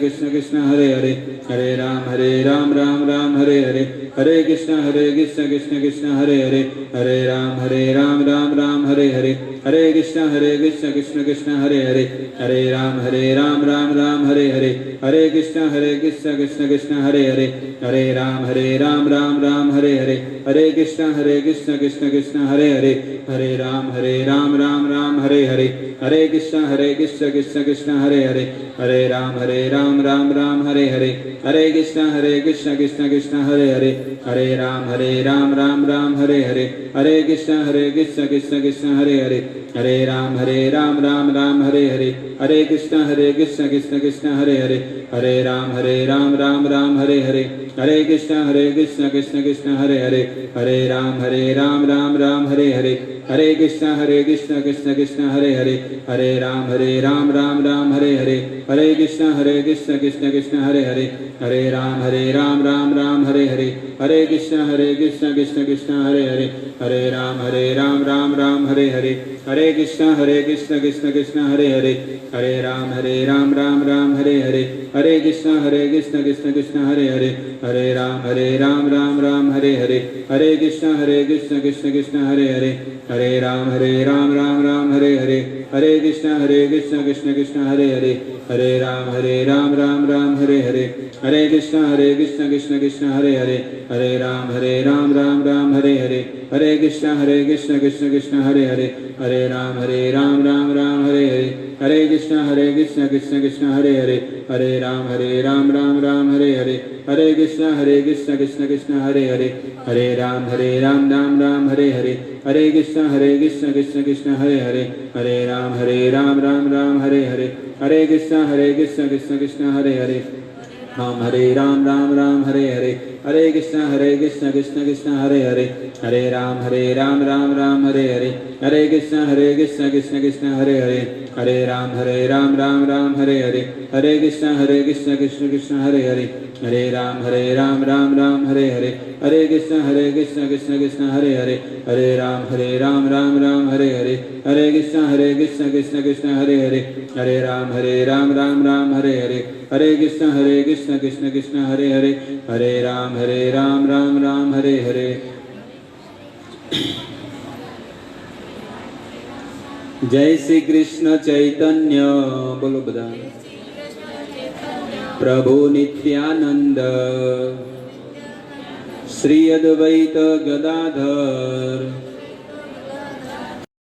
Speaker 1: कृष्ण कृष्ण हरे हरे, हरे राम राम हरे हरे, हरे कृष्ण कृष्ण कृष्ण हरे हरे, हरे राम राम हरे हरे, हरे कृष्ण कृष्ण कृष्ण हरे हरे, हरे राम राम हरे हरे, हरे कृष्ण कृष्ण कृष्ण हरे हरे, हरे राम राम हरे हरे, हरे कृष्ण कृष्ण कृष्ण हरे हरे, हरे राम राम हरे हरे, हरे कृष्ण कृष्ण कृष्ण हरे हरे, हरे राम राम हरे हरे, हरे कृष्ण कृष्ण कृष्ण हरे हरे, हरे राम राम हरे हरे, हरे कृष्ण कृष्ण कृष्ण हरे हरे, हरे राम राम हरे हरे, हरे कृष्ण कृष्ण कृष्ण हरे हरे, हरे राम राम हरे हरे, हरे कृष्ण कृष्ण कृष्ण हरे हरे, हरे राम राम हरे हरे, हरे कृष्ण कृष्ण कृष्ण हरे हरे, हरे राम राम हरे हरे, हरे कृष्ण कृष्ण कृष्ण हरे हरे, हरे राम राम हरे हरे, हरे कृष्ण कृष्ण कृष्ण हरे हरे, हरे राम राम हरे हरे, हरे कृष्ण कृष्ण कृष्ण हरे हरे, हरे राम राम हरे हरे, हरे कृष्ण कृष्ण कृष्ण हरे हरे, हरे राम राम हरे हरे, हरे कृष्ण कृष्ण कृष्ण हरे हरे, हरे राम राम हरे हरे, हरे कृष्ण कृष्ण कृष्ण हरे हरे, हरे राम राम राम हरे हरे, हरे कृष्ण कृष्ण हरे हरे, हरे राम राम हरे हरे, हरे कृष्ण कृष्ण कृष्ण हरे हरे, हरे राम राम राम हरे हरे, हरे कृष्ण कृष्ण कृष्ण हरे हरे, हरे राम राम हरे हरे, हरे कृष्ण कृष्ण कृष्ण हरे हरे, हरे राम राम हरे हरे, हरे कृष्ण कृष्ण कृष्ण हरे हरे, हरे राम राम हरे हरे, हरे कृष्ण कृष्ण कृष्ण हरे हरे, हरे राम राम हरे हरे, हरे कृष्ण कृष्ण कृष्ण हरे हरे, हरे राम राम हरे हरे, हरे कृष्ण कृष्ण कृष्ण हरे हरे, हरे राम राम हरे हरे, हरे कृष्ण कृष्ण कृष्ण हरे हरे, हरे राम राम हरे हरे, हरे कृष्ण कृष्ण कृष्ण हरे हरे, हरे राम राम हरे हरे, हरे कृष्ण कृष्ण कृष्ण हरे हरे, हरे राम राम हरे हरे, हरे कृष्ण कृष्ण कृष्ण हरे हरे, हरे राम राम हरे हरे। जय श्री कृष्ण चैतन्य, बोलो बदा, प्रभु नित्यानंद, श्री अद्वैत गदाधर